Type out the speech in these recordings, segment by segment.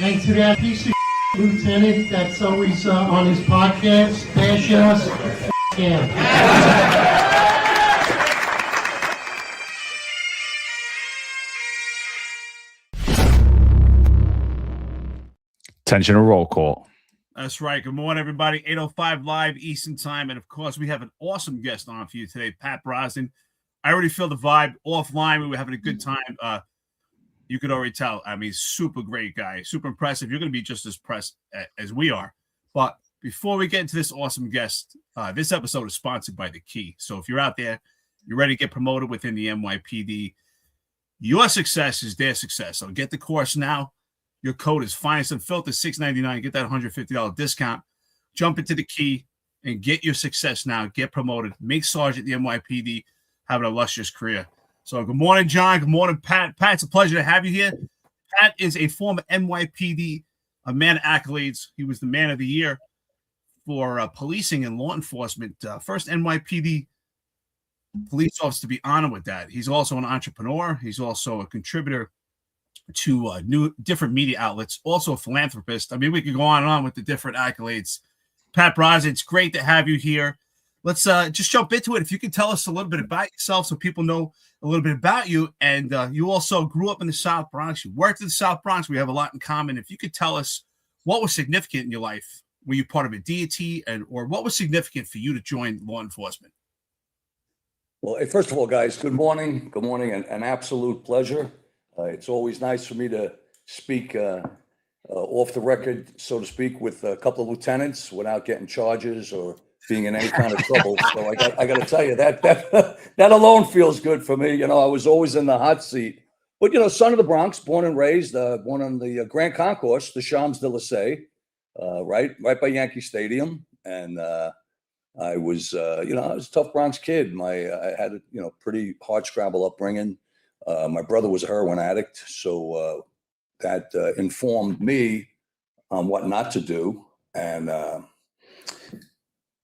And to that piece of lieutenant that's always on his podcast, bash us, him. Attention to roll call. That's right. Good morning, everybody. 8:05 live Eastern time. And of course, we have an awesome guest on for you today, Pat Brazen. I already feel the vibe offline. We were having a good time. You could already tell. I mean, super great guy, super impressive. You're going to be just as impressed as we are. But before we get into this awesome guest, this episode is sponsored by The Key. So if you're out there, you're ready to get promoted within the NYPD, your success is their success. So get the course now. Your code is Finest Unfiltered, $6.99. Get that $150 discount. Jump into The Key and get your success now. Get promoted. Make Sergeant the NYPD. Have an illustrious career. So good morning, John. Good morning, Pat. Pat, it's a pleasure to have you here. Pat is a former NYPD, a man of accolades. He was the man of the year for policing and law enforcement. First NYPD police officer to be honored with that. He's also an entrepreneur. He's also a contributor to different media outlets, also a philanthropist. I mean, we could go on and on with the different accolades. Pat Brazen, it's great to have you here. Let's just jump into it. If you could tell us a little bit about yourself so people know a little bit about you. And you also grew up in the South Bronx. You worked in the South Bronx. We have a lot in common. If you could tell us what was significant in your life. Were you part of a deity, or what was significant for you to join law enforcement? Well, first of all, guys, good morning. Good morning. An absolute pleasure. It's always nice for me to speak off the record, so to speak, with a couple of lieutenants without getting charges or being in any kind of trouble. So I got to tell you that alone feels good for me. You know, I was always in the hot seat, but you know, son of the Bronx, born and raised, born on the Grand Concourse, the Champs-Élysées, right by Yankee Stadium, and I was, I was a tough Bronx kid. I had a pretty hard scrabble upbringing. My brother was a heroin addict, so that informed me on what not to do, and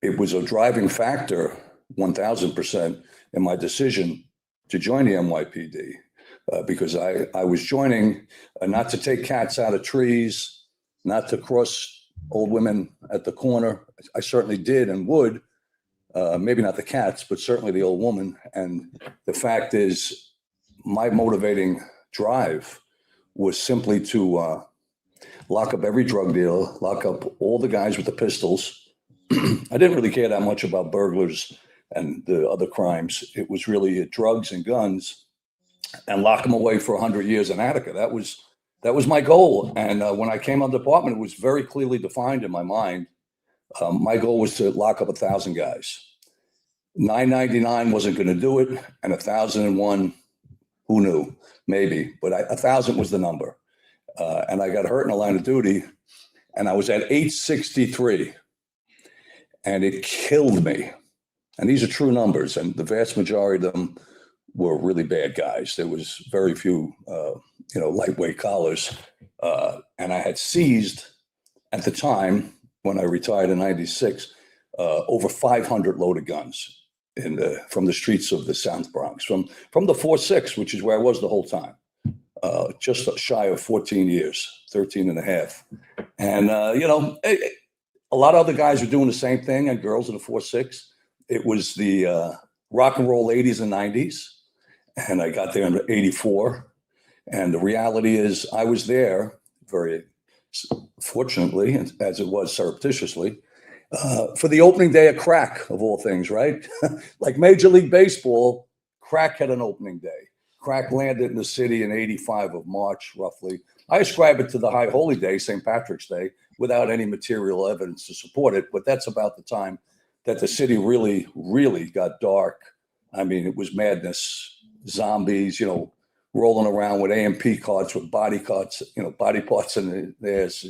it was a driving factor, 1,000%, in my decision to join the NYPD, because I was joining not to take cats out of trees, not to cross old women at the corner. I certainly did and would, maybe not the cats, but certainly the old woman. And the fact is, my motivating drive was simply to lock up every drug dealer, lock up all the guys with the pistols. I didn't really care that much about burglars and the other crimes. It was really drugs and guns, and lock them away for 100 years in Attica. That was my goal. And when I came on the department, it was very clearly defined in my mind. My goal was to lock up 1,000 guys. 999 wasn't going to do it, and 1,001, who knew? Maybe, but 1,000 was the number. And I got hurt in the line of duty, and I was at 863, and it killed me. And these are true numbers, and the vast majority of them were really bad guys. There was very few, lightweight collars. And I had seized, at the time, when I retired in 96, over 500 loaded guns from the streets of the South Bronx, from the 4-6, which is where I was the whole time, just shy of 14 years, 13 and a half. And, a lot of other guys were doing the same thing, and girls in the 4-6. It was the rock and roll 80s and 90s, and I got there in 84. And the reality is I was there, very fortunately, as it was surreptitiously, for the opening day of crack, of all things, right? Like Major League Baseball, crack had an opening day. Crack landed in the city in 85 of March, roughly. I ascribe it to the High Holy Day, St. Patrick's Day, without any material evidence to support it. But that's about the time that the city really, really got dark. I mean, it was madness. Zombies, rolling around with AMP carts, with body parts in there's,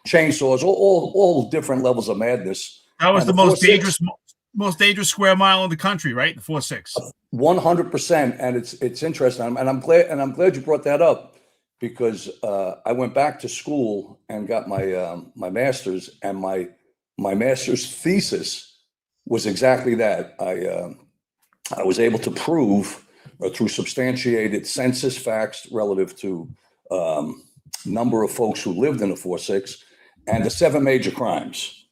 chainsaws, all different levels of madness. That was the most dangerous square mile in the country, right? The 4-6. 100%, and it's interesting, and I'm glad you brought that up, because I went back to school and got my master's, and my master's thesis was exactly that. I was able to prove through substantiated census facts relative to number of folks who lived in the 4-6 and the 7 major crimes.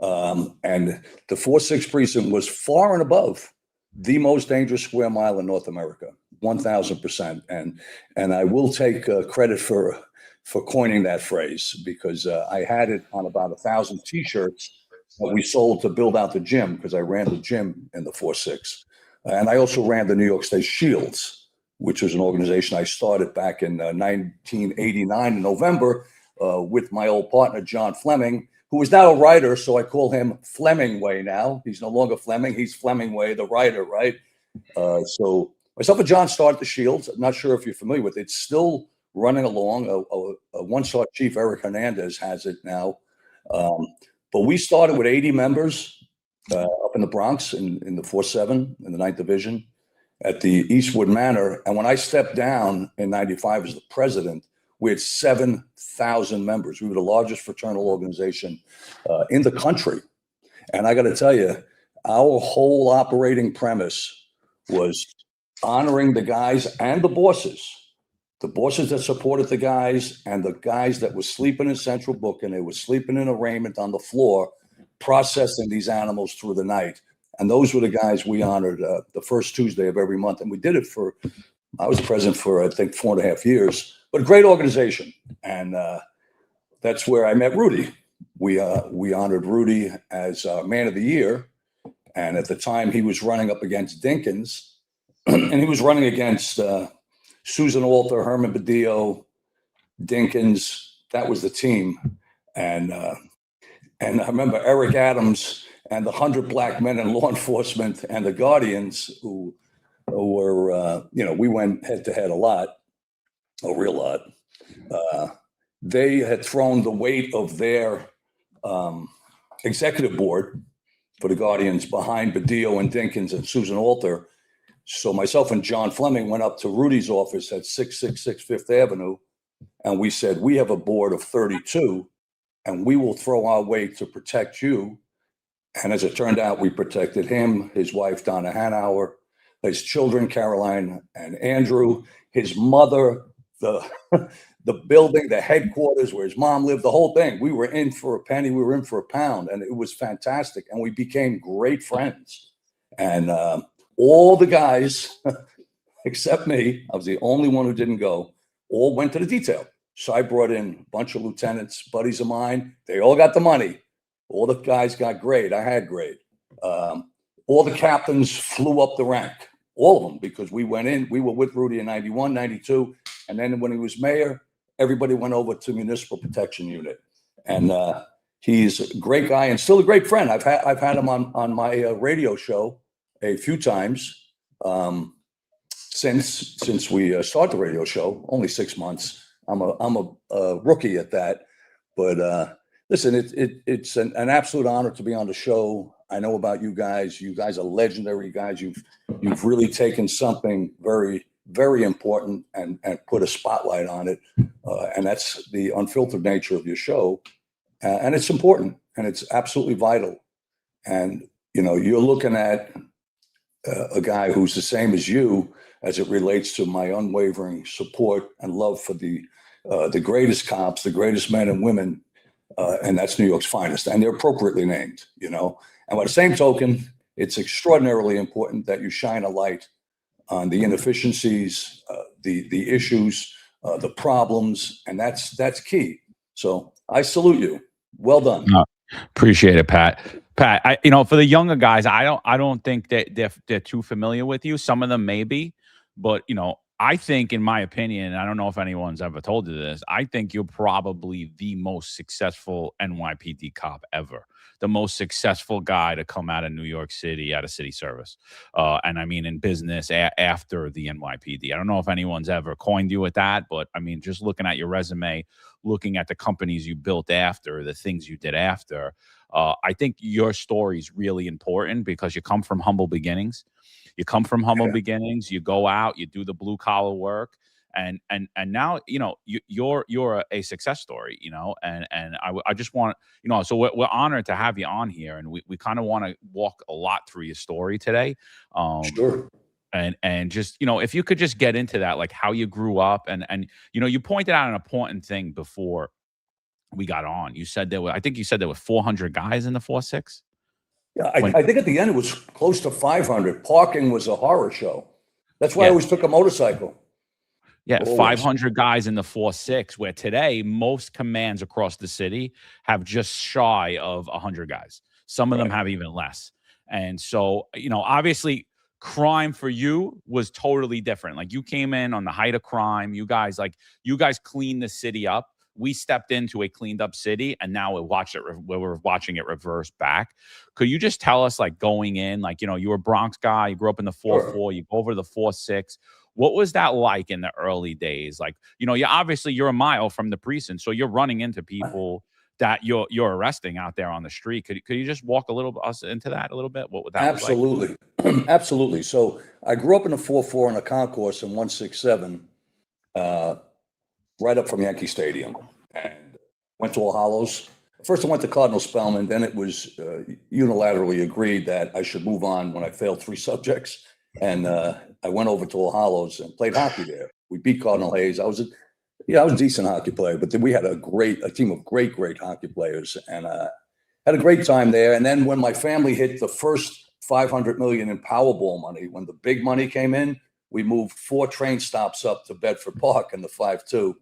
And the 4-6 precinct was far and above the most dangerous square mile in North America, 1,000%. And I will take credit for coining that phrase, because I had it on about 1,000 T-shirts that we sold to build out the gym, because I ran the gym in the 4-6. And I also ran the New York State Shields, which was an organization I started back in 1989 in November with my old partner, John Fleming, who is now a writer. So I call him Flemingway now. He's no longer Fleming. He's Flemingway, the writer, right? So myself and John started the Shields. I'm not sure if you're familiar with it. It's still running along. A one-star chief, Eric Hernandez, has it now. But we started with 80 members up in the Bronx in the 4-7 in the 9th Division at the Eastwood Manor. And when I stepped down in 95 as the president, we had 7,000 members. We were the largest fraternal organization in the country. And I got to tell you, our whole operating premise was honoring the guys and the bosses that supported the guys, and the guys that were sleeping in Central Booking. They were sleeping in arraignment on the floor, processing these animals through the night. And those were the guys we honored the first Tuesday of every month. And we did it I was president for, I think, 4.5 years, but a great organization. And that's where I met Rudy. We honored Rudy as Man of the Year. And at the time, he was running up against Dinkins, and he was running against Susan Alter, Herman Badillo, Dinkins. That was the team. And I remember Eric Adams and the 100 black men in law enforcement and the Guardians, who were, we went head to head a real lot. They had thrown the weight of their executive board for the Guardians behind Badillo and Dinkins and Susan Alter. So myself and John Fleming went up to Rudy's office at 666 Fifth Avenue, and we said, we have a board of 32, and we will throw our weight to protect you. And as it turned out, we protected him, his wife, Donna Hanauer, his children, Caroline and Andrew, his mother, the building, the headquarters where his mom lived, the whole thing. We were in for a penny, we were in for a pound, and it was fantastic. And we became great friends. And all the guys, except me, I was the only one who didn't go, all went to the detail. So I brought in a bunch of lieutenants, buddies of mine. They all got the money. All the guys got grade. I had grade. All the captains flew up the rank, all of them, because we went in. We were with Rudy in 91, 92. And then when he was mayor, everybody went over to Municipal Protection Unit. And he's a great guy and still a great friend. I've had him on my radio show a few times since we started the radio show, only 6 months. I'm a rookie at that. But listen, it's an absolute honor to be on the show. I know about you guys. You guys are legendary guys. You've really taken something very, very important and put a spotlight on it. And that's the unfiltered nature of your show. And it's important, and it's absolutely vital. And, you're looking at a guy who's the same as you as it relates to my unwavering support and love for the greatest cops, the greatest men and women, and that's New York's finest. And they're appropriately named, And by the same token, it's extraordinarily important that you shine a light on the inefficiencies, the issues, the problems, and that's key. So I salute you. Well done. Appreciate it, Pat. Pat, for the younger guys, I don't think that they're too familiar with you. Some of them may be, but I think, in my opinion, I don't know if anyone's ever told you this, I think you're probably the most successful NYPD cop ever. The most successful guy to come out of New York City, out of city service. And I mean, in business after the NYPD. I don't know if anyone's ever coined you with that, but I mean, just looking at your resume, looking at the companies you built after, the things you did after, I think your story is really important because you come from humble beginnings. You come from humble beginnings, you go out, you do the blue collar work. And now, you're a success story, and I just want, so we're honored to have you on here, and we kind of want to walk a lot through your story today. Sure. and just, if you could just get into that, like how you grew up, and you pointed out an important thing before we got on. You said I think you said there were 400 guys in the 4-6. Yeah, I think at the end it was close to 500. Parking was a horror show. That's why I always took a motorcycle. Yeah, Always. 500 guys in the 4-6, where today most commands across the city have just shy of 100 guys. Some of them have even less. And so, obviously crime for you was totally different. Like, you came in on the height of crime. You guys cleaned the city up. We stepped into a cleaned up city, and now we're watching it reverse back. Could you just tell us, like, going in, like, you were a Bronx guy, you grew up in the 4-4, you go over to the 4-6. What was that like in the early days? Like, you're a mile from the precinct, so you're running into people that you're arresting out there on the street. Could you just walk us into that a little bit? What would that Absolutely. Like? Absolutely. So I grew up in a 4-4 in a concourse in 167, right up from Yankee Stadium, and went to All Hallows. First I went to Cardinal Spellman, then it was unilaterally agreed that I should move on when I failed 3 subjects. And I went over to All Hallows and played hockey there. We beat Cardinal Hayes. I was a decent hockey player, but then we had a team of great hockey players, and had a great time there. And then when my family hit the first $500 million in Powerball money, when the big money came in, we moved 4 train stops up to Bedford Park in the 5-2.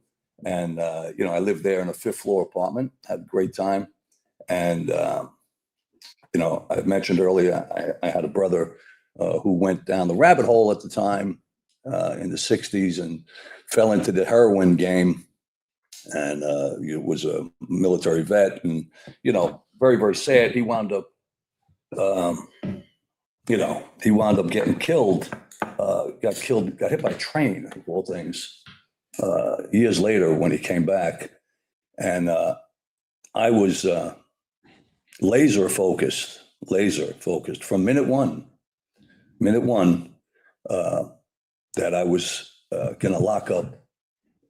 And, I lived there in a 5th floor apartment, had a great time. And, I mentioned earlier, I had a brother who went down the rabbit hole at the time in the 60s and fell into the heroin game. And was a military vet, and, very, very sad. He wound up, getting killed, got hit by a train, of all things, years later when he came back. And I was laser focused from minute one that I was going to lock up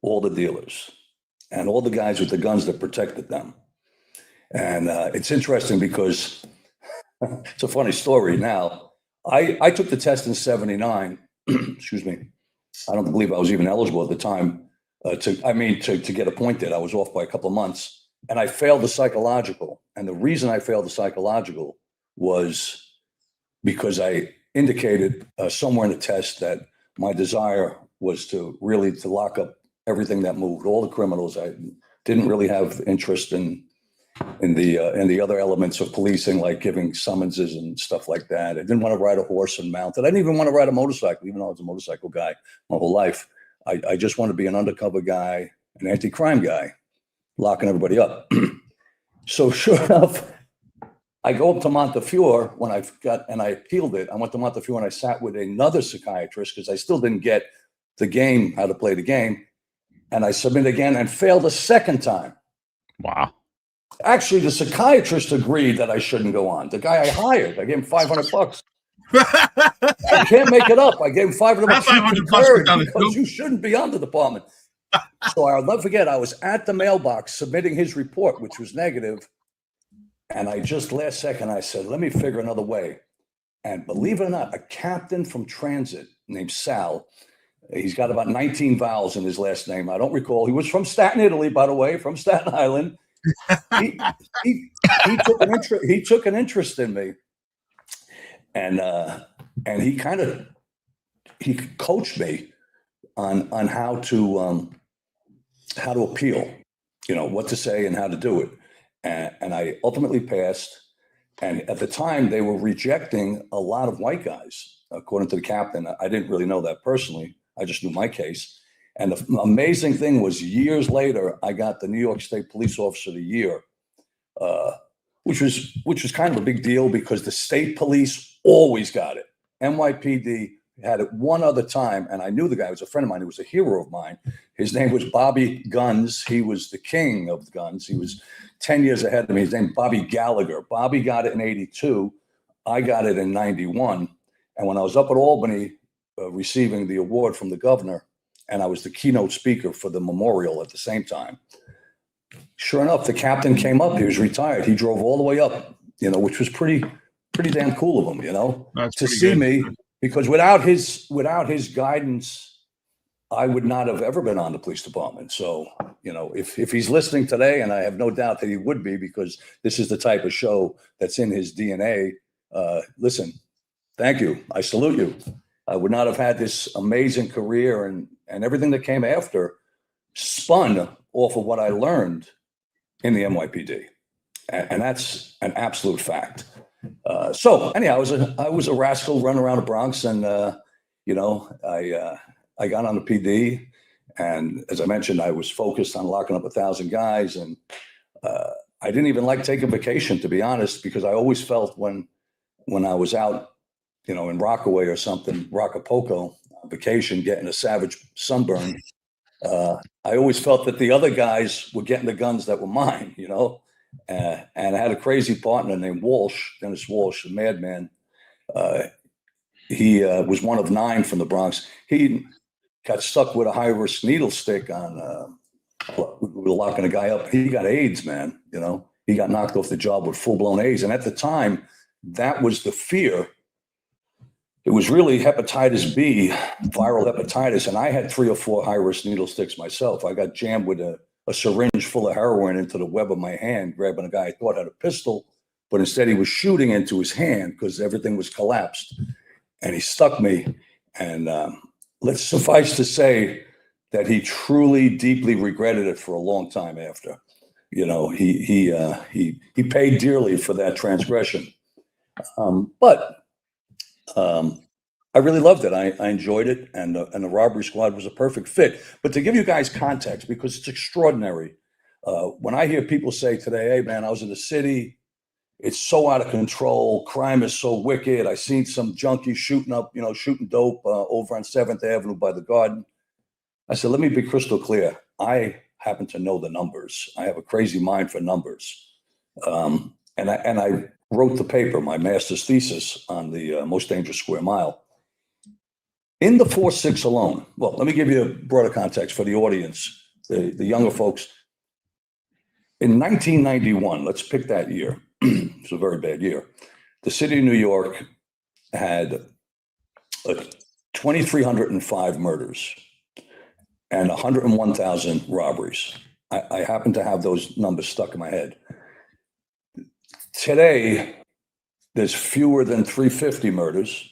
all the dealers and all the guys with the guns that protected them. And it's interesting because it's a funny story now. I took the test in 79. Excuse me. I don't believe I was even eligible at the time to get appointed. I was off by a couple of months, and I failed the psychological. And the reason I failed the psychological was because I indicated somewhere in the test that my desire was to lock up everything that moved, all the criminals. I didn't really have interest in the other elements of policing, like giving summonses and stuff like that. I didn't want to ride a horse and mount it. I didn't even want to ride a motorcycle, even though I was a motorcycle guy my whole life. I just wanted to be an undercover guy, an anti-crime guy, locking everybody up. So sure enough, I go up to Montefiore when I appealed it. I went to Montefiore and I sat with another psychiatrist because I still didn't get the game, how to play the game. And I submitted again and failed a second time. Wow. Actually, the psychiatrist agreed that I shouldn't go on. The guy I hired, I gave him $500. I can't make it up. I gave him $500 because you shouldn't be on the department. So I'll never forget, I was at the mailbox submitting his report, which was negative. And I just last second, I said, let me figure another way. And believe it or not, a captain from Transit named Sal, he's got about 19 vowels in his last name. I don't recall. He was from Staten, Italy, by the way, from Staten Island. He took an interest in me, and he coached me on how to appeal, what to say and how to do it, and I ultimately passed. And at the time, they were rejecting a lot of white guys, according to the captain. I didn't really know that personally. I just knew my case. And the amazing thing was, years later, I got the New York State Police Officer of the Year, which was kind of a big deal because the state police always got it. NYPD had it one other time, and I knew the guy. He was a friend of mine. He was a hero of mine. His name was Bobby Guns. He was the king of the guns. He was 10 years ahead of me. His name Bobby Gallagher. Bobby got it in 82. I got it in 91. And when I was up at Albany receiving the award from the governor, and I was the keynote speaker for the memorial at the same time, sure enough, the captain came up. He was retired. He drove all the way up, which was pretty damn cool of him, That's to see good. me because without his guidance, I would not have ever been on the police department. So, you know, if he's listening today, and I have no doubt that he would be, because this is the type of show that's in his DNA. Listen, thank you. I salute you. I would not have had this amazing career, and everything that came after spun off of what I learned in the NYPD. And that's an absolute fact. So anyhow, I was a rascal running around the Bronx, and you know, I got on the PD, and as I mentioned, I was focused on locking up 1,000 guys, and I didn't even like taking vacation, to be honest, because I always felt when I was out, you know, in Rockaway or something, Rockapoko, on vacation, getting a savage sunburn, I always felt that the other guys were getting the guns that were mine, you know. And I had a crazy partner named Dennis Walsh, a madman. He was one of 9 from the Bronx. He got stuck with a high-risk needle stick on, we were locking a guy up. He got AIDS, man, you know. He got knocked off the job with full-blown AIDS. And at the time, that was the fear. It was really hepatitis B, viral hepatitis. And I had 3 or 4 high-risk needle sticks myself. I got jammed with a syringe full of heroin into the web of my hand, grabbing a guy I thought had a pistol, but instead he was shooting into his hand because everything was collapsed. And he stuck me. And let's suffice to say that he truly, deeply regretted it for a long time after. You know, he paid dearly for that transgression. But I really loved it. I enjoyed it, and the robbery squad was a perfect fit. But to give you guys context, because it's extraordinary, when I hear people say today, "Hey, man, I was in the city. It's so out of control. Crime is so wicked. I seen some junkies shooting dope over on 7th Avenue by the Garden." I said, let me be crystal clear. I happen to know the numbers. I have a crazy mind for numbers. And I wrote the paper, my master's thesis, on the most dangerous square mile. In the 4-6 alone, well, let me give you a broader context for the audience, the younger folks. In 1991, let's pick that year. It's a very bad year. The city of New York had 2,305 murders and 101,000 robberies. I happen to have those numbers stuck in my head. Today, there's fewer than 350 murders,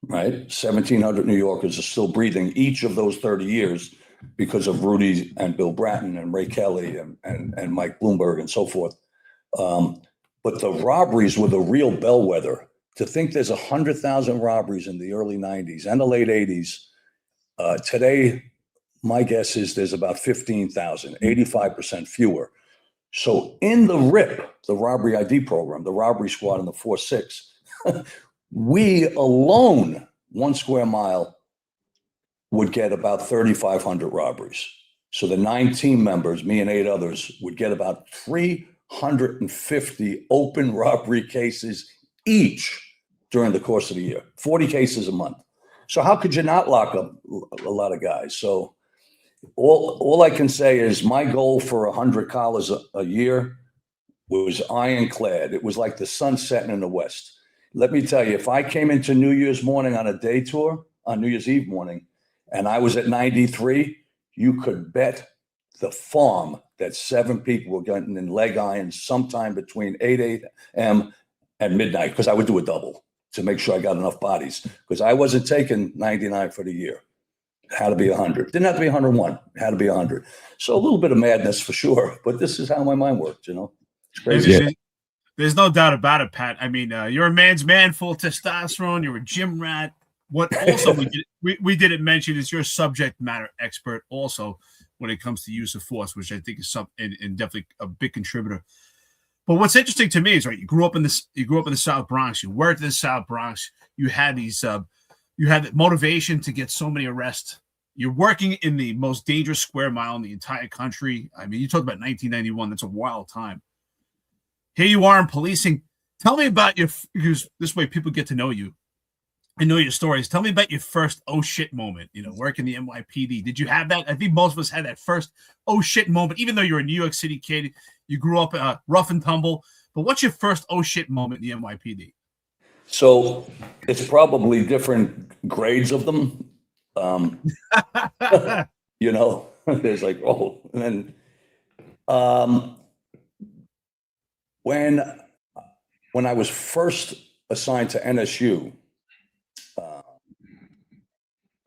right? 1,700 New Yorkers are still breathing each of those 30 years because of Rudy and Bill Bratton and Ray Kelly and Mike Bloomberg and so forth. But the robberies were the real bellwether. To think there's 100,000 robberies in the early 90s and the late 80s. Today, my guess is there's about 15,000, 85% fewer. So in the RIP, the robbery ID program, the robbery squad in the 4-6, we alone, 1 square mile, would get about 3,500 robberies. So the 9 team members, me and 8 others, would get about 350 open robbery cases each during the course of the year, 40 cases a month. So how could you not lock up a lot of guys? So all I can say is my goal for 100 collars a year was ironclad. It was like the sun setting in the west. Let me tell you, if I came into New Year's morning on a day tour, on New Year's Eve morning, and I was at 93, you could bet the farm that 7 people were getting in leg irons sometime between 8 a.m. and midnight, because I would do a double to make sure I got enough bodies, because I wasn't taking 99 for the year. It had to be 100. Didn't have to be 101. It had to be 100. So a little bit of madness for sure, but this is how my mind worked, you know? It's crazy. There's no doubt about it, Pat. I mean, you're a man's man, full of testosterone. You're a gym rat. What also we didn't mention is you're a subject matter expert also when it comes to use of force, which I think is and definitely a big contributor. But what's interesting to me is, right, you grew up in the South Bronx. You worked in the South Bronx. You had these you had motivation to get so many arrests. You're working in the most dangerous square mile in the entire country. I mean, you talked about 1991. That's a wild time. Here you are in policing. Tell me about because this way people get to know you and know your stories. Tell me about your first oh shit moment, working the NYPD. Did you have that? I think most of us had that first oh shit moment, even though you're a New York City kid, you grew up rough and tumble. But what's your first oh shit moment in the NYPD? So it's probably different grades of them. You know, there's like, oh, and then when I was first assigned to NSU,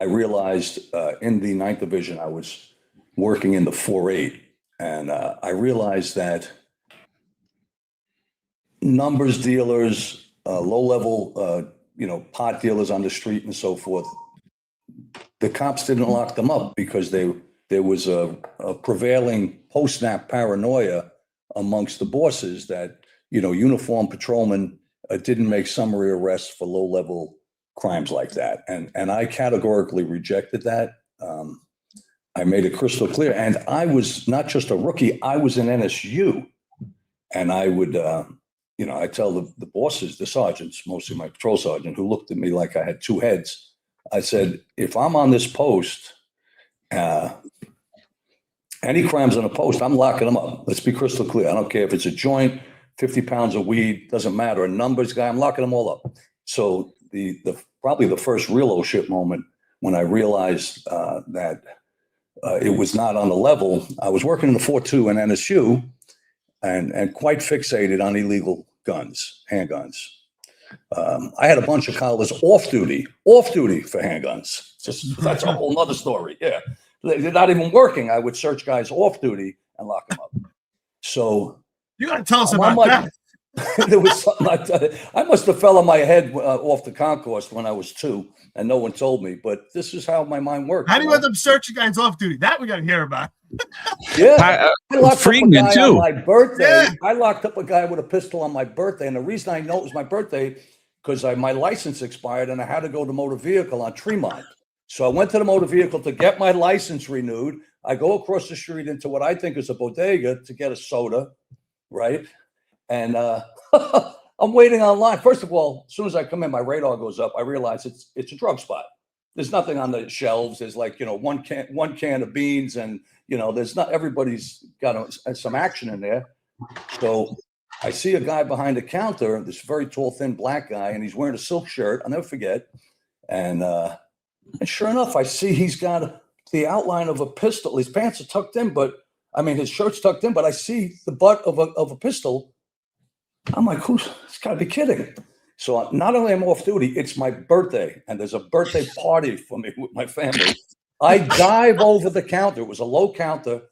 I realized in the 9th Division, I was working in the 4-8, and I realized that numbers dealers, low-level, pot dealers on the street and so forth, the cops didn't lock them up because there was a prevailing post-snap paranoia amongst the bosses that, uniformed patrolmen didn't make summary arrests for low-level crimes like that. And I categorically rejected that. I made it crystal clear. And I was not just a rookie, I was in NSU. And I would, I tell the bosses, the sergeants, mostly my patrol sergeant, who looked at me like I had two heads. I said, if I'm on this post, any crimes on a post, I'm locking them up. Let's be crystal clear. I don't care if it's a joint, 50 pounds of weed, doesn't matter. A numbers guy, I'm locking them all up. So the probably the first real oh shit moment when I realized that it was not on the level. I was working in the 4-2 in NSU and quite fixated on illegal guns, handguns. I had a bunch of collars off duty for handguns. That's a whole nother story. Yeah. They're not even working. I would search guys off duty and lock them up. So you got to tell us about that. There was something I must have fell on my head off the concourse when I was 2, and no one told me. But this is how my mind works. How do you end up searching guys off duty? That we got to hear about. Yeah, I locked Freeman up a guy too. on my birthday. Yeah. I locked up a guy with a pistol on my birthday, and the reason I know it was my birthday because my license expired and I had to go to motor vehicle on Tremont. So I went to the motor vehicle to get my license renewed. I go across the street into what I think is a bodega to get a soda, right? And I'm waiting online. First of all, as soon as I come in, my radar goes up. I realize it's a drug spot. There's nothing on the shelves. There's like, one can of beans and, there's not, everybody's got some action in there. So I see a guy behind the counter, this very tall, thin black guy, and he's wearing a silk shirt. I'll never forget. And sure enough, I see he's got the outline of a pistol. His pants are tucked in, his shirt's tucked in, but I see the butt of a pistol. I'm like, it's got to be kidding. So not only am I off duty, it's my birthday, and there's a birthday party for me with my family. I dive over the counter. It was a low counter,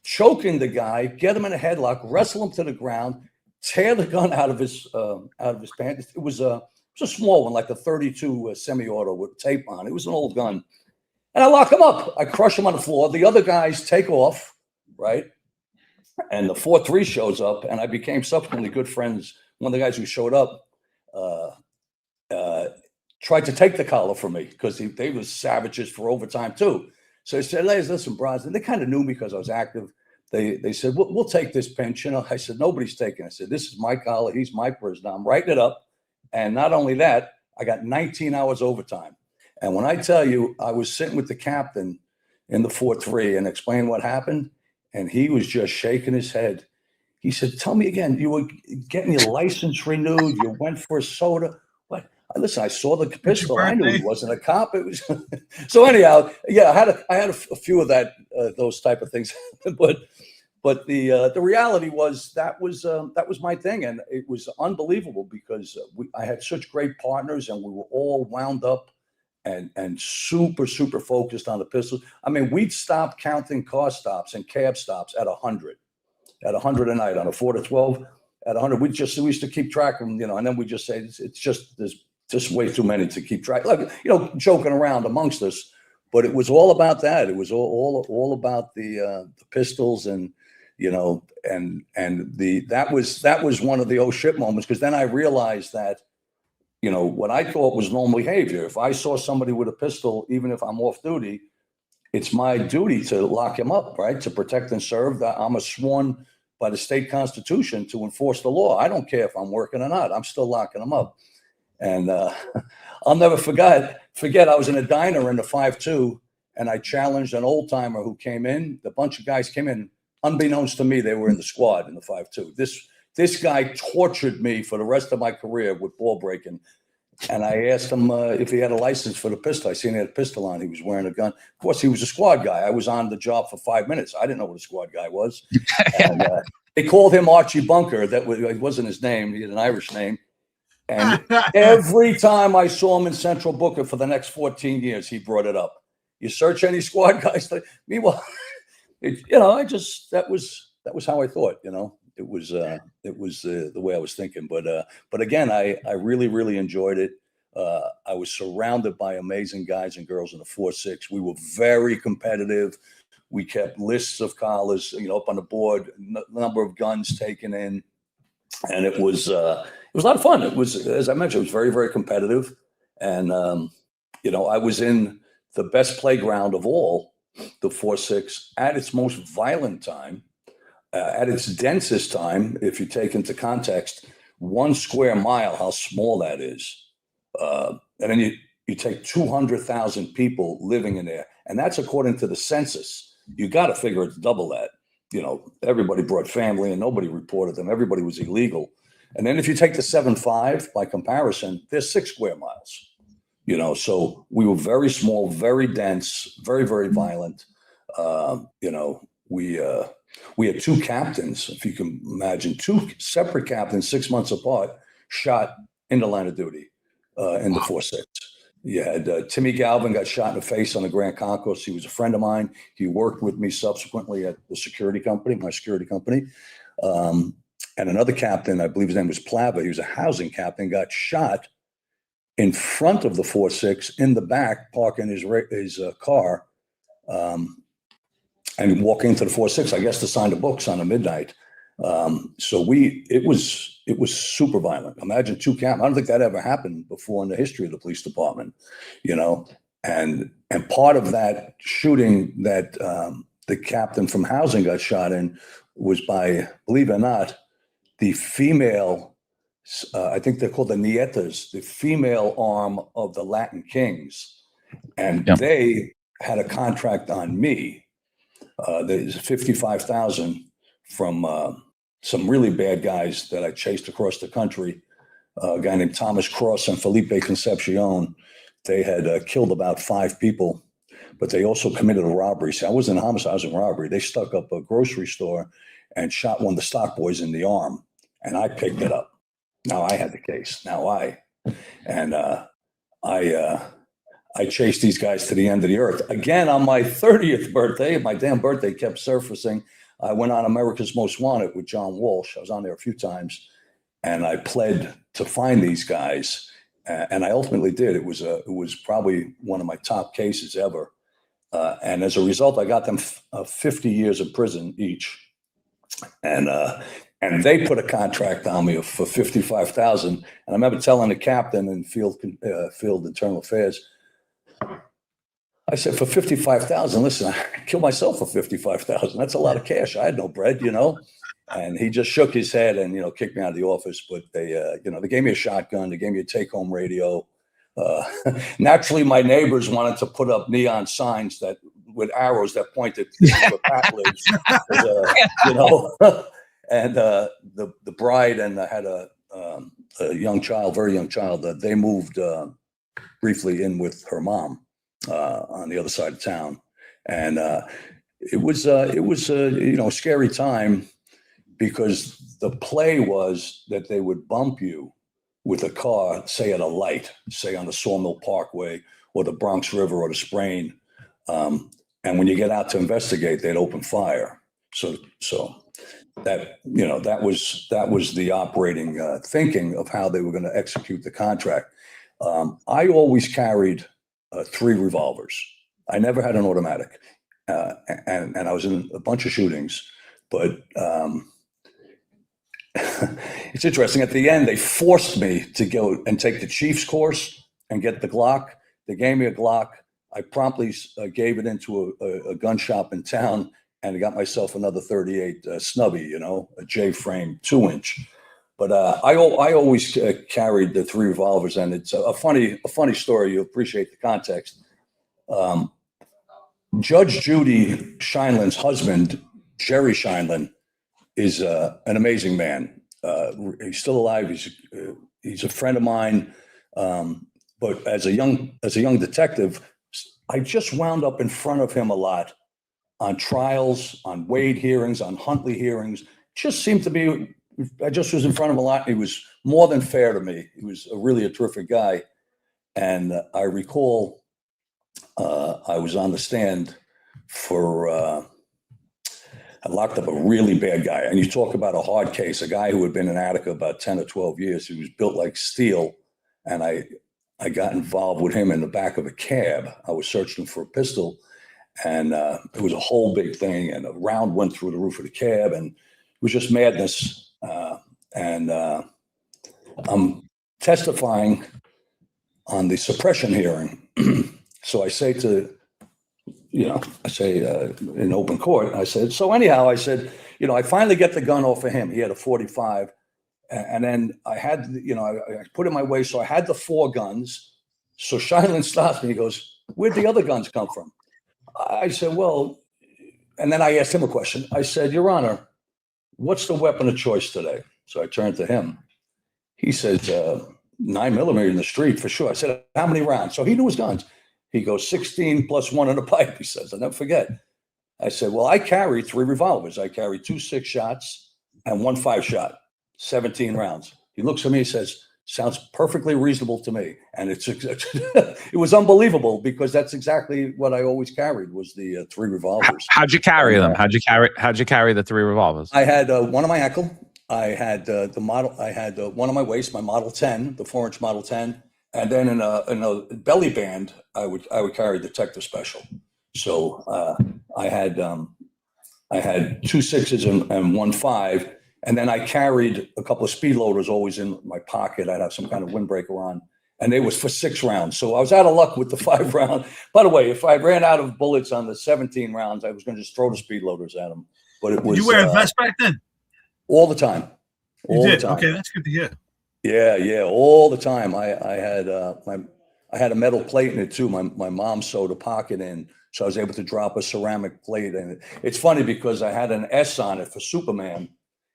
choking the guy, get him in a headlock, wrestle him to the ground, tear the gun out of his pants. It was a small one, like a 32 semi-auto with tape on. It was an old gun. And I lock him up. I crush him on the floor. The other guys take off, right? And the 4-3 shows up, and I became subsequently good friends. One of the guys who showed up tried to take the collar from me because they were savages for overtime too. So he said, listen, Brosnan. They kind of knew me because I was active. They said, we'll take this pinch. I said, nobody's taking it. I said, this is my collar. He's my prisoner. I'm writing it up. And not only that, I got 19 hours overtime. And when I tell you, I was sitting with the captain in the 4-3 and explained what happened, and he was just shaking his head. He said, tell me again, you were getting your license renewed. You went for a soda. What? Listen, I saw the pistol. I knew he wasn't a cop. It was so anyhow. Yeah, I had a few of those type of things, but the reality was that was my thing, and it was unbelievable because I had such great partners, and we were all wound up and super focused on the pistols. We'd stop counting car stops and cab stops at 100 a night on a 4 to 12. At 100, we used to keep track of them, and then we just say it's just there's just way too many to keep track. Like joking around amongst us, but it was all about that. It was all about the pistols and that was one of the oh shit moments, because then I realized that what I thought was normal behavior. If I saw somebody with a pistol, even if I'm off duty, it's my duty to lock him up, right? To protect and serve. I'm sworn by the state constitution to enforce the law. I don't care if I'm working or not. I'm still locking them up. And I'll never forget. I was in a diner in the 5-2, and I challenged an old timer who came in. The bunch of guys came in. Unbeknownst to me, they were in the squad in the 5-2. This guy tortured me for the rest of my career with ball breaking. And I asked him if he had a license for the pistol. I seen he had a pistol on. He was wearing a gun. Of course, he was a squad guy. I was on the job for 5 minutes. I didn't know what a squad guy was. And, they called him Archie Bunker. That wasn't his name. He had an Irish name. And every time I saw him in Central Booker for the next 14 years, he brought it up. You search any squad guys. Meanwhile, that was how I thought. It was the way I was thinking. But again, I really, really enjoyed it. I was surrounded by amazing guys and girls in the 4-6. We were very competitive. We kept lists of collars, up on the board, number of guns taken in, and it was a lot of fun. It was, as I mentioned, it was very, very competitive, and I was in the best playground of all, the 4-6, at its most violent time, at its densest time. If you take into context 1 square mile, how small that is, and then you take 200,000 people living in there, and that's according to the census. You got to figure it's double that. Everybody brought family and nobody reported them. Everybody was illegal. And then if you take the 7-5 by comparison, there's 6 square miles. So we were very small, very dense, very, very violent. We had 2 captains, if you can imagine, 2 separate captains, 6 months apart, shot in the line of duty in the 4-6. You had Timmy Galvin got shot in the face on the Grand Concourse. He was a friend of mine. He worked with me subsequently at the security company, my security company. And another captain, I believe his name was Plava, he was a housing captain, got shot in front of the 4-6 in the back, parking his car and walking into the 4-6, I guess, to sign the books on a midnight. So it was super violent. Imagine 2 captains. I don't think that ever happened before in the history of the police department, and part of that shooting that the captain from housing got shot in was by, believe it or not, the female, I think they're called the Nietas, the female arm of the Latin Kings. And they had a contract on me. There's $55,000 from some really bad guys that I chased across the country. A guy named Thomas Cross and Felipe Concepcion. They had killed about 5 people, but they also committed a robbery. See, I wasn't a homicide, I was in robbery. They stuck up a grocery store and shot one of the stock boys in the arm, and I picked it up. Now I had the case. I chased these guys to the end of the earth. Again, on my 30th birthday, my damn birthday kept surfacing. I went on America's Most Wanted with John Walsh. I was on there a few times, and I pled to find these guys, and I ultimately did. It was probably one of my top cases ever, and as a result, I got them 50 years in prison each, and they put a contract on me for $55,000. And I remember telling the captain in field internal affairs, I said, for $55,000, listen, I killed myself for $55,000. That's a lot of cash. I had no bread, and he just shook his head and, kicked me out of the office. But they gave me a shotgun. They gave me a take-home radio. Naturally, my neighbors wanted to put up neon signs with arrows that pointed where Pat lives. And the bride and I had a young child, very young child, they moved briefly in with her mom on the other side of town, and it was a scary time, because the play was that they would bump you with a car, say at a light, say on the Sawmill Parkway or the Bronx River or the Sprain, and when you get out to investigate, they'd open fire. So that that was the operating thinking of how they were going to execute the contract. I always carried 3 revolvers. I never had an automatic, and I was in a bunch of shootings. But it's interesting. At the end, they forced me to go and take the Chiefs course and get the Glock. They gave me a Glock. I promptly gave it into a gun shop in town, and I got myself another 38 snubby, a J-frame 2-inch. But I always carried the 3 revolvers, and it's a funny story. You'll appreciate the context. Judge Judy Scheinlin's husband, Jerry Scheinlin, is an amazing man. He's still alive. He's a friend of mine. But as a young detective, I just wound up in front of him a lot on trials, on Wade hearings, on Huntley hearings. Just seemed to be, I just was in front of him a lot. He was more than fair to me. He was really a terrific guy. And I recall I was on the stand for, I locked up a really bad guy. And you talk about a hard case, a guy who had been in Attica about 10 or 12 years. He was built like steel. And I got involved with him in the back of a cab. I was searching for a pistol, and it was a whole big thing. And a round went through the roof of the cab, and it was just madness. And I'm testifying on the suppression hearing. So I say in open court, I said, so anyhow, I said, I finally get the gun off of him. He had a 45. And then I had, I put it in my waist. So I had the 4 guns. So Shineland stops me. He goes, where'd the other guns come from? I said, well, and then I asked him a question. I said, Your Honor, what's the weapon of choice today? So I turned to him. He said, 9mm in the street for sure. I said, how many rounds? So he knew his guns. He goes, 16 plus 1 in a pipe, he says. I'll never forget. I said, well, I carry 3 revolvers. I carry 2 6-shots and 1 5-shot. 17 rounds. He looks at me, he says, sounds perfectly reasonable to me. And it was unbelievable because that's exactly what I always carried was the 3 revolvers. How'd you carry them? How'd you carry the 3 revolvers? I had one on my ankle. I had the model. I had one on my waist, my Model 10, the 4-inch Model 10. And then in a belly band, I would carry Detective Special. So I had 2 6s and 1 5. And then I carried a couple of speed loaders always in my pocket. I'd have some kind of windbreaker on, and it was for 6 rounds. So I was out of luck with the 5 round. By the way, if I ran out of bullets on the 17 rounds, I was going to just throw the speed loaders at them. But it was. Did you wear a vest back then? All the time. You did. Okay, that's good to hear. Yeah, all the time. I had a metal plate in it too. My mom sewed a pocket in, so I was able to drop a ceramic plate in it. It's funny because I had an S on it for Superman.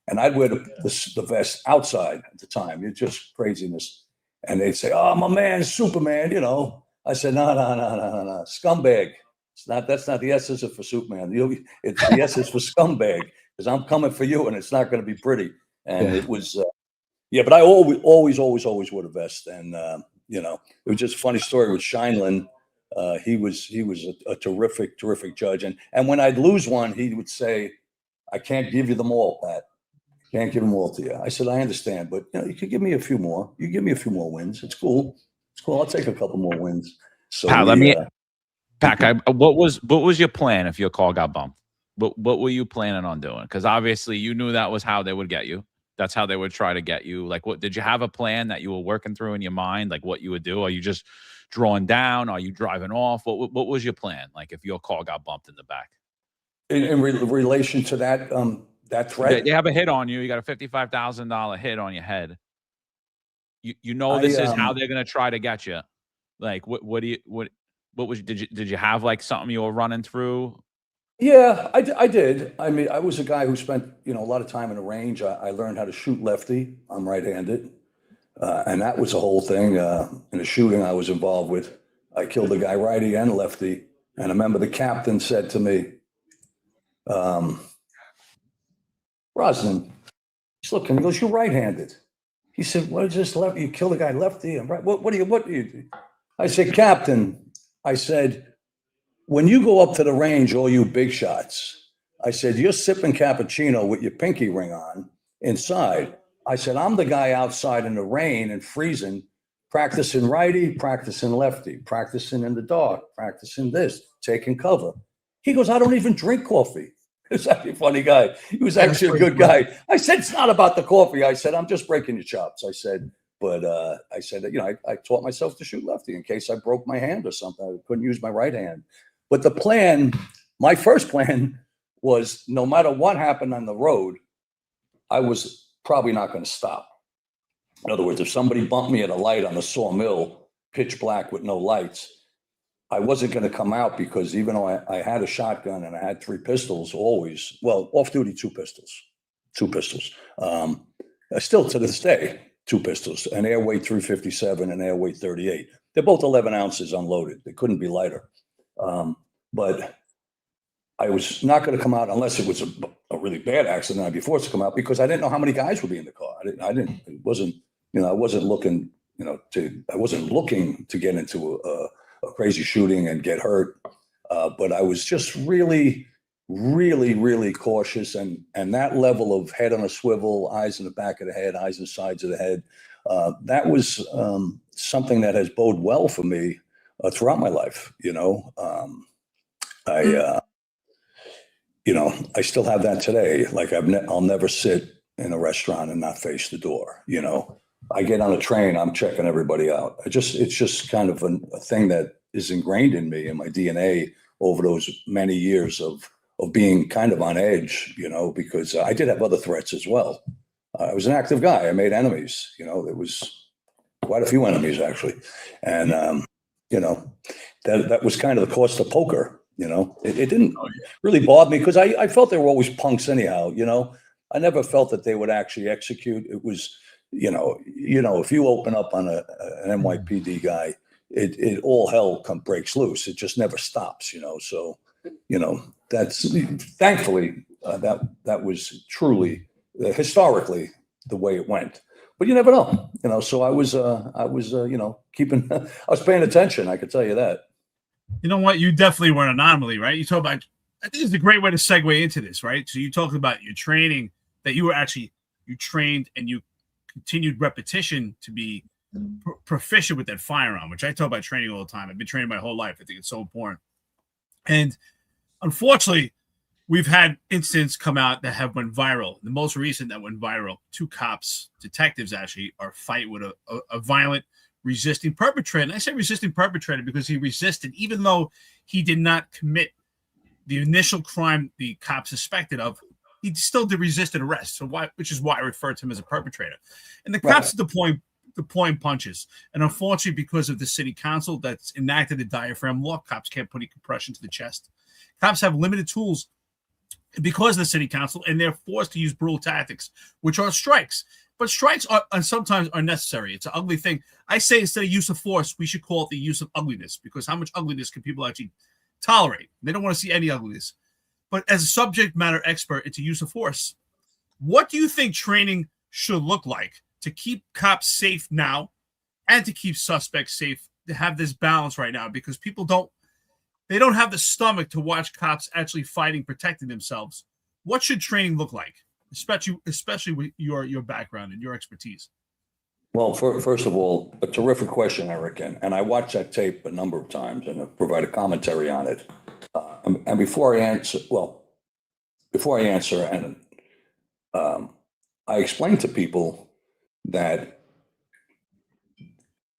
And I'd wear the vest outside at the time. It's just craziness. And they'd say, oh, my man, Superman, I said, no, scumbag. That's not the S is for Superman. It's the S is for scumbag because I'm coming for you and it's not going to be pretty. And it was, but I always wore a vest. And, it was just a funny story with Shineland. He was a terrific judge. And when I'd lose one, he would say, I can't give you them all, Pat. Can't give them all to you. I said, I understand, but you could give me a few more. You give me a few more wins. It's cool. I'll take a couple more wins. So Pat, what was your plan if your call got bumped? What were you planning on doing? Because obviously you knew that was how they would get you. That's how they would try to get you. Like, what did you have a plan that you were working through in your mind? Like what you would do? Are you just drawing down? Are you driving off? What was your plan? Like if your call got bumped in the back? In relation to that, that threat? They have a hit on you. You got a $55,000 hit on your head. You know this is how they're gonna try to get you. Like did you have like something you were running through? Yeah, I did. I mean, I was a guy who spent a lot of time in the range. I learned how to shoot lefty. I'm right-handed, and that was the whole thing. In the shooting I was involved with, I killed a guy righty and lefty. And I remember the captain said to me, Brosnan, he's looking, he goes, you're right-handed. He said, what is this left? You killed a guy lefty and right. What do you do? I said, Captain, I said, when you go up to the range, all you big shots, I said, you're sipping cappuccino with your pinky ring on inside. I said, I'm the guy outside in the rain and freezing, practicing righty, practicing lefty, practicing in the dark, practicing this, taking cover. He goes, I don't even drink coffee. He's actually a funny guy. He was actually a good guy. I said, it's not about the coffee. I said, I'm just breaking your chops. I said, but I said, I taught myself to shoot lefty in case I broke my hand or something. I couldn't use my right hand. But the plan, my first plan was no matter what happened on the road, I was probably not going to stop. In other words, if somebody bumped me at a light on a sawmill, pitch black with no lights, I wasn't going to come out because even though I had a shotgun and I had 3 pistols always, well, off duty, 2 pistols. Still to this day, two pistols, an air weight 357 and air weight 38. They're both 11 ounces unloaded. They couldn't be lighter. But I was not going to come out unless it was a really bad accident. I'd be forced to come out because I didn't know how many guys would be in the car. It wasn't, I wasn't looking, I wasn't looking to get into a crazy shooting and get hurt. But I was just really, really, really cautious. And that level of head on a swivel, eyes in the back of the head, eyes in the sides of the head, that was something that has boded well for me throughout my life. I still have that today. Like I'll never sit in a restaurant and not face the door. I get on a train, I'm checking everybody out. It's just kind of a thing that is ingrained in me and my DNA over those many years of being kind of on edge, because I did have other threats as well. I was an active guy. I made enemies. There was quite a few enemies actually. And, that was kind of the cost of poker. It didn't really bother me because I felt they were always punks anyhow. I never felt that they would actually execute. It was, if you open up on an NYPD guy, it all hell breaks loose. It just never stops. So, that's thankfully that was truly historically the way it went. But you never know. So I was keeping. I was paying attention. I could tell you that. You know what? You definitely were an anomaly, right? You talk about, I think it's a great way to segue into this, right? So you talked about your training, that you trained and you continued repetition to be proficient with that firearm, which I talk about training all the time. I've been training my whole life. I think it's so important. And unfortunately, we've had incidents come out that have went viral. The most recent that went viral, 2 cops, detectives actually, are fighting with a violent resisting perpetrator. And I say resisting perpetrator because he resisted, even though he did not commit the initial crime the cop suspected of, he still did resist an arrest. Which is why I refer to him as a perpetrator. And the cops deploying punches. And unfortunately, because of the city council that's enacted the Diaphragm law, cops can't put any compression to the chest. Cops have limited tools because of the city council, and they're forced to use brutal tactics, which are strikes. But strikes are sometimes are necessary. It's an ugly thing. I say instead of use of force, we should call it the use of ugliness, because how much ugliness can people actually tolerate? They don't want to see any ugliness. But as a subject matter expert, it's a use of force. What do you think training should look like to keep cops safe now and to keep suspects safe, to have this balance right now? Because people don't have the stomach to watch cops actually fighting, protecting themselves. What should training look like? Especially with your background and your expertise. Well, first of all, a terrific question, Eric, and I watched that tape a number of times and have provided commentary on it. And before I answer, and I explained to people that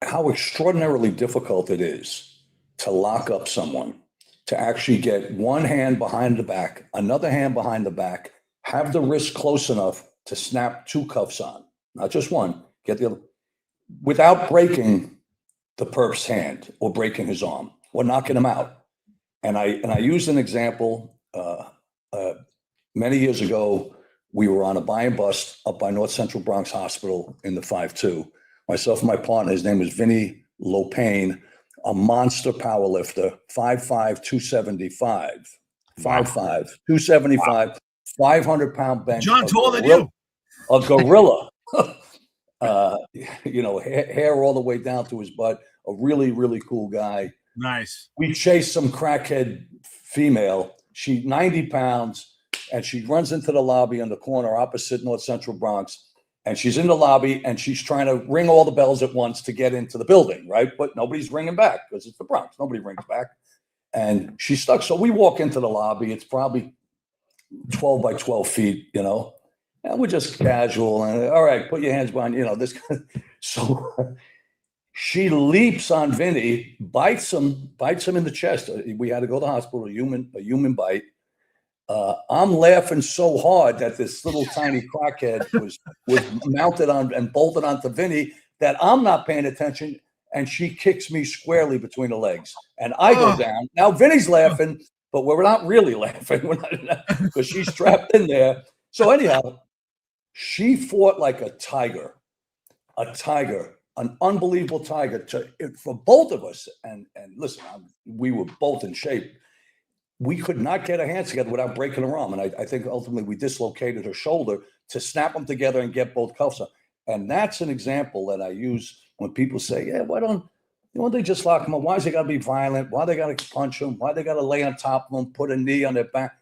how extraordinarily difficult it is to lock up someone, to actually get one hand behind the back, another hand behind the back, have the wrist close enough to snap 2 cuffs on, not just one, get the other, without breaking the perp's hand or breaking his arm or knocking him out. And I used an example many years ago. We were on a buy and bust up by North Central Bronx Hospital in the 5-2. Myself and my partner, his name was Vinny Lopane, a monster power lifter, 5'5", 275, 5'5", 275, 500-pound bench. John, taller than you. A gorilla. Hair all the way down to his butt. A really, really cool guy. Nice. We chased some crackhead female. She's 90 pounds, and she runs into the lobby on the corner opposite North Central Bronx. And she's in the lobby, and she's trying to ring all the bells at once to get into the building, right? But nobody's ringing back because it's the Bronx. Nobody rings back. And she's stuck. So we walk into the lobby. It's probably 12 by 12 feet, and we're just casual. And all right, put your hands behind, this. So she leaps on Vinny, bites him in the chest. We had to go to the hospital, a human bite. I'm laughing so hard that this little tiny crackhead was mounted on and bolted onto Vinny that I'm not paying attention, and she kicks me squarely between the legs, and I go down. Now Vinny's laughing, but we're not really laughing because she's trapped in there. So anyhow, she fought like a tiger. a tiger, an unbelievable tiger for both of us. And listen, we were both in shape. We could not get our hands together without breaking her arm. And I think ultimately we dislocated her shoulder to snap them together and get both cuffs on. And that's an example that I use when people say, yeah, why don't they just lock them up? Why is they got to be violent? Why they got to punch them? Why they got to lay on top of them, put a knee on their back?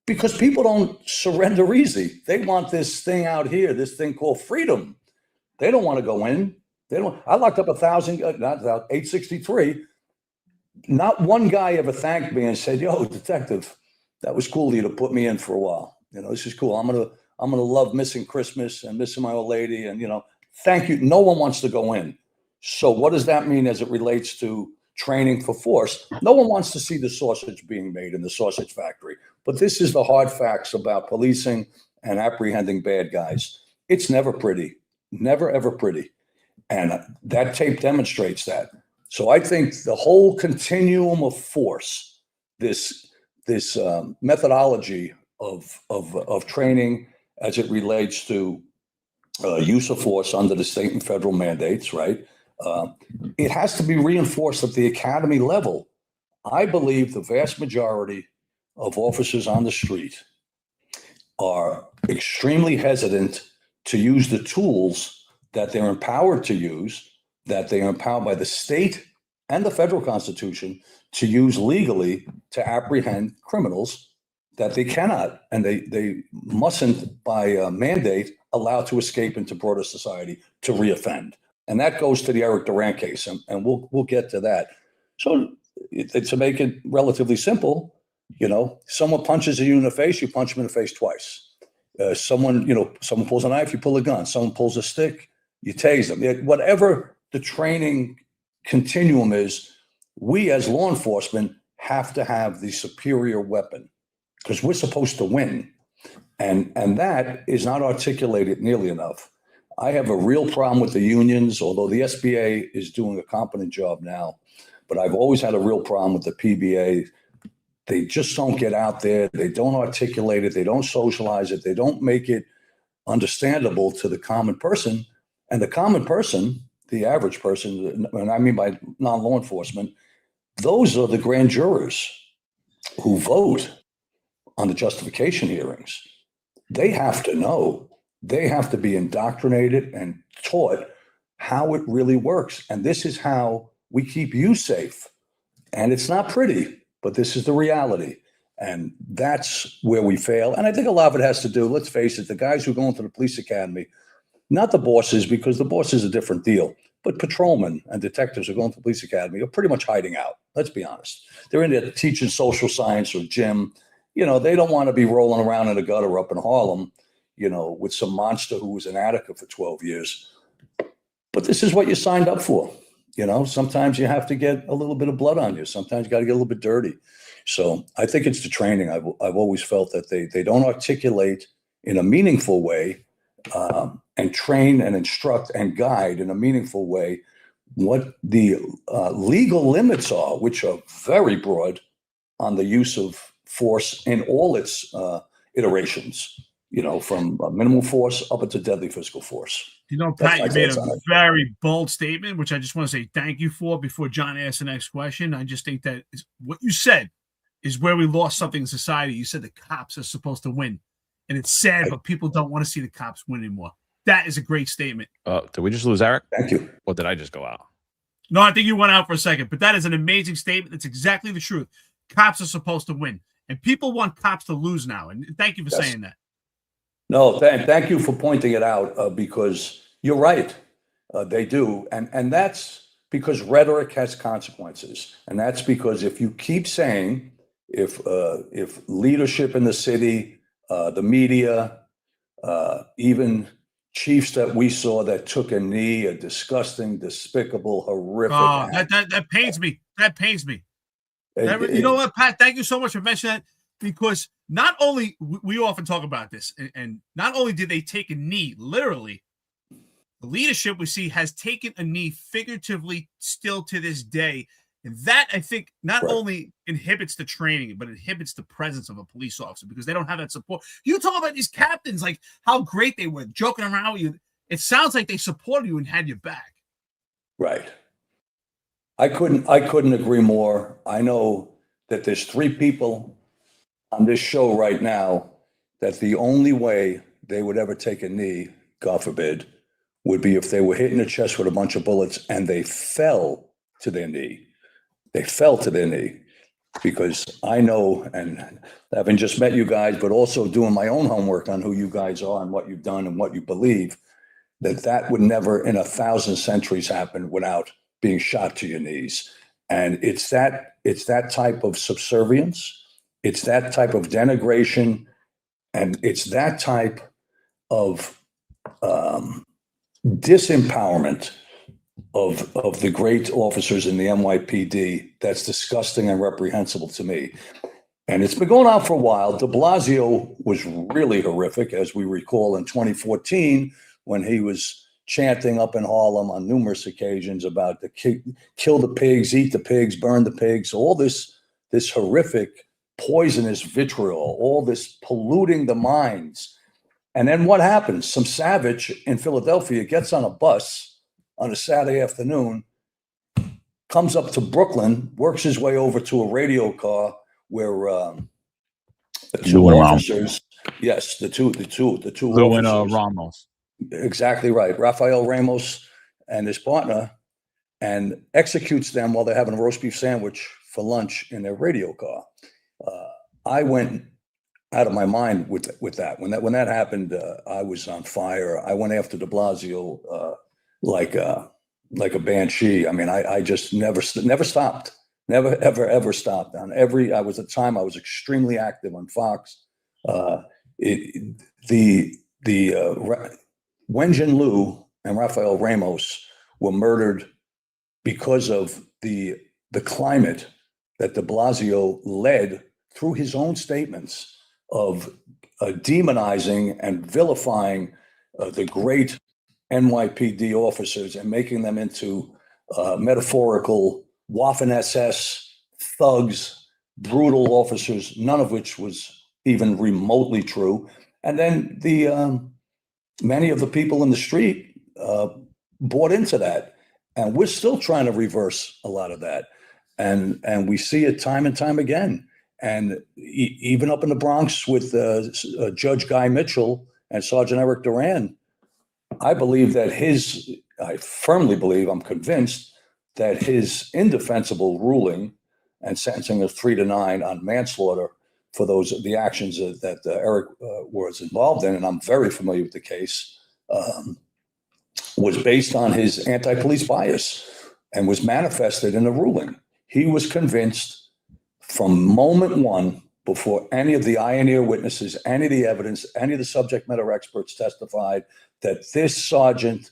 Because people don't surrender easy. They want this thing out here, this thing called freedom. They don't want to go in. They don't. I locked up 863. Not one guy ever thanked me and said, "Yo, detective, that was cool of you to put me in for a while. This is cool. I'm gonna love missing Christmas and missing my old lady, and thank you." No one wants to go in. So what does that mean as it relates to training for force? No one wants to see the sausage being made in the sausage factory. But this is the hard facts about policing and apprehending bad guys. It's never pretty, never ever pretty, and that tape demonstrates that. So I think the whole continuum of force, this methodology of training as it relates to use of force under the state and federal mandates, right? It has to be reinforced at the academy level. I believe the vast majority of officers on the street are extremely hesitant to use the tools that they're empowered to use, that they are empowered by the state and the federal constitution to use legally to apprehend criminals that they cannot and they mustn't by mandate allow to escape into broader society to reoffend. And that goes to the Eric Durant case, and we'll get to that. So to make it relatively simple, someone punches you in the face, you punch them in the face twice. Someone pulls a knife, you pull a gun. Someone pulls a stick, you tase them. Whatever the training continuum is, we as law enforcement have to have the superior weapon because we're supposed to win. And that is not articulated nearly enough. I have a real problem with the unions, although the SBA is doing a competent job now, but I've always had a real problem with the PBA. They just don't get out there. They don't articulate it. They don't socialize it. They don't make it understandable to the common person. And the common person, the average person, and I mean by non-law enforcement, those are the grand jurors who vote on the justification hearings. They have to know. They have to be indoctrinated and taught how it really works. And this is how we keep you safe. And it's not pretty, but this is the reality. And that's where we fail. And I think a lot of it has to do, let's face it, the guys who go into the police academy, not the bosses, because the boss is a different deal, but patrolmen and detectives who go into the police academy are pretty much hiding out. Let's be honest. They're in there teaching social science or gym. They don't want to be rolling around in a gutter up in Harlem, with some monster who was in Attica for 12 years. But this is what you signed up for. Sometimes you have to get a little bit of blood on you. Sometimes you got to get a little bit dirty. So I think it's the training. I've always felt that they don't articulate in a meaningful way and train and instruct and guide in a meaningful way what the legal limits are, which are very broad on the use of force in all its iterations, from minimal force up into deadly physical force. Pat, you made a very bold statement, which I just want to say thank you for before John asks the next question. I just think that what you said is where we lost something in society. You said the cops are supposed to win. And it's sad, but people don't want to see the cops win anymore. That is a great statement. Did we just lose Eric? Thank you. Or did I just go out? No, I think you went out for a second, but that is an amazing statement. That's exactly the truth. Cops are supposed to win. And people want cops to lose now. And thank you for saying that. No, thank you for pointing it out because you're right. They do. And that's because rhetoric has consequences. And that's because if you keep saying, if leadership in the city, the media, even chiefs that we saw that took a knee, a disgusting, despicable, horrific. Oh, that pains me. That pains me. You know what, Pat? Thank you so much for mentioning that, because not only we often talk about this, and not only did they take a knee, literally, the leadership we see has taken a knee figuratively still to this day. And that, I think, not only inhibits the training, but inhibits the presence of a police officer because they don't have that support. You talk about these captains, like how great they were, joking around with you. it sounds like they supported you and had your back. Right. I couldn't agree more. I know that there's 3 people on this show right now that the only way they would ever take a knee, God forbid, would be if they were hit in the chest with a bunch of bullets and they fell to their knee. They fell to their knee. Because I know, and having just met you guys, but also doing my own homework on who you guys are and what you've done and what you believe, that would never in 1,000 centuries happen without being shot to your knees. And it's that type of subservience, it's that type of denigration, and it's that type of disempowerment of the great officers in the NYPD that's disgusting and reprehensible to me. And it's been going on for a while. De Blasio was really horrific, as we recall in 2014, when he was chanting up in Harlem on numerous occasions about the kill the pigs, eat the pigs, burn the pigs, all this horrific, poisonous vitriol, all this polluting the minds. And then what happens? Some savage in Philadelphia gets on a bus on a Saturday afternoon, comes up to Brooklyn, works his way over to a radio car where the 2 officers, yes, the two Lou and officers, Ramos. Exactly right, Rafael Ramos and his partner, and executes them while they're having a roast beef sandwich for lunch in their radio car. I went out of my mind with that. When that happened, I was on fire. I went after de Blasio like a banshee. I mean, I just never stopped, never ever stopped. At the time I was extremely active on Fox. Wenjin Liu and Rafael Ramos were murdered because of the climate that de Blasio led through his own statements of demonizing and vilifying the great NYPD officers and making them into metaphorical Waffen-SS thugs, brutal officers, none of which was even remotely true. And then many of the people in the street bought into that. And we're still trying to reverse a lot of that. And we see it time and time again. And even up in the Bronx with Judge Guy Mitchell and Sergeant Eric Duran, I firmly believe, I'm convinced that his indefensible ruling and sentencing of 3 to 9 on manslaughter for the actions that Eric was involved in, and I'm very familiar with the case, was based on his anti-police bias and was manifested in the ruling. He was convinced from moment one, before any of the eye and ear witnesses, any of the evidence, any of the subject matter experts testified, that this sergeant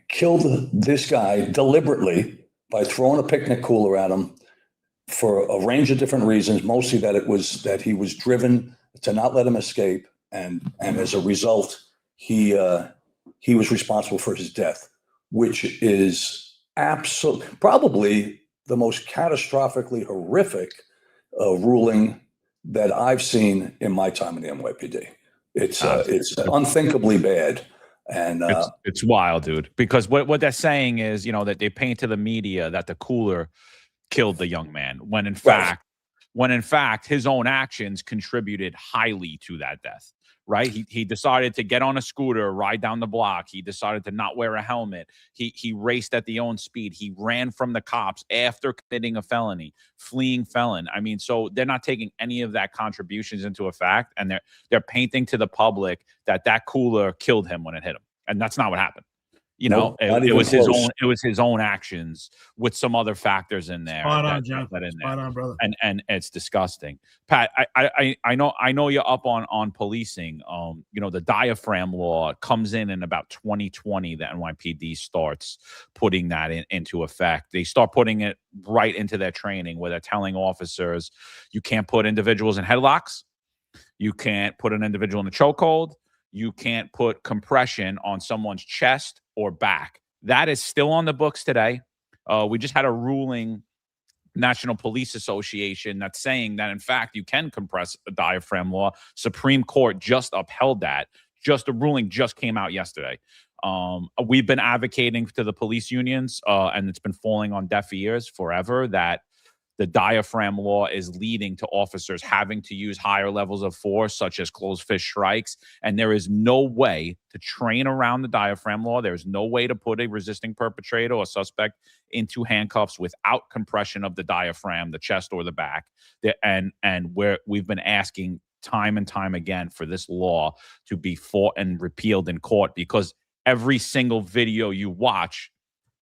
killed this guy deliberately by throwing a picnic cooler at him for a range of different reasons, mostly that he was driven to not let him escape, and as a result, he was responsible for his death, which is probably the most catastrophically horrific ruling that I've seen in my time in the NYPD. It's unthinkably bad. And it's wild, dude, because what they're saying is, that they paint to the media that the cooler killed the young man, when in fact his own actions contributed highly to that death. Right? He decided to get on a scooter, ride down the block. He decided to not wear a helmet. He raced at the own speed. He ran from the cops after committing a felony, fleeing felon. I mean, so they're not taking any of that contributions into a fact, and they're painting to the public that cooler killed him when it hit him, and that's not what happened. No, it was his own actions with some other factors in there. Spot on, John. Spot on, brother. And it's disgusting. Pat, I know you're up on policing. The Diaphragm law comes in about 2020. The NYPD starts putting that into effect. They start putting it right into their training, where they're telling officers, you can't put individuals in headlocks, you can't put an individual in a chokehold, you can't put compression on someone's chest or back. That is still on the books today. We just had a ruling, National Police Association, that's saying that, in fact, you can compress a diaphragm law. Supreme Court just upheld that. the ruling just came out yesterday. We've been advocating to the police unions, and it's been falling on deaf ears forever, that the diaphragm law is leading to officers having to use higher levels of force, such as closed fist strikes. And there is no way to train around the diaphragm law. There's no way to put a resisting perpetrator or suspect into handcuffs without compression of the diaphragm, the chest or the back. And we've been asking time and time again for this law to be fought and repealed in court, because every single video you watch,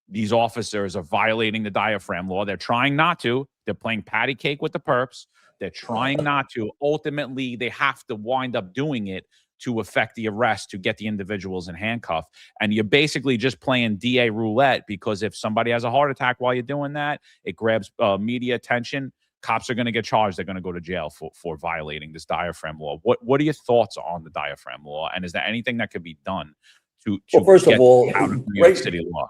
these officers are violating the diaphragm law. They're trying not to. They're playing patty cake with the perps. They're trying not to. Ultimately, they have to wind up doing it to affect the arrest, to get the individuals in handcuff. And you're basically just playing DA roulette, because if somebody has a heart attack while you're doing that, it grabs media attention. Cops are going to get charged. They're going to go to jail for violating this diaphragm law. What are your thoughts on the diaphragm law? And is there anything that could be done to well, first get of all, out of New York City law?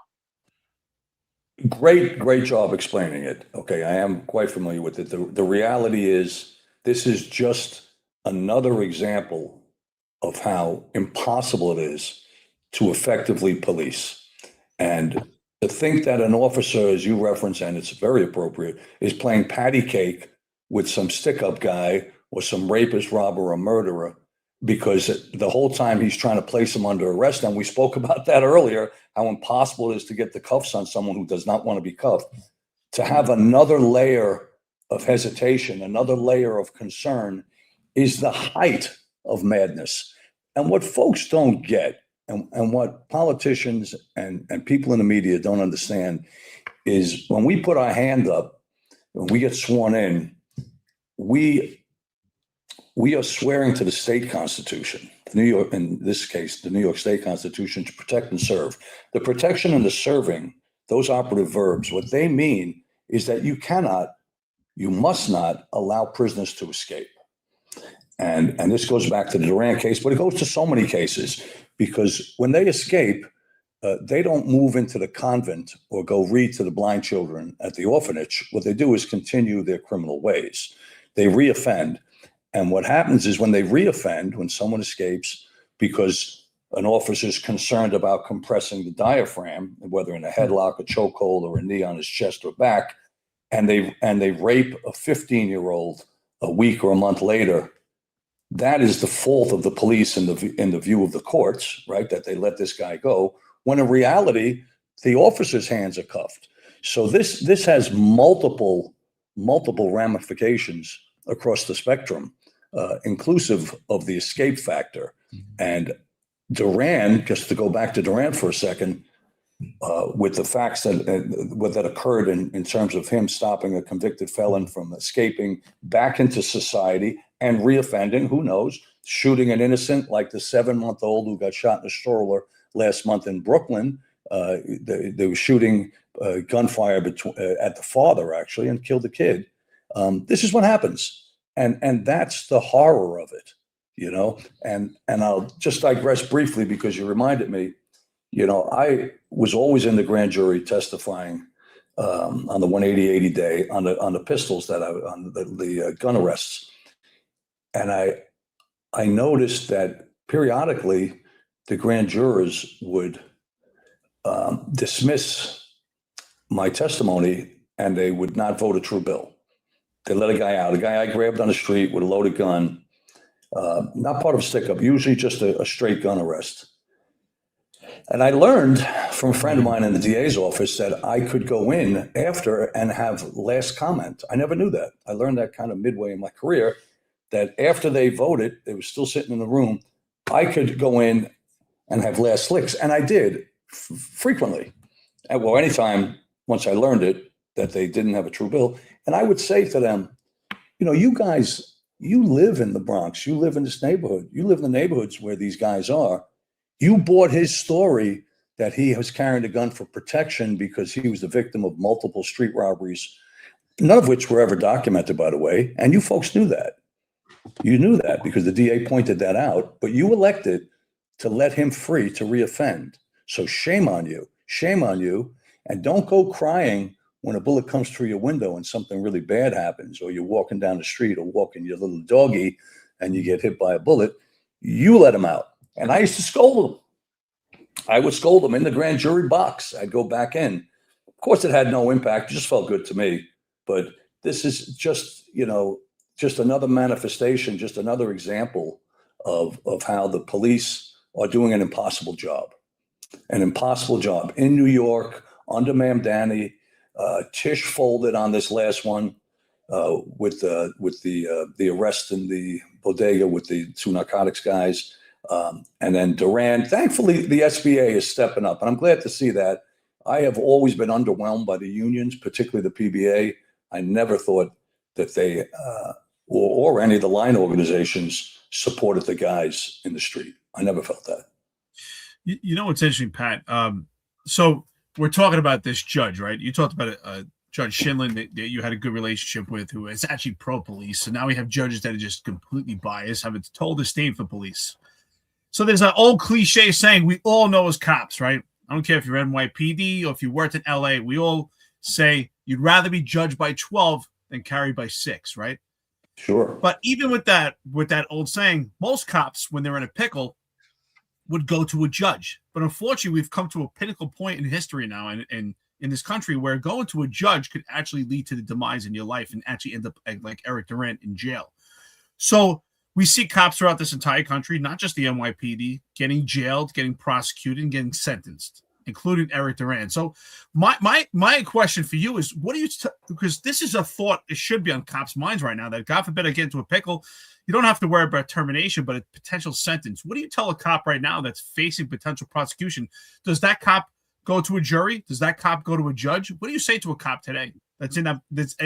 Great job explaining it. Okay, I am quite familiar with it. The reality is, this is just another example of how impossible it is to effectively police. And to think that an officer, as you reference, and it's very appropriate, is playing patty cake with some stick-up guy or some rapist, robber, or murderer, because the whole time he's trying to place him under arrest. And we spoke about that earlier, how impossible it is to get the cuffs on someone who does not want to be cuffed. To have another layer of hesitation, another layer of concern, is the height of madness. And what folks don't get, and what politicians and people in the media don't understand, is when we put our hand up, when we get sworn in, we are swearing to the state constitution, New York, in this case, the New York State Constitution, to protect and serve. The protection and the serving, those operative verbs, what they mean is that you must not allow prisoners to escape. And this goes back to the Duran case, but it goes to so many cases, because when they escape, they don't move into the convent or go read to the blind children at the orphanage. What they do is continue their criminal ways. They reoffend. And what happens is, when they reoffend, when someone escapes because an officer is concerned about compressing the diaphragm, whether in a headlock, a chokehold, or a knee on his chest or back, and they rape a 15-year-old a week or a month later, that is the fault of the police in the view of the courts, right? That they let this guy go, when in reality, the officer's hands are cuffed. So this has multiple ramifications across the spectrum, inclusive of the escape factor. And Duran, just to go back to Duran for a second, with the facts that occurred in terms of him stopping a convicted felon from escaping back into society and reoffending, who knows, shooting an innocent, like the 7-month-old who got shot in a stroller last month in Brooklyn. They were shooting gunfire at the father, actually, and killed the kid. This is what happens. And that's the horror of it, you know. And I'll just digress briefly, because you reminded me, you know, I was always in the grand jury testifying on the 180 day on the pistols on the gun arrests. And I noticed that periodically the grand jurors would dismiss my testimony, and they would not vote a true bill. They let a guy out, a guy I grabbed on the street with a loaded gun, not part of a stick-up, usually just a straight gun arrest. And I learned from a friend of mine in the DA's office that I could go in after and have last comment. I never knew that. I learned that kind of midway in my career, that after they voted, they were still sitting in the room, I could go in and have last licks. And I did frequently. Well, anytime, once I learned it, that they didn't have a true bill. And I would say to them, you know, you guys, you live in the Bronx. You live in this neighborhood. You live in the neighborhoods where these guys are. You bought his story that he was carrying a gun for protection because he was the victim of multiple street robberies, none of which were ever documented, by the way. And you folks knew that. You knew that because the DA pointed that out, but you elected to let him free to reoffend. So shame on you. Shame on you. And don't go crying when a bullet comes through your window and something really bad happens, or you're walking down the street or walking your little doggy and you get hit by a bullet. You let him out. And I used to scold them. I would scold them in the grand jury box. I'd go back in. Of course, it had no impact. It just felt good to me. But this is just, just another manifestation, just another example of how the police are doing an impossible job. An impossible job in New York under Mamdani. Tish folded on this last one with the arrest in the bodega with the two narcotics guys. And then Duran, thankfully, the SBA is stepping up. And I'm glad to see that. I have always been underwhelmed by the unions, particularly the PBA. I never thought that they or any of the line organizations supported the guys in the street. I never felt that. You know what's interesting, Pat? So we're talking about this judge, right? You talked about Judge Shinlin that you had a good relationship with, who is actually pro-police. So now we have judges that are just completely biased, have a total disdain for police. So there's an old cliche saying we all know as cops, right? I don't care if you're NYPD or if you worked in LA. We all say you'd rather be judged by 12 than carried by 6, right? Sure. But even with that old saying, most cops, when they're in a pickle, would go to a judge. But unfortunately, we've come to a pinnacle point in history now and in this country where going to a judge could actually lead to the demise in your life and actually end up like Eric Durant in jail. So we see cops throughout this entire country, not just the NYPD, getting jailed, getting prosecuted, and getting sentenced, including Eric Durant. So my question for you is, what do you because this is a thought, it should be on cops' minds right now, that God forbid I get into a pickle, you don't have to worry about termination, but a potential sentence. What do you tell a cop right now that's facing potential prosecution? Does that cop go to a jury? Does that cop go to a judge? What do you say to a cop today that's in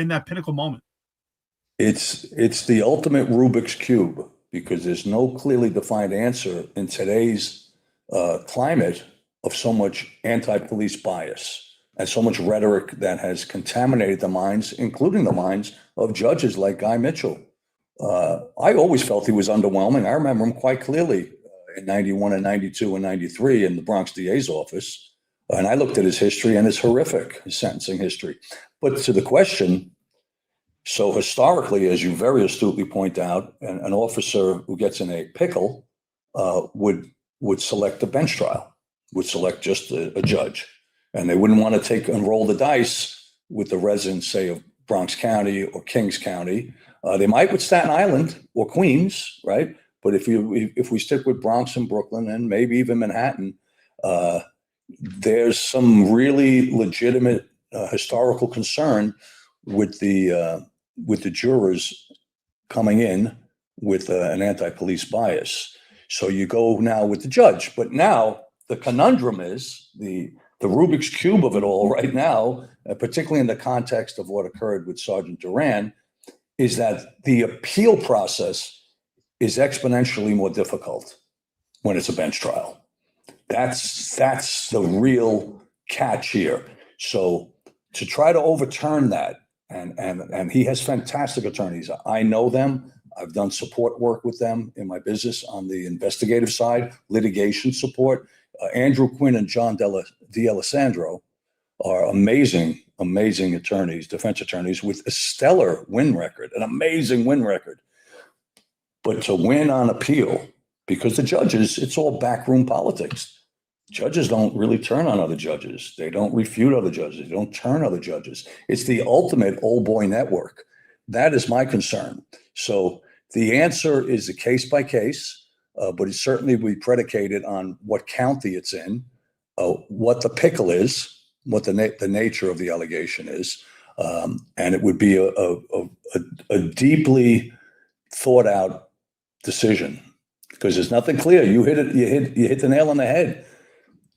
that pinnacle moment? It's the ultimate Rubik's Cube, because there's no clearly defined answer in today's climate of so much anti-police bias and so much rhetoric that has contaminated the minds, including the minds of judges like Guy Mitchell. I always felt he was underwhelming. I remember him quite clearly in 91 and 92 and 93 in the Bronx DA's office. And I looked at his history, and it's horrific, his sentencing history. But to the question, so historically, as you very astutely point out, an officer who gets in a pickle would select a bench trial, would select just a judge. And they wouldn't want to roll the dice with the residents, say, of Bronx County or Kings County. They might with Staten Island or Queens, right? But if we stick with Bronx and Brooklyn and maybe even Manhattan, there's some really legitimate historical concern with the jurors coming in with an anti-police bias. So you go now with the judge, but now the conundrum is the Rubik's Cube of it all right now, particularly in the context of what occurred with Sergeant Duran, is that the appeal process is exponentially more difficult when it's a bench trial. That's the real catch here. So to try to overturn that, and he has fantastic attorneys. I know them. I've done support work with them in my business on the investigative side, litigation support. Andrew Quinn and John D'Alessandro are amazing attorneys, defense attorneys with a stellar win record, an amazing win record. But to win on appeal, because the judges, it's all backroom politics. Judges don't really turn on other judges. They don't refute other judges. They don't turn other judges. It's the ultimate old boy network. That is my concern. So the answer is a case by case, but it certainly will be predicated on what county it's in, what the pickle is, what the nature of the allegation is, and it would be a deeply thought out decision, because there's nothing clear. You hit the nail on the head.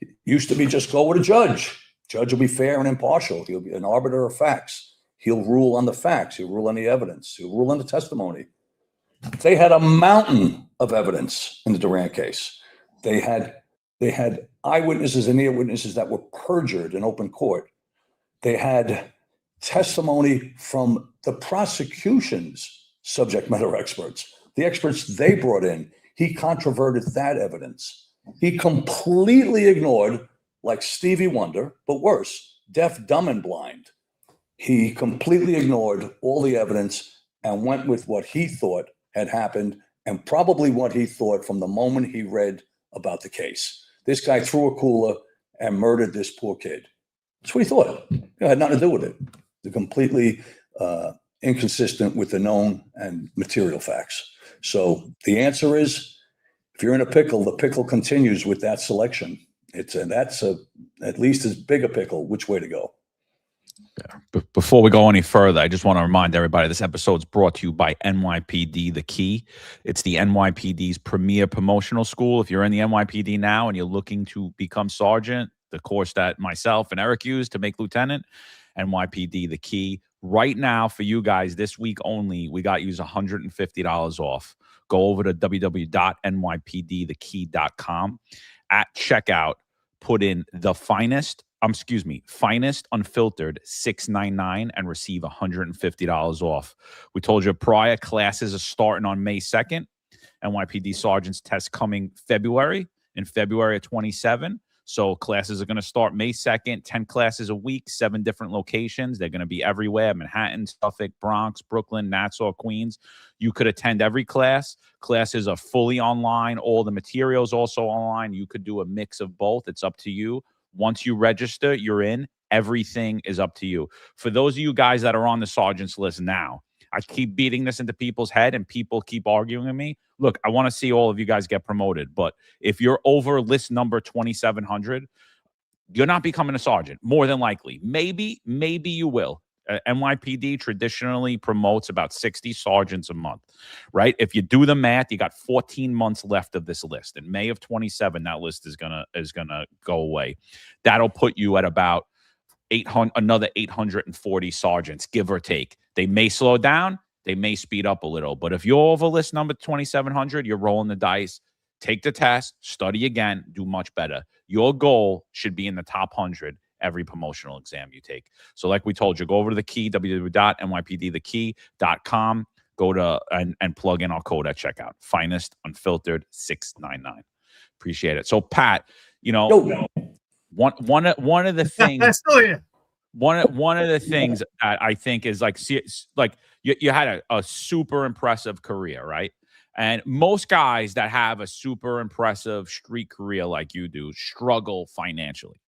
It used to be just go with a judge. Judge will be fair and impartial. He'll be an arbiter of facts. He'll rule on the facts. He'll rule on the evidence. He'll rule on the testimony. They had a mountain of evidence in the Durant case. They had eyewitnesses and ear witnesses that were perjured in open court. They had testimony from the prosecution's subject matter experts, the experts they brought in. He controverted that evidence. He completely ignored, like Stevie Wonder, but worse, deaf, dumb, and blind. He completely ignored all the evidence and went with what he thought had happened, and probably what he thought from the moment he read about the case. This guy threw a cooler and murdered this poor kid. That's what he thought. It had nothing to do with it. They're completely inconsistent with the known and material facts. So the answer is, if you're in a pickle, the pickle continues with that selection. That's at least as big a pickle. Which way to go? Before we go any further, I just want to remind everybody this episode is brought to you by NYPD The Key. It's the NYPD's premier promotional school. If you're in the NYPD now and you're looking to become sergeant, the course that myself and Eric used to make lieutenant, NYPD The Key. Right now, for you guys, this week only, we got you $150 off. Go over to www.nypdthekey.com. At checkout, put in the finest unfiltered 699 and receive $150 off. We told you prior, classes are starting on May 2nd. NYPD sergeants test coming in February of 27. So classes are going to start May 2nd, 10 classes a week, 7 different locations. They're going to be everywhere: Manhattan, Suffolk, Bronx, Brooklyn, Nassau, Queens. You could attend every class. Classes are fully online. All the materials also online. You could do a mix of both. It's up to you. Once you register, you're in. Everything is up to you. For those of you guys that are on the sergeant's list now, I keep beating this into people's head and people keep arguing with me. Look, I want to see all of you guys get promoted. But if you're over list number 2,700, you're not becoming a sergeant, more than likely. Maybe you will. NYPD traditionally promotes about 60 sergeants a month, right? If you do the math, you got 14 months left of this list. In May of 27, that list is gonna go away. That'll put you at about another 840 sergeants, give or take. They may slow down, they may speed up a little, but if you're over list number 2,700, you're rolling the dice. Take the test, study again, do much better. Your goal should be in the top 100 every promotional exam you take. So like we told you, go over to the key, www.nypdthekey.com, go to and plug in our code at checkout. Finest unfiltered 699. Appreciate it. So Pat, one of the things one of the things that I think is like you had a super impressive career, right? And most guys that have a super impressive street career like you do struggle financially.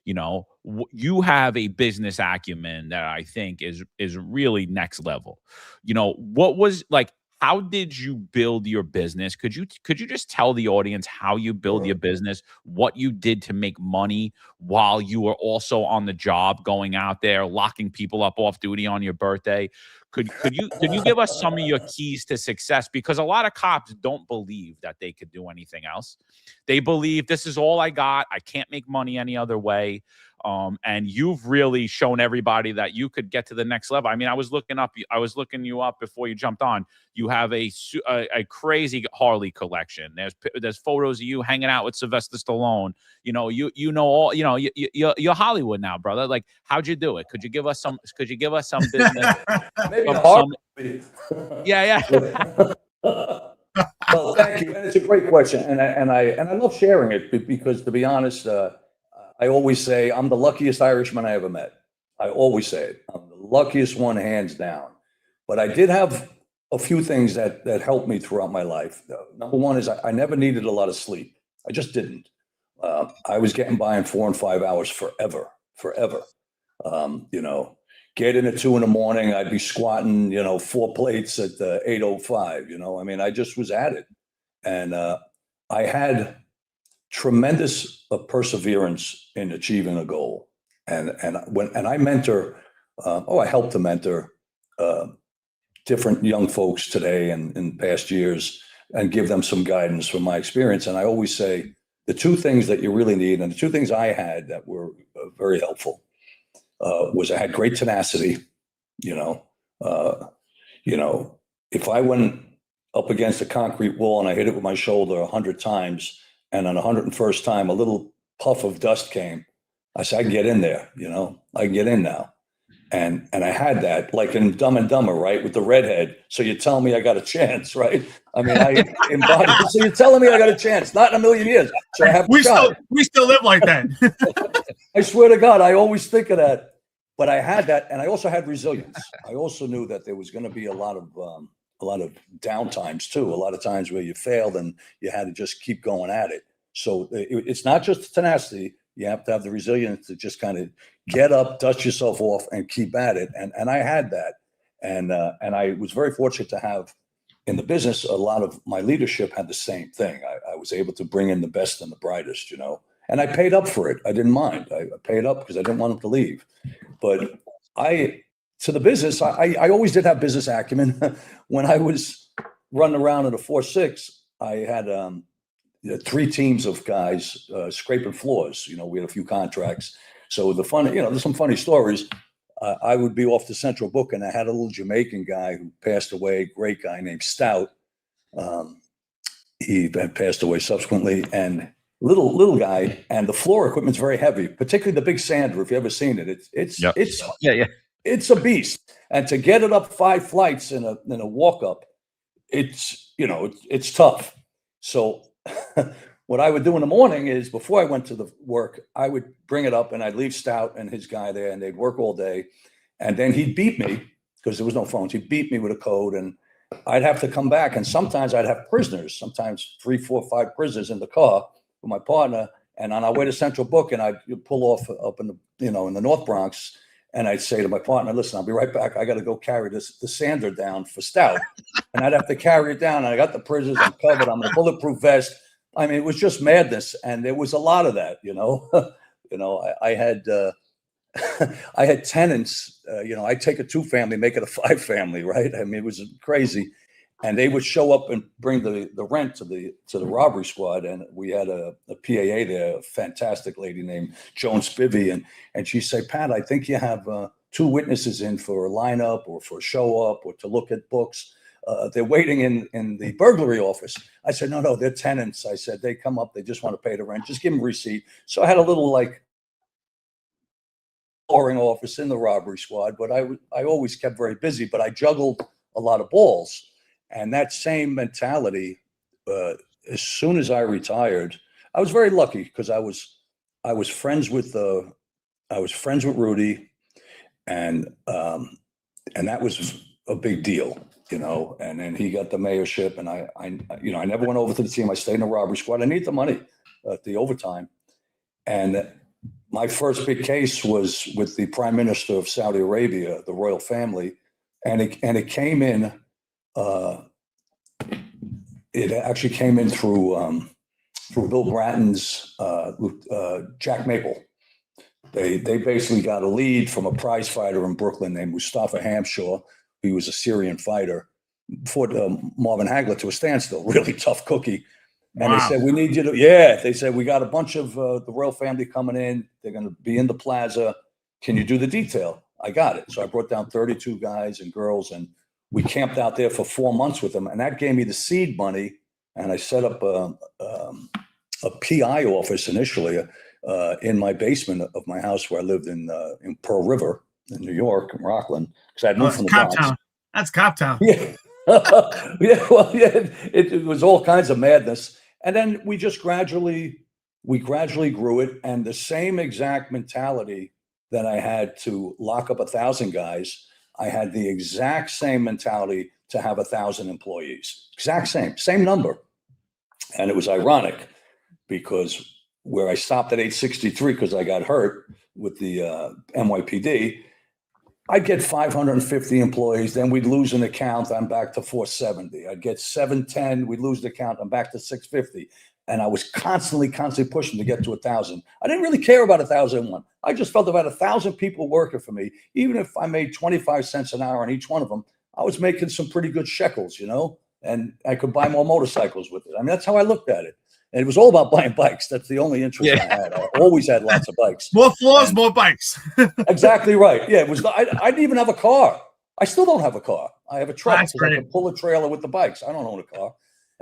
You have a business acumen that I think is really next level. What was like, how did you build your business? Could you just tell the audience how you build your business, what you did to make money while you were also on the job, going out there, locking people up off duty on your birthday? Could you give us some of your keys to success? Because a lot of cops don't believe that they could do anything else. They believe this is all I got. I can't make money any other way. And you've really shown everybody that you could get to the next level. I mean, I was looking you up before you jumped on. You have a crazy Harley collection. There's photos of you hanging out with Sylvester Stallone. You're Hollywood now, brother. Like, how'd you do it? Could you give us some business? Maybe Yeah. Well, thank you, and it's a great question, and I love sharing it because, to be honest, I always say I'm the luckiest Irishman I ever met. I always say it. I'm the luckiest one, hands down. But I did have a few things that helped me throughout my life. Number one is I never needed a lot of sleep. I just didn't. I was getting by in 4 and 5 hours forever. Get in at 2 a.m. I'd be squatting, 4 plates at 8:05. I mean, I just was at it, and I had tremendous perseverance in achieving a goal. And I mentor, I help to mentor different young folks today and in past years, and give them some guidance from my experience. And I always say the 2 things that you really need, and the 2 things I had that were very helpful, was I had great tenacity. If I went up against a concrete wall and I hit it with my shoulder 100 times, and on the 101st time, a little puff of dust came, I said, I can get in there, I can get in now. And I had that, like in Dumb and Dumber, right? With the redhead. So you're telling me I got a chance, right? I mean, I embodied. So you're telling me I got a chance, not in a million years. So I have we still live like that. I swear to God, I always think of that. But I had that, and I also had resilience. I also knew that there was going to be a lot of downtimes too. A lot of times where you failed and you had to just keep going at it. So it's not just tenacity. You have to have the resilience to just kind of get up, dust yourself off, and keep at it. And I had that. And I was very fortunate to have in the business, a lot of my leadership had the same thing. I was able to bring in the best and the brightest, and I paid up for it. I didn't mind. I paid up because I didn't want them to leave. But to the business, I always did have business acumen. When I was running around in a 4-6, I had 3 teams of guys scraping floors. We had a few contracts. So there's some funny stories. I would be off the Central Book, and I had a little Jamaican guy who passed away, great guy named Stout. He had passed away subsequently, and little guy, and the floor equipment's very heavy, particularly the big sander. If you ever seen it, it's a beast. And to get it up 5 flights in a walk up, it's tough. So what I would do in the morning is, before I went to the work, I would bring it up and I'd leave Stout and his guy there, and they'd work all day. And then he'd beat me, because there was no phones. He'd beat me with a code, and I'd have to come back. And sometimes I'd have prisoners, sometimes 3, 4, 5 prisoners in the car with my partner. And on our way to Central Book, and I'd pull off up in the North Bronx, and I'd say to my partner, listen, I'll be right back. I got to go carry the sander down for Stout. And I'd have to carry it down. And I got the prisoners, I'm covered. I'm in a bulletproof vest. I mean, it was just madness, and there was a lot of that. I had I had tenants. I'd take a 2-family, make it a 5-family, right? I mean, it was crazy, and they would show up and bring the rent to the robbery squad, and we had a PAA there, a fantastic lady named Joan Spivey, and she'd say, Pat, I think you have 2 witnesses in for a lineup or for a show up or to look at books. They're waiting in the burglary office. I said, no, they're tenants. I said, they come up, they just want to pay the rent. Just give them a receipt. So I had a little boring office in the robbery squad, but I always kept very busy, but I juggled a lot of balls. And that same mentality, as soon as I retired, I was very lucky, because I was friends with Rudy, and that was a big deal. And then he got the mayorship, and I never went over to the team. I stayed in the robbery squad. I need the money at the overtime. And my first big case was with the Prime Minister of Saudi Arabia, the royal family. And it came in, it actually came in through Bill Bratton's Jack Maple. They basically got a lead from a prize fighter in Brooklyn named Mustafa Hamshaw. He was a Syrian fighter, fought Marvin Hagler to a standstill, really tough cookie. And They said, we need you to, they said, we got a bunch of the royal family coming in. They're going to be in the plaza. Can you do the detail? I got it. So I brought down 32 guys and girls, and we camped out there for 4 months with them. And that gave me the seed money. And I set up a PI office initially in my basement of my house where I lived in Pearl River in New York, in Rockland, because I had moved from the Bronx. Town. That's Cop Town. Yeah. It was all kinds of madness. And then we gradually grew it. And the same exact mentality that I had to lock up 1,000 guys, I had the exact same mentality to have 1,000 employees. Exact same number. And it was ironic, because where I stopped at 863 because I got hurt with the NYPD, I'd get 550 employees, then we'd lose an account, I'm back to 470. I'd get 710, we'd lose the account, I'm back to 650. And I was constantly pushing to get to 1,000. I didn't really care about 1,001. I just felt about 1,000 people working for me. Even if I made 25 cents an hour on each one of them, I was making some pretty good shekels, and I could buy more motorcycles with it. I mean, that's how I looked at it. And it was all about buying bikes. That's the only interest I had. I always had lots of bikes. More floors, more bikes. Exactly right. Yeah, it was. I didn't even have a car. I still don't have a car. I have a truck. That's great. I can pull a trailer with the bikes. I don't own a car,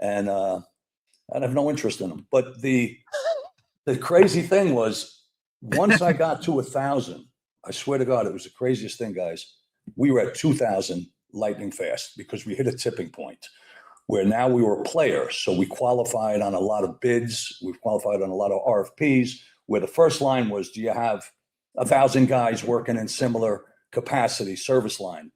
and I have no interest in them. But the crazy thing was, once I got to 1,000, I swear to God, it was the craziest thing, guys. We were at 2,000 lightning fast, because we hit a tipping point where now we were a player. So we qualified on a lot of bids. We qualified on a lot of RFPs, where the first line was, do you have 1,000 guys working in similar capacity, service line?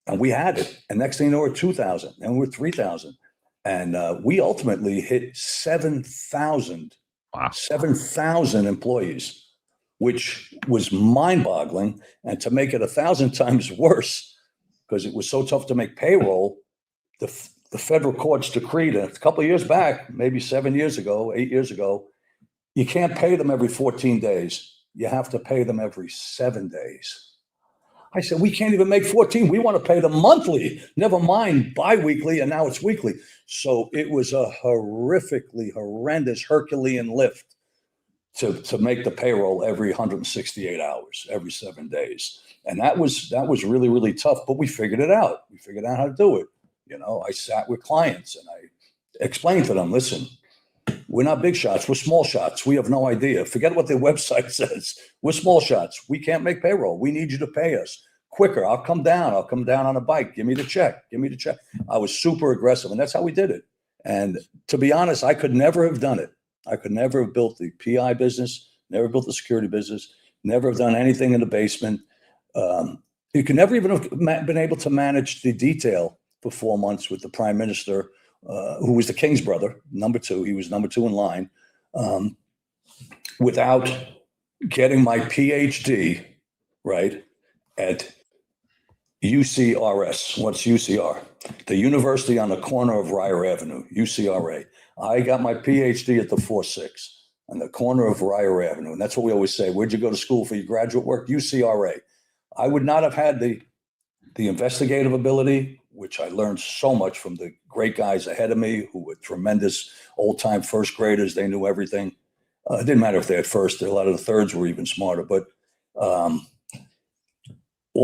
And we had it. And next thing you know, we're 2,000, and we're 3,000. And we ultimately hit 7,000 Wow. 7,000 employees, which was mind-boggling. And to make it 1,000 times worse, because it was so tough to make payroll, the federal courts decreed a couple of years back, maybe 7 years ago, 8 years ago, you can't pay them every 14 days. You have to pay them every 7 days. I said, we can't even make 14. We want to pay them monthly, never mind biweekly, and now it's weekly. So it was a horrendous Herculean lift to make the payroll every 168 hours, every 7 days. And that was really, really tough, but we figured it out. We figured out how to do it. I sat with clients and I explained to them, listen, we're not big shots. We're small shots. We have no idea. Forget what their website says. We're small shots. We can't make payroll. We need you to pay us quicker. I'll come down on a bike. Give me the check. I was super aggressive, and that's how we did it. And to be honest, I could never have done it. I could never have built the PI business, never built the security business, never have done anything in the basement. You could never even have been able to manage the detail for 4 months with the prime minister, who was the king's brother, number 2. He was number 2 in line, without getting my PhD, right, at UCRS. What's UCR? The university on the corner of Ryer Avenue, UCRA. I got my PhD at the 4-6 on the corner of Ryer Avenue. And that's what we always say. Where'd you go to school for your graduate work? UCRA. I would not have had the investigative ability, which I learned so much from the great guys ahead of me who were tremendous old-time first graders. They knew everything. It didn't matter if they had first. A lot of the thirds were even smarter. But all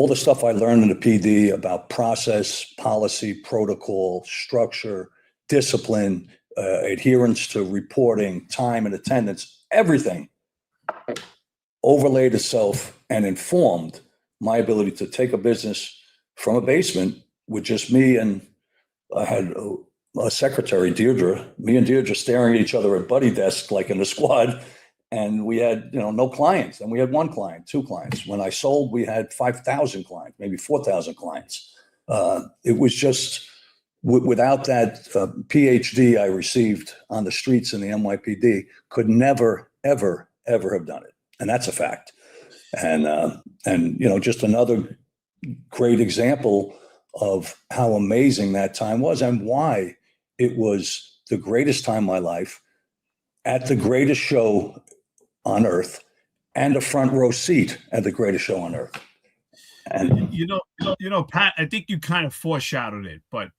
the stuff I learned in the PD about process, policy, protocol, structure, discipline, adherence to reporting, time and attendance, everything overlaid itself and informed my ability to take a business from a basement with just me, and I had a secretary, Deirdre, me and Deirdre staring at each other at buddy desk like in the squad. And we had, no clients. And we had 1 client, 2 clients. When I sold, we had 5,000 clients, maybe 4,000 clients. It was just without that PhD I received on the streets in the NYPD, could never, ever, ever have done it. And that's a fact. And just another great example of how amazing that time was and why it was the greatest time of my life, at the greatest show on earth, and a front row seat at the greatest show on earth. And Pat, I think you kind of foreshadowed it, but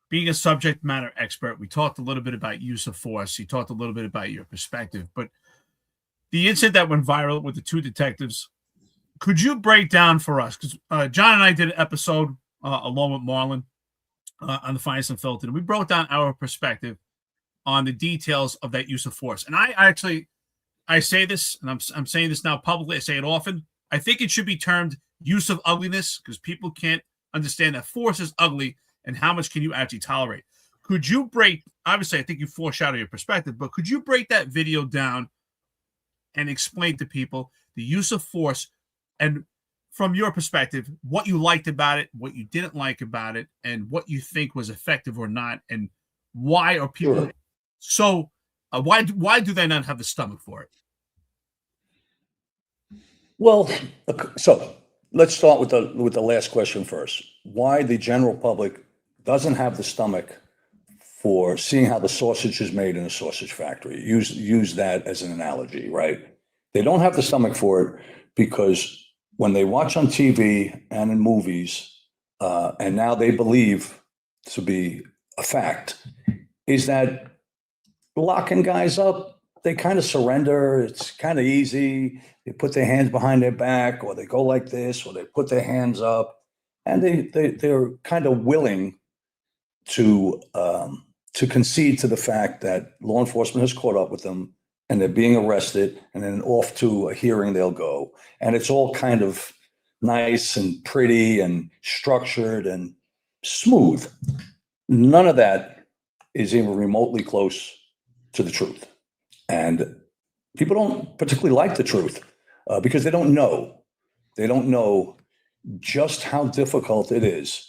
being a subject matter expert, we talked a little bit about use of force. You talked a little bit about your perspective, but the incident that went viral with the 2 detectives, could you break down for us? Because John and I did an episode along with Marlon on the Finest Unfiltered, and we broke down our perspective on the details of that use of force. And I say this, and I'm saying this now publicly, I say it often, I think it should be termed use of ugliness, because people can't understand that force is ugly and how much can you actually tolerate. Could you obviously I think you foreshadowed your perspective, but could you break that video down and explain to people the use of force, and from your perspective, what you liked about it, what you didn't like about it, and what you think was effective or not, and why are people so why do they not have the stomach for it? well, so let's start with the last question first. Why the general public doesn't have the stomach for seeing how the sausage is made in a sausage factory. Use that as an analogy, right? They don't have the stomach for it because when they watch on TV and in movies, and now they believe to be a fact, is that locking guys up, they kind of surrender. It's kind of easy. They put their hands behind their back, or they go like this, or they put their hands up, and they're kind of willing to concede to the fact that law enforcement has caught up with them and they're being arrested, and then off to a hearing they'll go. And it's all kind of nice and pretty and structured and smooth. None of that is even remotely close to the truth. And people don't particularly like the truth because they don't know. They don't know just how difficult it is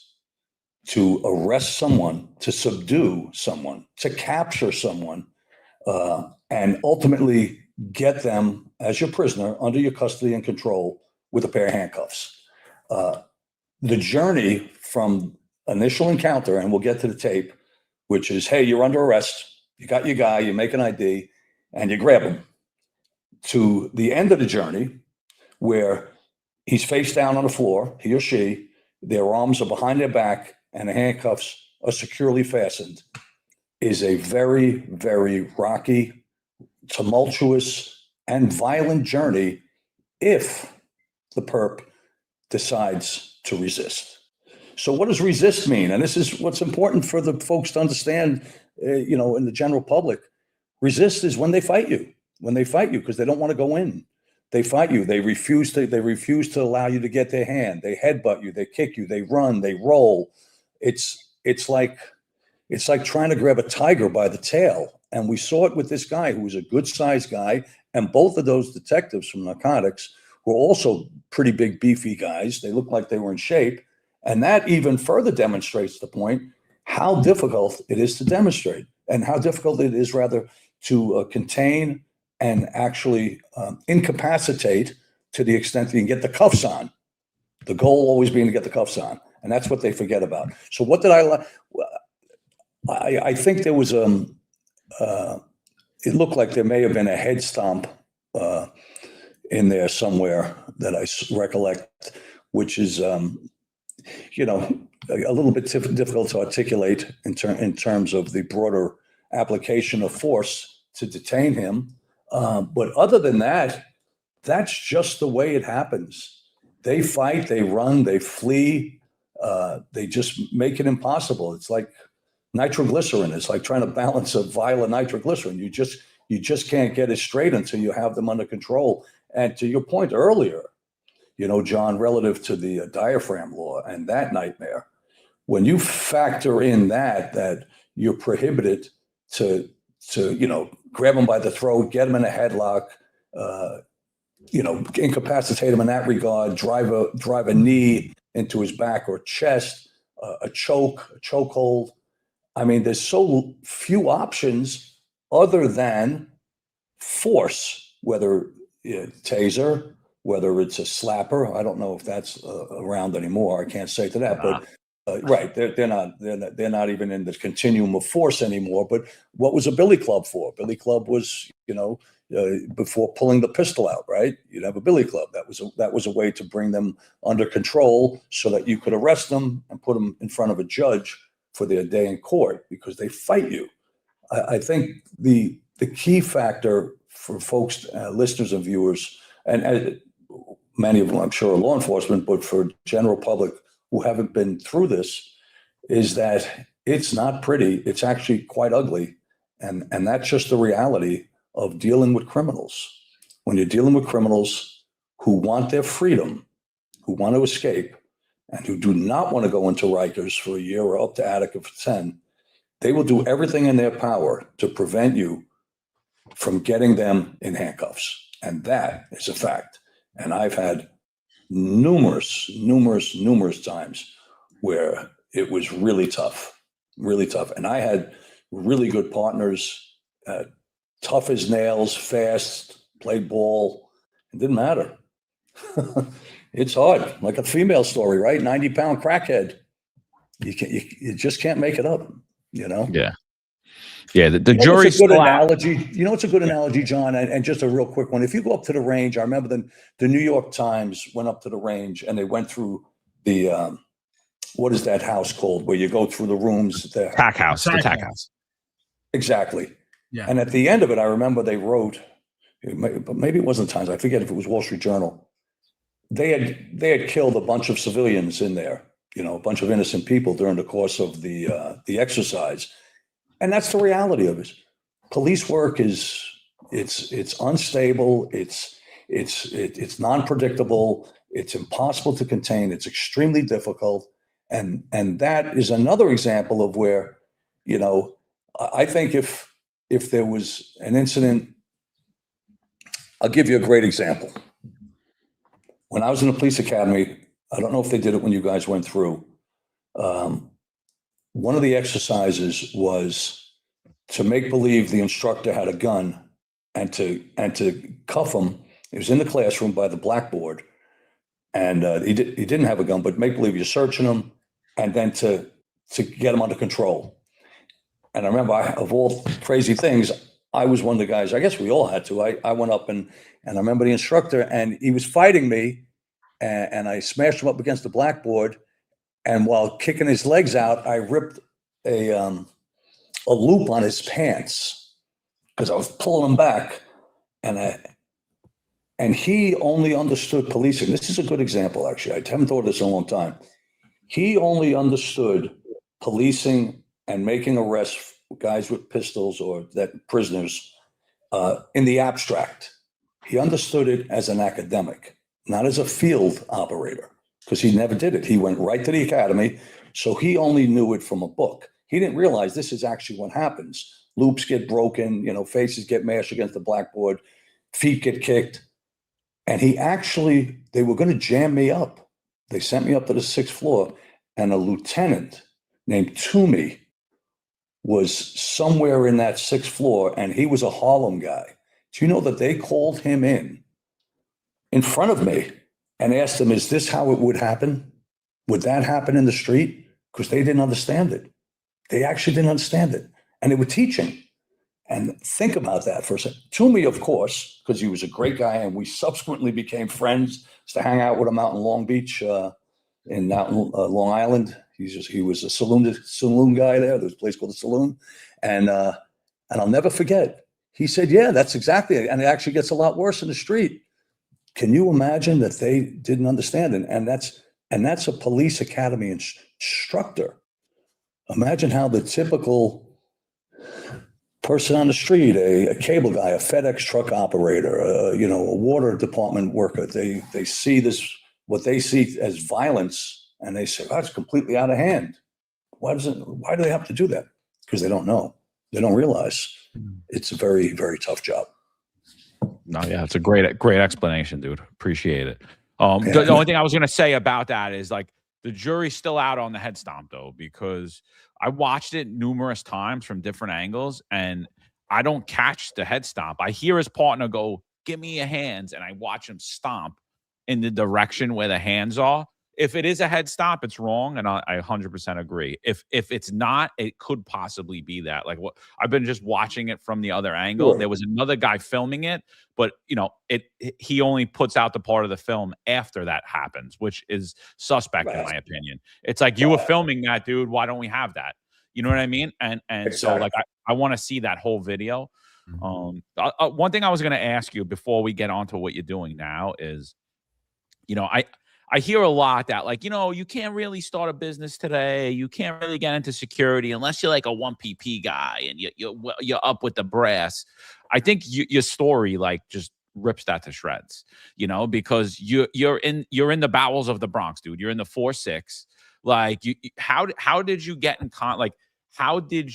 to arrest someone, to subdue someone, to capture someone, and ultimately get them as your prisoner under your custody and control with a pair of handcuffs. The journey from initial encounter, and we'll get to the tape, which is, hey, you're under arrest, you got your guy, you make an ID, and you grab him, to the end of the journey where he's face down on the floor, he or she, their arms are behind their back, and the handcuffs are securely fastened, is a very, very rocky, tumultuous, and violent journey if the perp decides to resist. So what does resist mean? And this is what's important for the folks to understand, in the general public. Resist is when they fight you, because they don't want to go in. They fight you. They refuse to allow you to get their hand. They headbutt you. They kick you. They run. They roll. It's like trying to grab a tiger by the tail. And we saw it with this guy who was a good sized guy. And both of those detectives from narcotics were also pretty big, beefy guys. They looked like they were in shape. And that even further demonstrates the point how difficult it is to demonstrate, and how difficult it is rather to contain and actually incapacitate to the extent that you can get the cuffs on. The goal always being to get the cuffs on. And that's what they forget about. So what did I think there was it looked like there may have been a head stomp in there somewhere that I recollect, which is a little bit difficult to articulate in terms of the broader application of force to detain him. But other than that, that's just the way it happens. They fight, they run, they flee. They just make it impossible. It's like nitroglycerin. It's like trying to balance a vial of nitroglycerin. You just can't get it straight until you have them under control. And to your point earlier, John, relative to the diaphragm law and that nightmare, when you factor in that you're prohibited to grab them by the throat, get them in a headlock, incapacitate him in that regard, drive a knee into his back or chest, a chokehold. I mean, there's so few options other than force, whether taser, whether it's a slapper. I don't know if that's around anymore. I can't say to that, but right, they're not even in the continuum of force anymore. But what was a billy club for? Billy club was, before pulling the pistol out, right? You'd have a billy club. That was a way to bring them under control so that you could arrest them and put them in front of a judge for their day in court, because they fight you. I think the key factor for folks, listeners and viewers, and many of them I'm sure are law enforcement, but for general public who haven't been through this, is that it's not pretty. It's actually quite ugly. And that's just the reality of dealing with criminals. When you're dealing with criminals who want their freedom, who want to escape, and who do not want to go into Rikers for a year or up to Attica for 10, they will do everything in their power to prevent you from getting them in handcuffs. And that is a fact. And I've had numerous times where it was really tough. And I had really good partners, tough as nails, fast, played ball. It didn't matter. It's hard, like a female story, right? 90-pound crackhead. You just can't make it up, Yeah. The jury's it's a good analogy. It's a good analogy, John. And just a real quick one. If you go up to the range, I remember the New York Times went up to the range and they went through the what is that house called where you go through the rooms? The tack house. The tack house. Exactly. Yeah. And at the end of it, I remember they wrote, but maybe it wasn't Times. I forget if it was Wall Street Journal. They had killed a bunch of civilians in there, a bunch of innocent people during the course of the exercise. And that's the reality of it. Police work it's unstable. It's non-predictable. It's impossible to contain. It's extremely difficult. And that is another example of where, I think if there was an incident, I'll give you a great example. When I was in the police academy, I don't know if they did it when you guys went through. One of the exercises was to make believe the instructor had a gun and to cuff him. He was in the classroom by the blackboard, and he didn't have a gun, but make believe you're searching him, and then to get him under control. And I remember, of all crazy things, I was one of the guys, I guess we all had to. I went up and I remember the instructor, and he was fighting me, and I smashed him up against the blackboard. And while kicking his legs out, I ripped a loop on his pants because I was pulling him back. And he only understood policing. This is a good example, actually. I haven't thought of this in a long time. He only understood policing and making arrests for guys with pistols or prisoners in the abstract. He understood it as an academic, not as a field operator, because he never did it. He went right to the academy, so he only knew it from a book. He didn't realize this is actually what happens. Loops get broken, faces get mashed against the blackboard, feet get kicked. And they were going to jam me up. They sent me up to the 6th floor, and a lieutenant named Toomey was somewhere in that 6th floor, and he was a Harlem guy. Do you know that they called him in front of me and asked him, is this how it would happen? Would that happen in the street? Because they didn't understand it. They actually didn't understand it. And they were teaching. And think about that for a second. Toomey, of course, because he was a great guy, and we subsequently became friends, used to hang out with him out in Long Beach, in Long Island. He was a saloon guy there. There was a place called the Saloon. And I'll never forget. He said, yeah, that's exactly it. And it actually gets a lot worse in the street. Can you imagine that they didn't understand it? And that's a police academy instructor. Imagine how the typical person on the street, a cable guy, a FedEx truck operator, a water department worker, they see this, what they see as violence, and they say, oh, it's completely out of hand. Why do they have to do that? Because they don't know. They don't realize it's a very, very tough job. No, yeah, it's a great explanation, dude. Appreciate it. The only thing I was going to say about that is, like, the jury's still out on the head stomp, though, because I watched it numerous times from different angles, and I don't catch the head stomp. I hear his partner go, give me your hands, and I watch him stomp in the direction where the hands are. If it is a head stomp, it's wrong, and I 100% agree. If it's not, it could possibly be that. Like, what I've been just watching it from the other angle. Sure. There was another guy filming it, but he only puts out the part of the film after that happens, which is suspect in my opinion. It's like, you were filming that, dude. Why don't we have that? You know what I mean? And Exactly. So, like, I want to see that whole video. One thing I was going to ask you before we get on to what you're doing now is, I hear a lot that, like, you can't really start a business today. You can't really get into security unless you're like a 1PP guy and you're up with the brass. I think your story, like, just rips that to shreds, because you're in the bowels of the Bronx, dude. You're in the 4-6. Like, how did you get in how did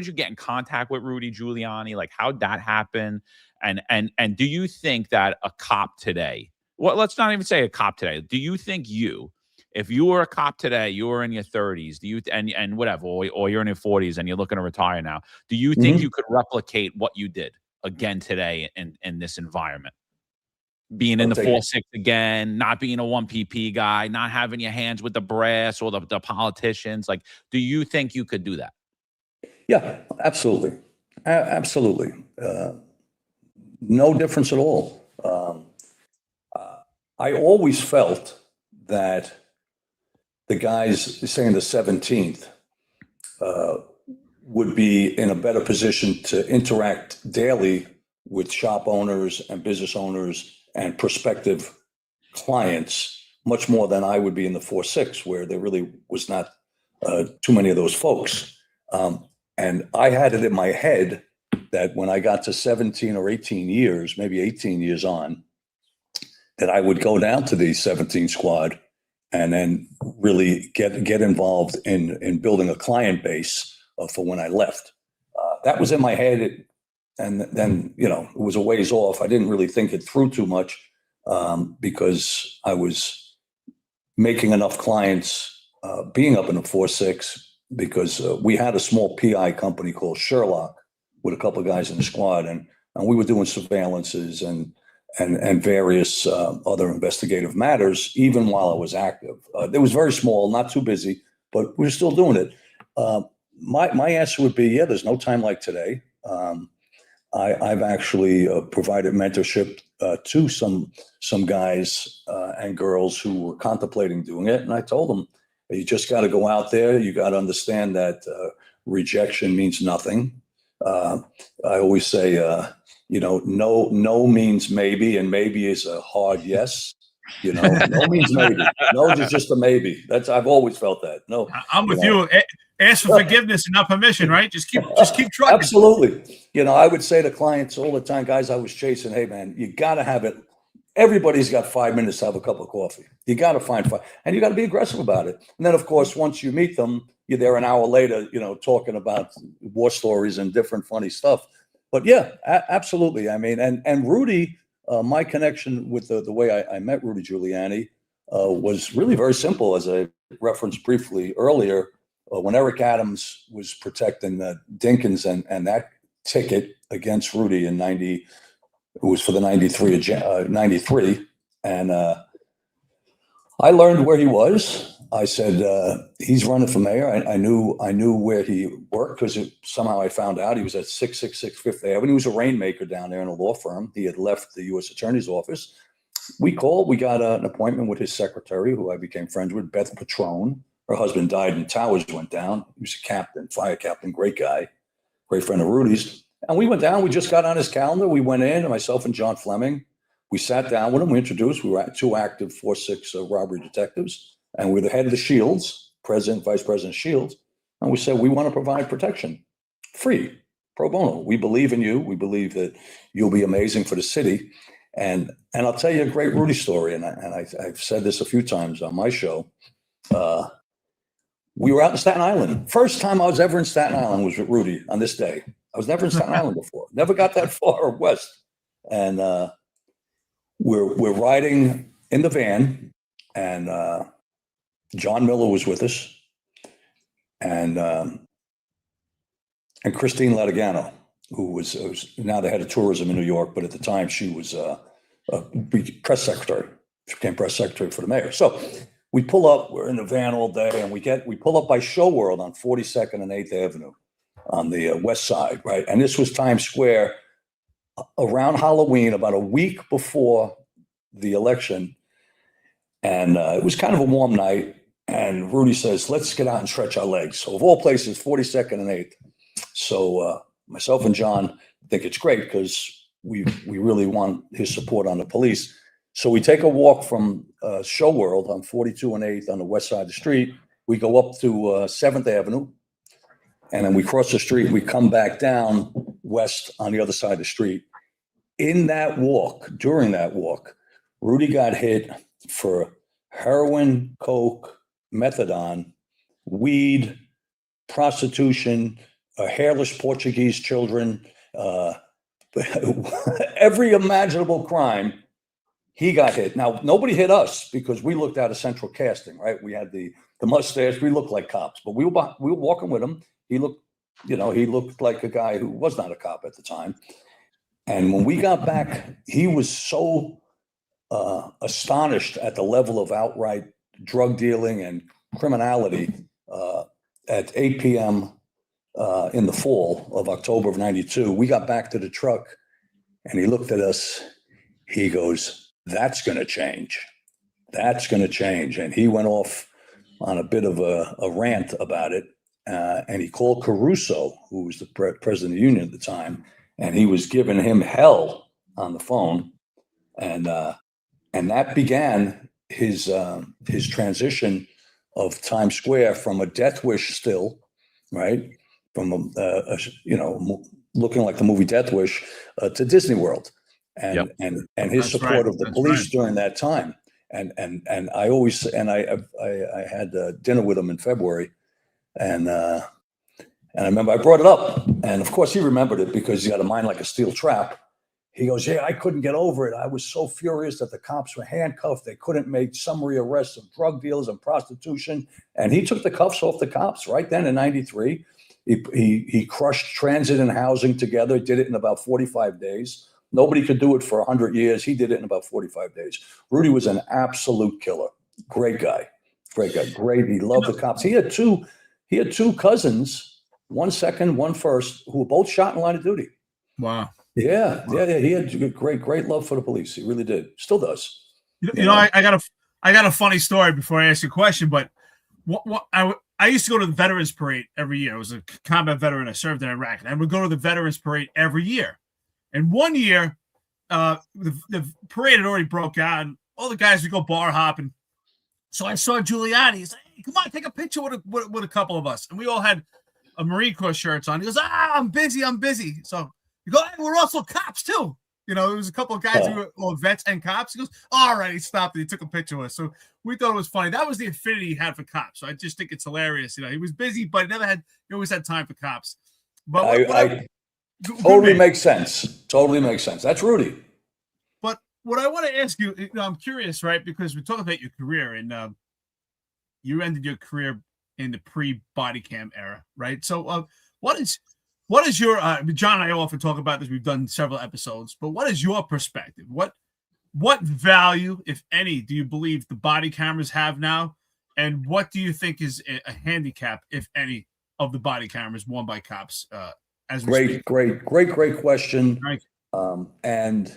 you get in contact with Rudy Giuliani? Like, how'd that happen? And do you think that a cop today, well, let's not even say a cop today. Do you think if you were a cop today, you were in your 30s, and whatever, or you're in your 40s and you're looking to retire now, do you think you could replicate what you did again today in this environment? Being in the 4-6 again, not being a 1PP guy, not having your hands with the brass or the politicians. Like, do you think you could do that? Yeah, absolutely. Absolutely. No difference at all. I always felt that the guys saying the 17th would be in a better position to interact daily with shop owners and business owners and prospective clients, much more than I would be in the 4-6, where there really was not too many of those folks. And I had it in my head that when I got to 17 or 18 years, maybe 18 years on, that I would go down to the 17 squad and then really get involved in building a client base for when I left. That was in my head. And then, it was a ways off. I didn't really think it through too much because I was making enough clients being up in the 4-6, because we had a small PI company called Sherlock with a couple of guys in the squad, and we were doing surveillances and various other investigative matters, even while I was active. It was very small, not too busy, but we were still doing it. My answer would be, yeah, there's no time like today. I've actually provided mentorship to some guys and girls who were contemplating doing it. And I told them, you just got to go out there. You got to understand that rejection means nothing. I always say, no means maybe, and maybe is a hard yes. No means maybe. No is just a maybe. I've always felt that. No, I'm with you. Ask for forgiveness and not permission, right? Just keep trucking. Absolutely. I would say to clients all the time, guys I was chasing, hey man, you got to have it. Everybody's got 5 minutes to have a cup of coffee. You got to find 5, and you got to be aggressive about it. And then, of course, once you meet them, you're there an hour later, talking about war stories and different funny stuff. But yeah, absolutely. I mean, and Rudy, my connection with the way I met Rudy Giuliani was really very simple, as I referenced briefly earlier. When Eric Adams was protecting Dinkins and that ticket against Rudy in 90. It was for the 93, and I learned where he was. I said, he's running for mayor. I knew where he worked because somehow I found out he was at 666 Fifth Avenue. He was a rainmaker down there in a law firm. He had left the U.S. Attorney's Office. We got an appointment with his secretary, who I became friends with, Beth Patrone. Her husband died and towers went down. He was a captain, fire captain, great guy, great friend of Rudy's. And we went down, we just got on his calendar. We went in, myself and John Fleming. We sat down with him, we introduced, we were 2 active 4-6 robbery detectives. And we're the head of the Shields, President, Vice President Shields. And we said, we want to provide protection, free, pro bono. We believe in you. We believe that you'll be amazing for the city. And I'll tell you a great Rudy story. And I've said this a few times on my show. We were out in Staten Island. First time I was ever in Staten Island was with Rudy on this day. I was never in Staten Island before. Never got that far west. And we're riding in the van, and John Miller was with us, and Christine Latigano, who was now the head of tourism in New York, but at the time she was a press secretary. She became press secretary for the mayor. So we pull up, we're in the van all day, and we pull up by Show World on 42nd and 8th Avenue on the west side, right? And this was Times Square around Halloween, about a week before the election. And it was kind of a warm night. And Rudy says, let's get out and stretch our legs. So of all places, 42nd and 8th. So myself and John think it's great because we really want his support on the police. So we take a walk from Show World on 42 and 8th on the west side of the street. We go up to 7th Avenue, and then we cross the street. We come back down west on the other side of the street. In that walk, during that walk, Rudy got hit for heroin, coke, methadone, weed, prostitution, hairless Portuguese children, every imaginable crime. He got hit. Now, nobody hit us because we looked out of central casting, right? We had the mustache. We looked like cops, but we were walking with him. He looked like a guy who was not a cop at the time. And when we got back, he was so astonished at the level of outright drug dealing and criminality at 8 p.m. In the fall of October of 92. We got back to the truck, and he looked at us. He goes, that's going to change. That's going to change. And he went off on a bit of a rant about it. And he called Caruso, who was the president of the union at the time, and he was giving him hell on the phone. And that began his transition of Times Square from a death wish still, right? From looking like the movie Death Wish to Disney World. And his support of the police during that time, and I always I had dinner with him in February, and I remember I brought it up, and of course he remembered it because he had a mind like a steel trap. He goes, yeah, I couldn't get over it. I was so furious that the cops were handcuffed. They couldn't make summary arrests of drug dealers and prostitution, and he took the cuffs off the cops right then in '93. He crushed transit and housing together, did it in about 45 days. Nobody could do it for 100 years. He did it in about 45 days. Rudy was an absolute killer. Great guy. Great guy. Great. He loved the cops. He had two cousins, one second, one first, who were both shot in line of duty. Wow. Yeah. He had great love for the police. He really did. Still does. I got a funny story before I ask you a question, but I used to go to the Veterans Parade every year. I was a combat veteran. I served in Iraq, and I would go to the Veterans Parade every year. And one year, the parade had already broke out, and all the guys would go bar hopping. So I saw Giuliani. He's like, "Hey, come on, take a picture with a couple of us." And we all had a Marine Corps shirts on. He goes, I'm busy. So you go, "Hey, we're also cops too." There was a couple of guys who were all vets and cops. He goes, "All right," he stopped and he took a picture with us. So we thought it was funny. That was the affinity he had for cops. So I just think it's hilarious. He was busy, but he always had time for cops. But totally makes sense. Totally makes sense. That's Rudy. But what I want to ask you, I'm curious, right? Because we talk about your career, and you ended your career in the pre-body cam era, right? So what is your John and I often talk about this. We've done several episodes, but what is your perspective? What value, if any, do you believe the body cameras have now? And what do you think is a handicap, if any, of the body cameras worn by cops? Great question. And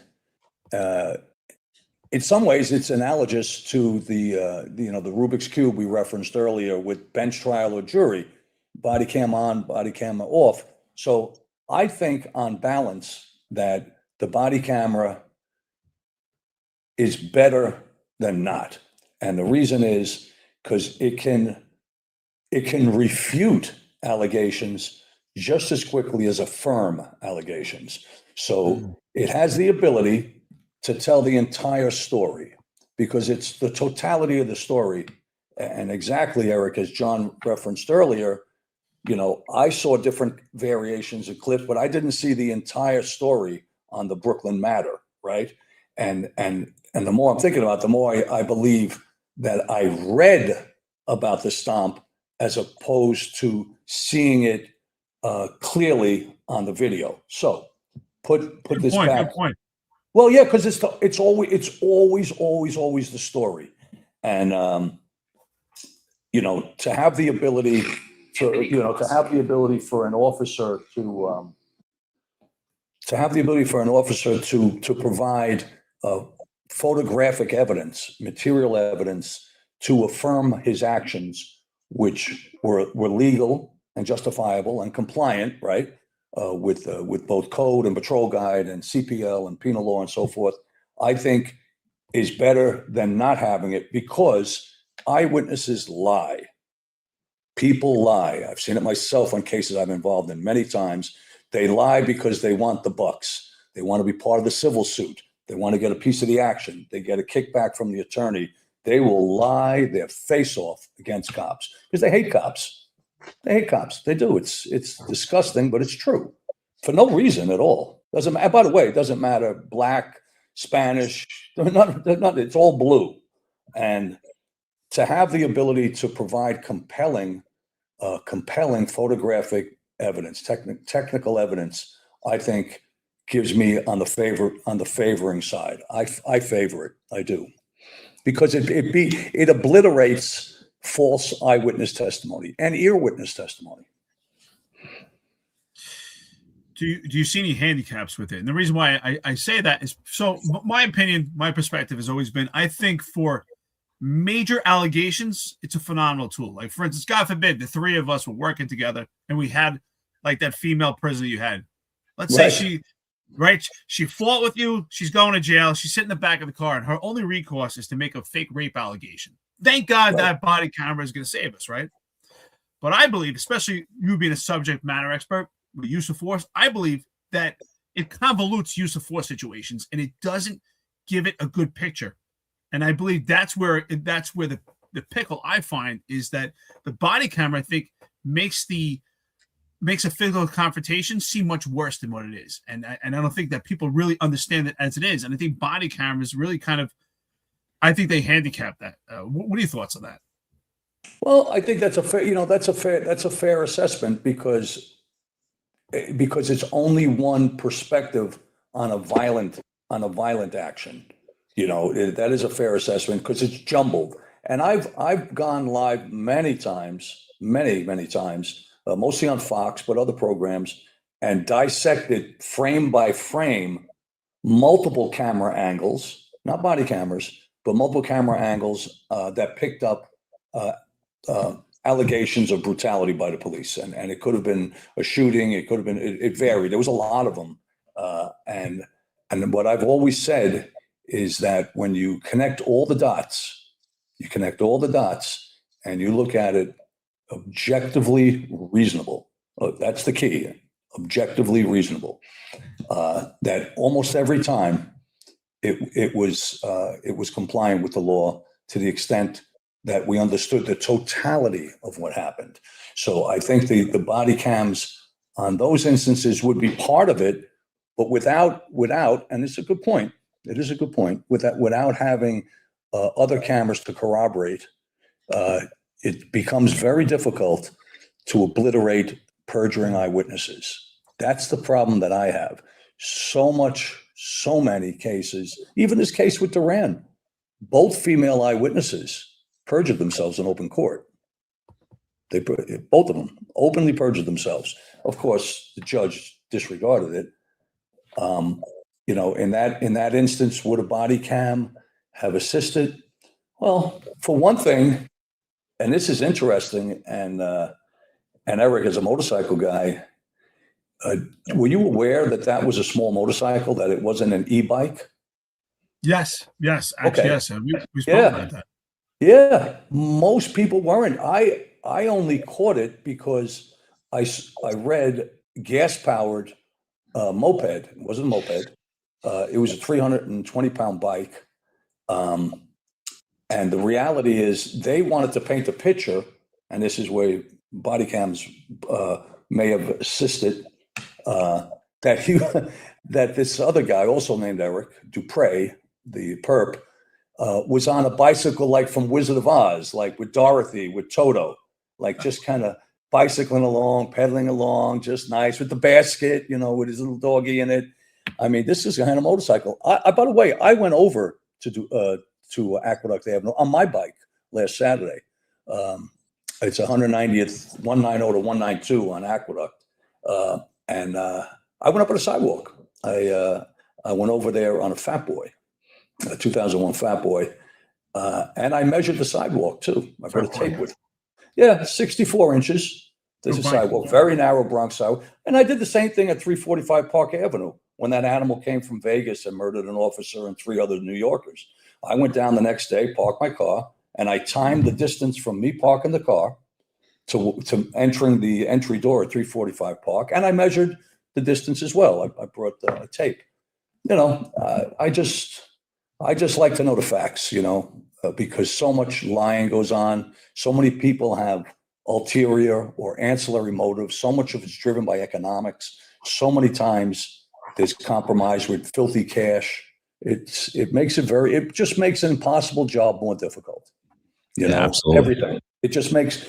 in some ways, it's analogous to the Rubik's Cube we referenced earlier with bench trial or jury, body cam on, body camera off. So I think on balance that the body camera is better than not. And the reason is because it can refute allegations just as quickly as affirm allegations. So it has the ability to tell the entire story because it's the totality of the story. And exactly, Eric, as John referenced earlier, I saw different variations of clips, but I didn't see the entire story on the Brooklyn matter, right? And the more I'm thinking about it, the more I believe that I read about the stomp as opposed to seeing it clearly on the video. So put this back. Good point. Well, yeah, because it's always the story, and to have the ability for an officer to provide photographic evidence, material evidence to affirm his actions, which were legal and justifiable and compliant, right, with both code and patrol guide and CPL and penal law and so forth, I think is better than not having it because eyewitnesses lie. People lie. I've seen it myself on cases I've been involved in many times. They lie because they want the bucks. They want to be part of the civil suit. They want to get a piece of the action. They get a kickback from the attorney. They will lie their face off against cops because they hate cops. They hate cops. They do. It's disgusting, but it's true for no reason at all. Doesn't matter. By the way, it doesn't matter black, Spanish. It's all blue. And to have the ability to provide compelling photographic evidence, technical evidence, I think gives me on the favoring side. I favor it. I do, because it obliterates false eyewitness testimony and ear witness testimony. Do you see any handicaps with it? And the reason why I say that is, so my opinion, my perspective has always been, I think for major allegations, it's a phenomenal tool. Like, for instance, God forbid, the three of us were working together and we had like that female prisoner you had. Let's say she fought with you. She's going to jail. She's sitting in the back of the car and her only recourse is to make a fake rape allegation. Thank God that body camera is going to save us, right? But I believe, especially you being a subject matter expert with use of force, I believe that it convolutes use of force situations and it doesn't give it a good picture. And I believe that's where the pickle I find is that the body camera, I think, makes a physical confrontation seem much worse than what it is. And I don't think that people really understand it as it is. And I think body cameras really I think they handicap that. What are your thoughts on that? Well, I think that's a fair, that's a fair assessment because it's only one perspective on a violent action. That is a fair assessment because it's jumbled. And I've gone live many times, many times, mostly on Fox, but other programs, and dissected frame by frame, multiple camera angles, not body cameras, but multiple camera angles that picked up allegations of brutality by the police. And it could have been a shooting. It could have been, it varied. There was a lot of them. And what I've always said is that when you connect all the dots, and you look at it objectively reasonable. That's the key, objectively reasonable. That almost every time it was compliant with the law to the extent that we understood the totality of what happened. So I think the body cams on those instances would be part of it, but without, and it's a good point. It is a good point. Without having other cameras to corroborate, it becomes very difficult to obliterate perjuring eyewitnesses. That's the problem that I have. So many cases, even this case with Duran, both female eyewitnesses perjured themselves in open court. Both of them openly perjured themselves. Of course, the judge disregarded it. In that instance, would a body cam have assisted? Well, for one thing, and this is interesting, and Eric is a motorcycle guy. Were you aware that was a small motorcycle, that it wasn't an e-bike? Yes. Actually, Okay. yes. We spoke about that. Yeah, most people weren't. I only caught it because I read gas-powered moped. It wasn't a moped. It was a 320-pound bike. And the reality is they wanted to paint a picture, and this is where body cams may have assisted, that this other guy, also named Eric Dupre, the perp, was on a bicycle like from Wizard of Oz, like with Dorothy, with Toto, like just kind of bicycling along, pedaling along, just nice with the basket, with his little doggy in it. I mean, this is a kind of motorcycle. By the way, I went over to Aqueduct Avenue on my bike last Saturday. It's 190th, 190 to 192 on Aqueduct. And I went up on a sidewalk. I went over there on a Fat Boy, a 2001 Fat Boy. And I measured the sidewalk too. I put a tape with it. Yeah, 64 inches. There's a sidewalk, very narrow Bronx sidewalk. And I did the same thing at 345 Park Avenue when that animal came from Vegas and murdered an officer and 3 other New Yorkers. I went down the next day, parked my car, and I timed the distance from me parking the car to entering the entry door at 345 Park, and I measured the distance as well. I brought a tape. I just like to know the facts, because so much lying goes on. So many people have ulterior or ancillary motives. So much of it's driven by economics. So many times there's compromise with filthy cash. It just makes an impossible job more difficult. Absolutely. Everything. It just makes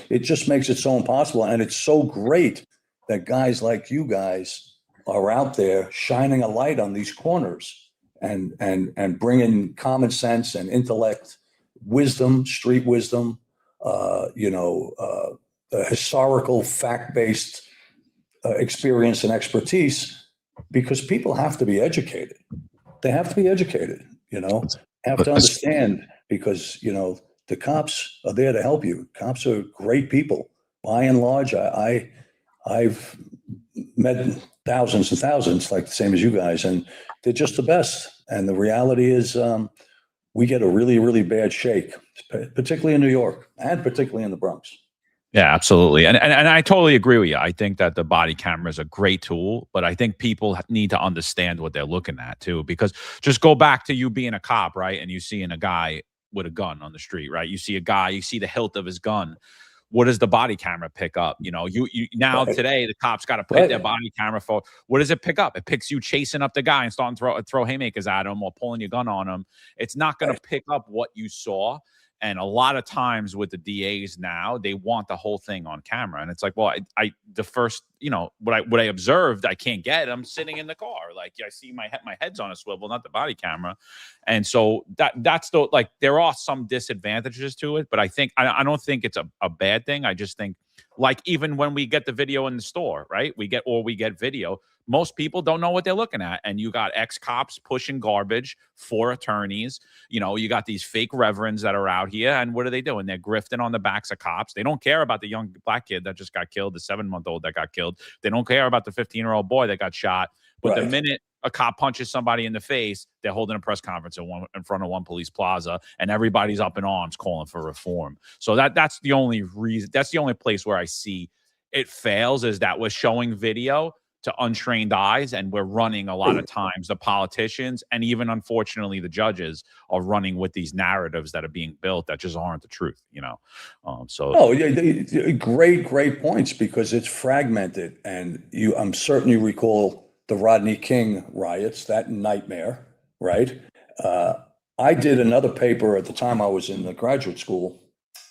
it so impossible. And it's so great that guys like you guys are out there shining a light on these corners and bringing common sense and intellect, wisdom, street wisdom, historical fact-based experience and expertise, because people have to be educated. They have to be educated, have to understand, because, the cops are there to help you. Cops are great people. By and large, I've met thousands and thousands, like the same as you guys, and they're just the best. And the reality is we get a really, really bad shake, particularly in New York and particularly in the Bronx. Yeah, absolutely. And I totally agree with you. I think that the body camera is a great tool, but I think people need to understand what they're looking at too, because just go back to you being a cop, right? And you seeing a guy with a gun on the street, right? You see a guy, you see the hilt of his gun. What does the body camera pick up? You now today the cops got to put their body camera for. What does it pick up? It picks you chasing up the guy and starting to throw haymakers at him or pulling your gun on him. It's not going to pick up what you saw. And a lot of times with the DAs now, they want the whole thing on camera. And it's like, well, the first, what I observed, I can't get. I'm sitting in the car. Like, I see my head's on a swivel, not the body camera. And so that's the, like, there are some disadvantages to it, but I don't think it's a bad thing. I just think, like, even when we get the video in the store, right? We get video. Most people don't know what they're looking at. And you got ex-cops pushing garbage for attorneys. You got these fake reverends that are out here. And what are they doing? They're grifting on the backs of cops. They don't care about the young black kid that just got killed, the 7-month-old that got killed. They don't care about the 15-year-old boy that got shot. But the minute a cop punches somebody in the face, they're holding a press conference in front of one police plaza, and everybody's up in arms calling for reform. So that's the only reason. That's the only place where I see it fails, is that we're showing video to untrained eyes, and we're running a lot of times, the politicians and even unfortunately the judges are running with these narratives that are being built that just aren't the truth. Great points, because it's fragmented. And I'm certain you recall the Rodney King riots, that nightmare, right? I did another paper at the time I was in the graduate school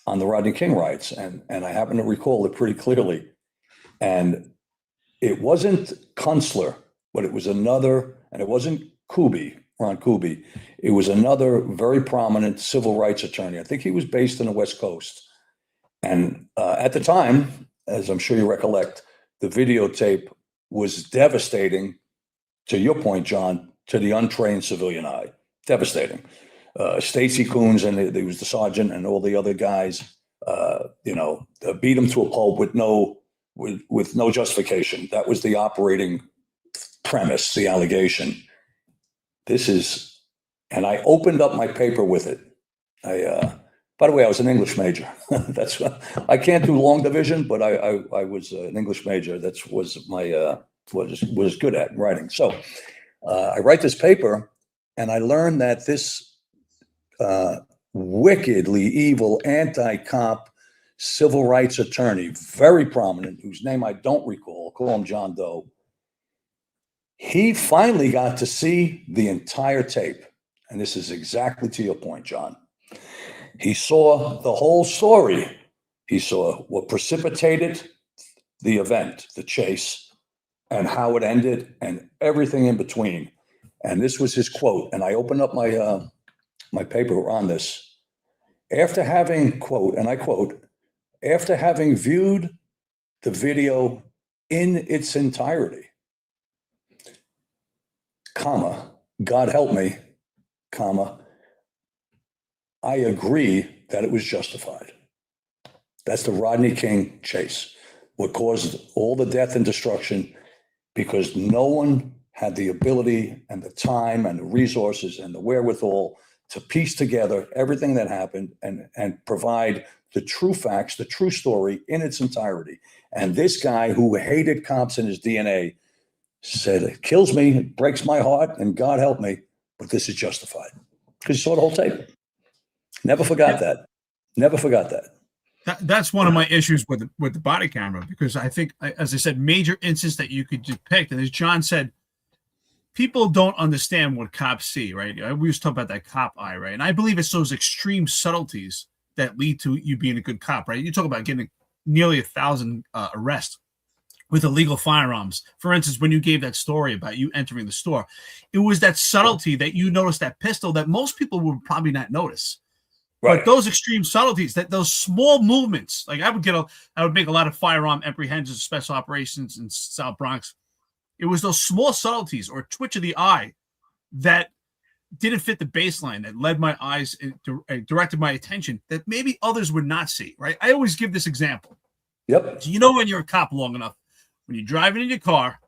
on the Rodney King riots, and I happen to recall it pretty clearly. And it wasn't Kunstler, but it was another, and it wasn't Ron Kuby. It was another very prominent civil rights attorney. I think he was based in the West Coast. And at the time, as I'm sure you recollect, the videotape was devastating, to your point, John, to the untrained civilian eye. Devastating. Stacy Coons, and he was the sergeant, and all the other guys, beat him to a pulp with no justification. That was the operating premise, the allegation. And I opened up my paper with it. By the way, I was an English major. I can't do long division, but I was an English major. That was my was good at writing. So I write this paper, and I learned that this wickedly evil anti-cop civil rights attorney, very prominent, whose name I don't recall, call him John Doe. He finally got to see the entire tape. And this is exactly to your point, John. He saw the whole story. He saw what precipitated the event, the chase, and how it ended, and everything in between. And this was his quote. And I opened up my paper on this. After having, quote, and I quote, after having viewed the video in its entirety, comma, God help me, comma, I agree that it was justified. That's the Rodney King chase, what caused all the death and destruction, because no one had the ability and the time and the resources and the wherewithal to piece together everything that happened and provide the true facts, the true story in its entirety. And this guy who hated cops in his DNA said, it kills me, it breaks my heart, and God help me, but this is justified. Because he saw the whole tape. Never forgot that. Never forgot that. That's one of my issues with the body camera, because I think, as I said, major incidents that you could depict. And as John said, people don't understand what cops see, right? We used to talk about that cop eye, right? And I believe it's those extreme subtleties that lead to you being a good cop, right? You talk about getting nearly 1,000 arrests with illegal firearms. For instance, when you gave that story about you entering the store, it was that subtlety that you noticed that pistol that most people would probably not notice. Right. But those extreme subtleties, that those small movements, like I would make a lot of firearm apprehensions, special operations in South Bronx. It was those small subtleties or twitch of the eye that didn't fit the baseline, that led my eyes, directed my attention, that maybe others would not see, right? I always give this example. Yep. So when you're a cop long enough, when you're driving in your car,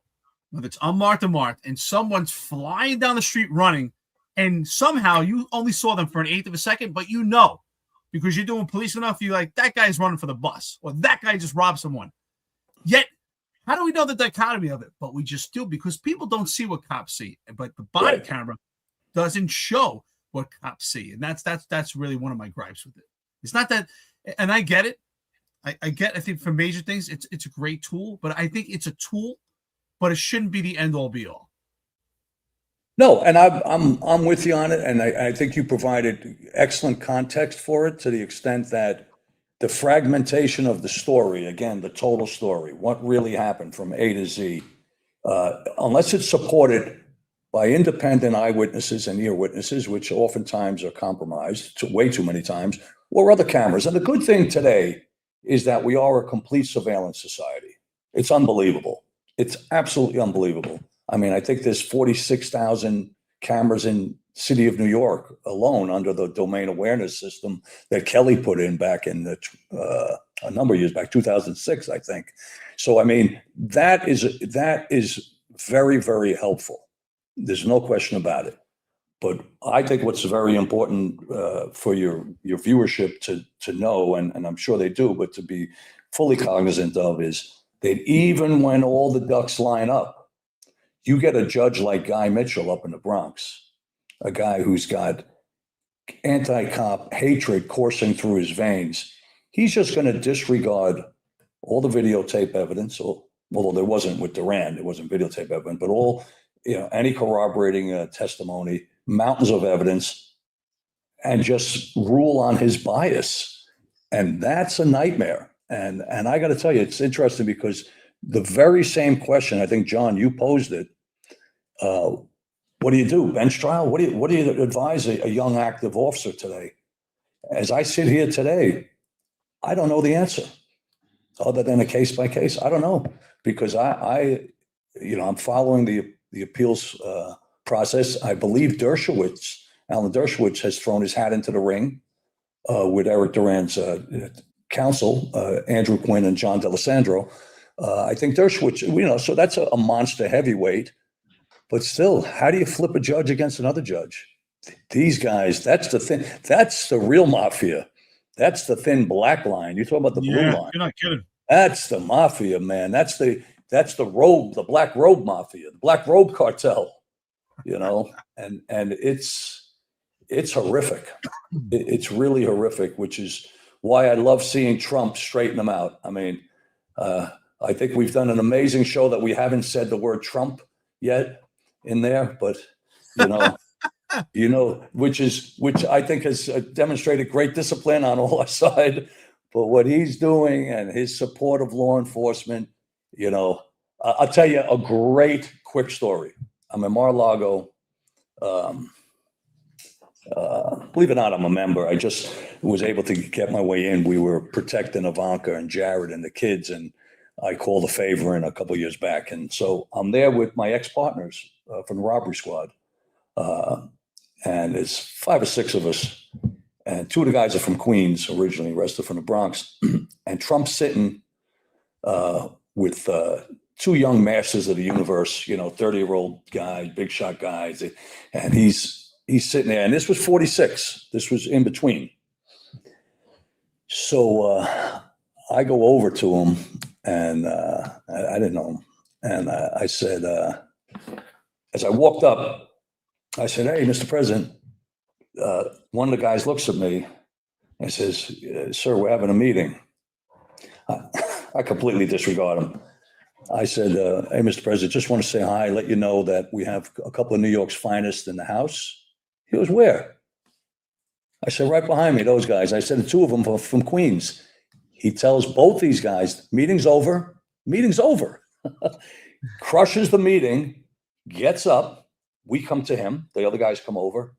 whether it's unmarked or marked, and someone's flying down the street running, and somehow you only saw them for an eighth of a second, but because you're doing police enough, you're like, that guy's running for the bus, or that guy just robbed someone. Yet, how do we know the dichotomy of it? But we just do, because people don't see what cops see. But the body camera doesn't show what cops see. And that's really one of my gripes with it. It's not that, and I get it. I think for major things, it's a great tool, but I think it's a tool, but it shouldn't be the end all be all. No, and I'm with you on it, and I think you provided excellent context for it to the extent that the fragmentation of the story, again, the total story, what really happened from A to Z, unless it's supported by independent eyewitnesses and ear witnesses, which oftentimes are compromised way too many times, or other cameras. And the good thing today is that we are a complete surveillance society. It's unbelievable. It's absolutely unbelievable. I mean, I think there's 46,000 cameras in city of New York alone under the domain awareness system that Kelly put in back in a number of years back, 2006, I think. So, I mean, that is very, very helpful. There's no question about it. But I think what's very important for your viewership to know, and I'm sure they do, but to be fully cognizant of, is that even when all the ducks line up, you get a judge like Guy Mitchell up in the Bronx, a guy who's got anti-cop hatred coursing through his veins. He's just going to disregard all the videotape evidence, although there wasn't with Duran, it wasn't videotape evidence, but all, any corroborating testimony, mountains of evidence, and just rule on his bias. And that's a nightmare. And I got to tell you, it's interesting because the very same question, I think, John, you posed it. What do you do? Bench trial? What do you advise a young active officer today? As I sit here today, I don't know the answer other than a case by case. I don't know, because I'm following the appeals process. I believe Alan Dershowitz has thrown his hat into the ring with Eric Duran's counsel, Andrew Quinn and John D'Alessandro. I think Dershowitz, so that's a monster heavyweight. But still, how do you flip a judge against another judge? These guys, that's the thing. That's the real mafia. That's the thin black line. You talk about the blue line. You're not kidding. That's the mafia, man. That's the robe, the black robe mafia, the black robe cartel. And it's horrific. It's really horrific, which is why I love seeing Trump straighten them out. I mean, I think we've done an amazing show that we haven't said the word Trump yet in there, but which I think has demonstrated great discipline on all our side. But what he's doing and his support of law enforcement, I'll tell you a great quick story. I'm in Mar-a-Lago. Believe it or not, I'm a member. I just was able to get my way in. We were protecting Ivanka and Jared and the kids, and I called a favor in a couple of years back. And so I'm there with my ex-partners from the robbery squad. And it's 5 or 6 of us. And 2 of the guys are from Queens originally, the rest are from the Bronx. And Trump's sitting with 2 young masters of the universe, 30-year-old guys, big shot guys. And he's sitting there. And this was 46. This was in between. So I go over to him. And I didn't know him. And I said, as I walked up, I said, "Hey, Mr. President." One of the guys looks at me and says, "Sir, we're having a meeting." I completely disregard him. I said, "Hey, Mr. President, just want to say hi, let you know that we have a couple of New York's finest in the house." He goes, "Where?" I said, "Right behind me, those guys." I said, 2 of them are from Queens. He tells both these guys, meeting's over, crushes the meeting, gets up. We come to him. The other guys come over.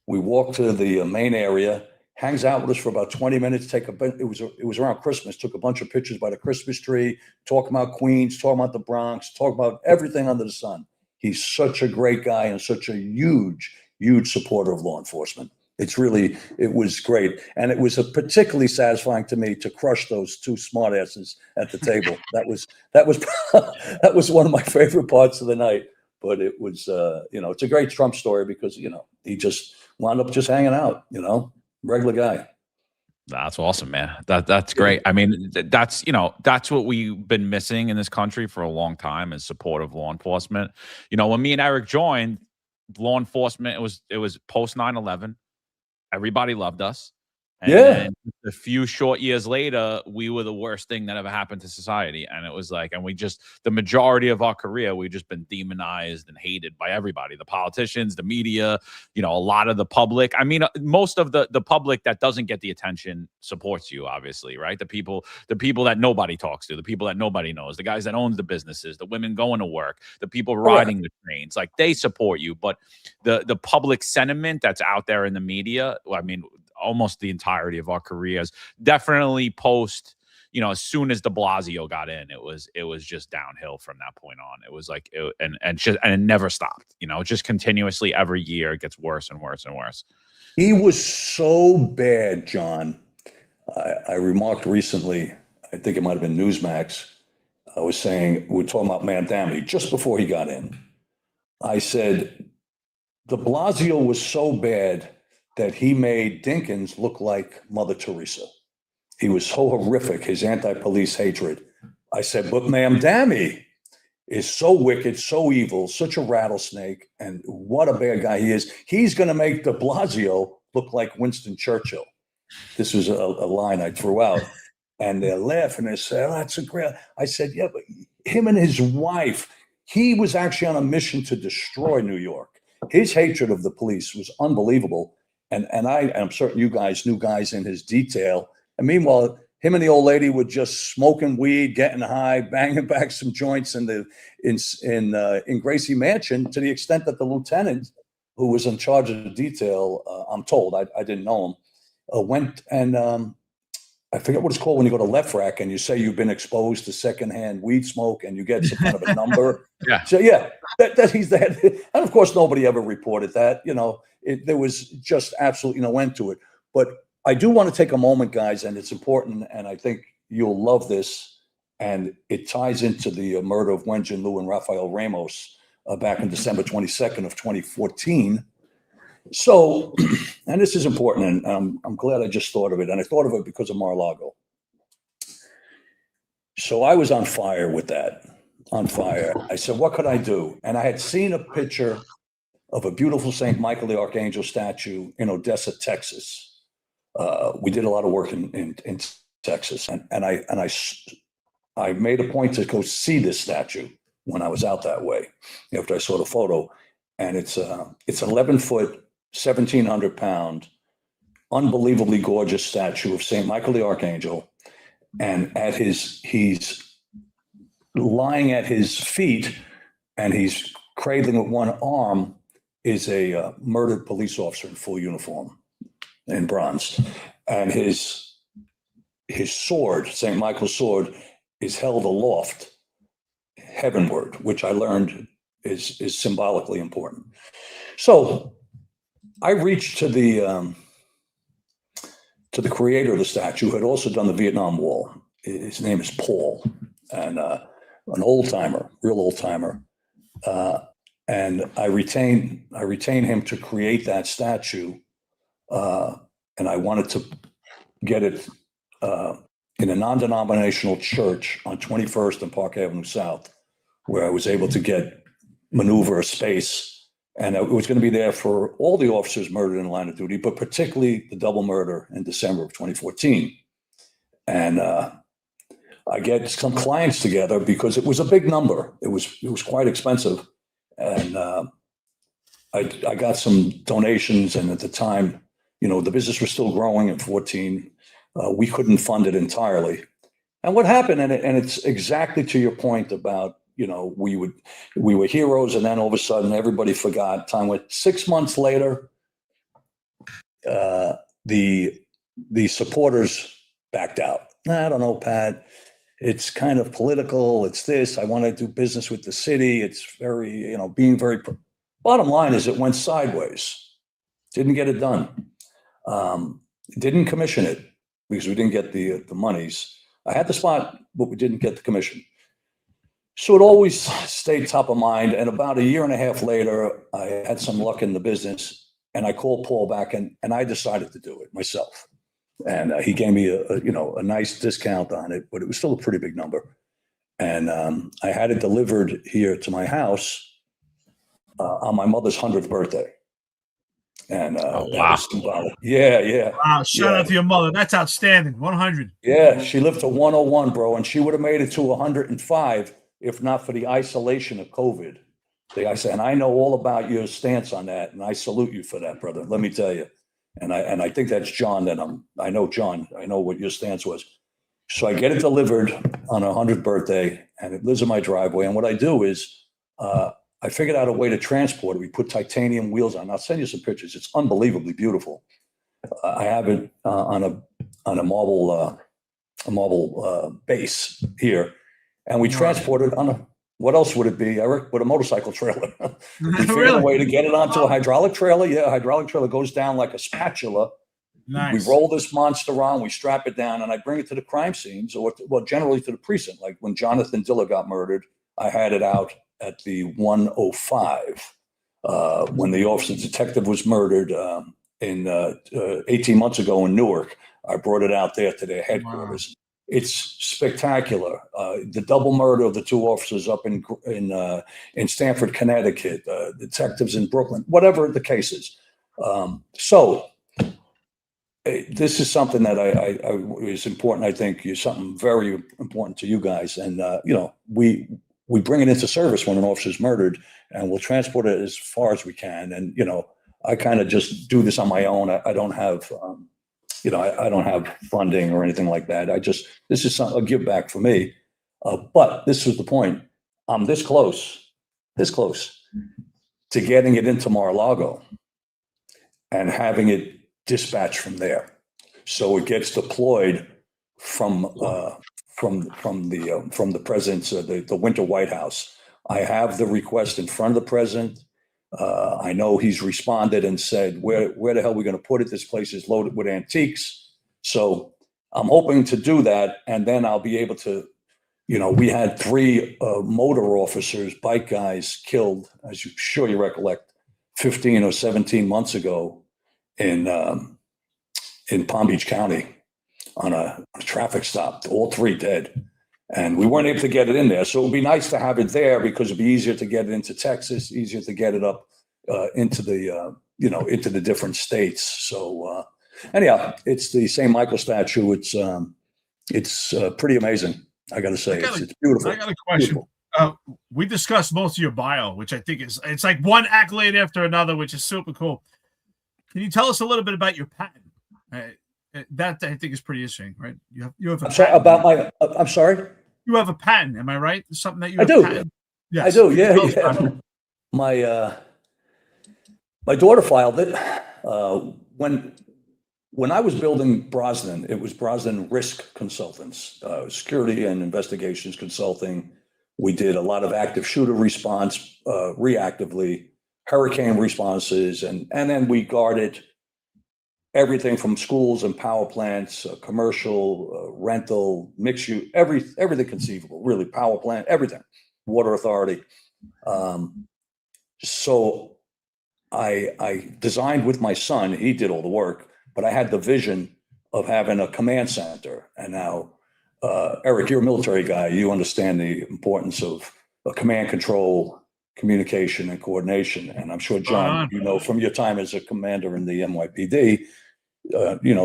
We walk to the main area, hangs out with us for about 20 minutes. It was around Christmas, took a bunch of pictures by the Christmas tree, talking about Queens, talking about the Bronx, talking about everything under the sun. He's such a great guy and such a huge, huge supporter of law enforcement. It was great. And it was particularly satisfying to me to crush those 2 smartasses at the table. That was one of my favorite parts of the night. But it was, it's a great Trump story because, he just wound up just hanging out, regular guy. That's awesome, man. That's great. I mean, that's what we've been missing in this country for a long time, is support of law enforcement. When me and Eric joined law enforcement, it was post 9/11. Everybody loved us. And Yeah. then a few short years later, we were the worst thing that ever happened to society. And it was like, and we just, the majority of our career, we've just been demonized and hated by everybody, the politicians, the media, a lot of the public. I mean, most of the public that doesn't get the attention supports you, obviously, right? The people that nobody talks to, the people that nobody knows, the guys that owns the businesses, the women going to work, the people riding the trains, like they support you. But the public sentiment that's out there in the media, I mean, almost the entirety of our careers, definitely post, as soon as de Blasio got in, it was just downhill from that point on. It was like, and it never stopped, just continuously every year it gets worse and worse and worse. He was so bad, John. I remarked recently, I think it might have been Newsmax. I was saying, we were talking about Mandami just before he got in. I said, de Blasio was so bad that he made Dinkins look like Mother Teresa. He was so horrific, his anti-police hatred. I said, but Mamdani is so wicked, so evil, such a rattlesnake, and what a bad guy he is. He's going to make de Blasio look like Winston Churchill. This was a line I threw out. And they're laughing. They say, oh, that's a great. I said, yeah, but him and his wife, he was actually on a mission to destroy New York. His hatred of the police was unbelievable. And I'm certain you guys knew guys in his detail. And meanwhile, him and the old lady were just smoking weed, getting high, banging back some joints in Gracie Mansion, to the extent that the lieutenant who was in charge of the detail, I'm told, I didn't know him, went and I forget what it's called when you go to Left Rack and you say you've been exposed to secondhand weed smoke and you get some kind of a number. Yeah. So yeah, that he's that. And of course, nobody ever reported that. There was just absolutely no end to it. But I do want to take a moment, guys, and it's important, and I think you'll love this. And it ties into the murder of Wen Jin Liu and Rafael Ramos back on December 22nd of 2014. So, and this is important, and I'm glad I just thought of it, and I thought of it because of Mar-a-Lago. So I was on fire with that, on fire. I said, what could I do? And I had seen a picture of a beautiful St. Michael the Archangel statue in Odessa, Texas. We did a lot of work in Texas, and I made a point to go see this statue when I was out that way after I saw the photo, and it's 11 foot. 1,700 pound, unbelievably gorgeous statue of St. Michael the Archangel. And he's lying at his feet and he's cradling with one arm is a murdered police officer in full uniform in bronze. And his sword, St. Michael's sword, is held aloft heavenward, which I learned is symbolically important. So I reached to the creator of the statue, who had also done the Vietnam Wall. His name is Paul, and an old timer, real old timer. And I retain him to create that statue, and I wanted to get it in a non-denominational church on 21st and Park Avenue South, where I was able to maneuver a space. And it was going to be there for all the officers murdered in the line of duty, but particularly the double murder in December of 2014. And I get some clients together because it was a big number. It was quite expensive. And I got some donations. And at the time, the business was still growing in 14. We couldn't fund it entirely. And what happened, and it's exactly to your point about, we were heroes, and then all of a sudden everybody forgot. Time went 6 months later. The supporters backed out. I don't know, Pat. It's kind of political. It's this. I want to do business with the city. It's very, being very. Bottom line is, it went sideways. Didn't get it done. Didn't commission it because we didn't get the monies. I had the spot, but we didn't get the commission. So it always stayed top of mind. And about a year and a half later, I had some luck in the business, and I called Paul back, and I decided to do it myself. And he gave me a nice discount on it, but it was still a pretty big number. And I had it delivered here to my house on my mother's 100th birthday. And Oh, that wow. was symbolic. Yeah, yeah. Wow, shout out to your mother. That's outstanding. 100. Yeah, she lived to 101, bro, and she would have made it to 105 if not for the isolation of COVID. And I know all about your stance on that, and I salute you for that, brother. Let me tell you. And I think that's John that I know John. I know what your stance was. So I get it delivered on her 100th birthday, and it lives in my driveway. And what I do is I figured out a way to transport it. We put titanium wheels on. I'll send you some pictures. It's unbelievably beautiful. I have it on a marble base here, and we transport it on a. What else would it be, Eric? With a motorcycle trailer. We figured Really? a way to get it onto a hydraulic trailer. Yeah, a hydraulic trailer goes down like a spatula. Nice. We roll this monster on, we strap it down, and I bring it to the crime scenes, well, generally to the precinct. Like when Jonathan Diller got murdered, I had it out at the 105. When the officer detective was murdered 18 months ago in Newark, I brought it out there to their headquarters. Wow. It's spectacular. The double murder of the two officers up in Stamford, Connecticut, detectives in Brooklyn, whatever the case is. So this is something that is important. I think is something very important to you guys. And, we bring it into service when an officer is murdered, and we'll transport it as far as we can. And, I kind of just do this on my own. I don't have, I don't have funding or anything like that. This is a give back for me. But this was the point. I'm this close to getting it into Mar-a-Lago and having it dispatched from there. So it gets deployed from the president's, the Winter White House. I have the request in front of the president. I know he's responded and said, where the hell are we going to put it? This place is loaded with antiques. So I'm hoping to do that. And then I'll be able to, we had 3 motor officers, bike guys killed, as you sure you recollect, 15 or 17 months ago in Palm Beach County on a traffic stop, all 3 dead. And we weren't able to get it in there. So it would be nice to have it there because it'd be easier to get it into Texas, easier to get it up into the different states. So anyhow, it's the St. Michael statue. It's pretty amazing. I got to say, it's beautiful. I got a question. We discussed most of your bio, which I think it's like one accolade after another, which is super cool. Can you tell us a little bit about your patent? That I think is pretty interesting, right? You have a patent. I'm sorry. You have a patent, am I right? Something that you I have do. patent? Yes. I do. Yeah. My daughter filed it when I was building Brosnan. It was Brosnan Risk Consultants, security and investigations consulting. We did a lot of active shooter response, reactively, hurricane responses, and then we guarded everything from schools and power plants, commercial, rental, mixed use, everything conceivable, really, power plant, everything, water authority. So I designed with my son, he did all the work, but I had the vision of having a command center. And now, Eric, you're a military guy. You understand the importance of command control, communication, and coordination. And I'm sure, John, from your time as a commander in the NYPD,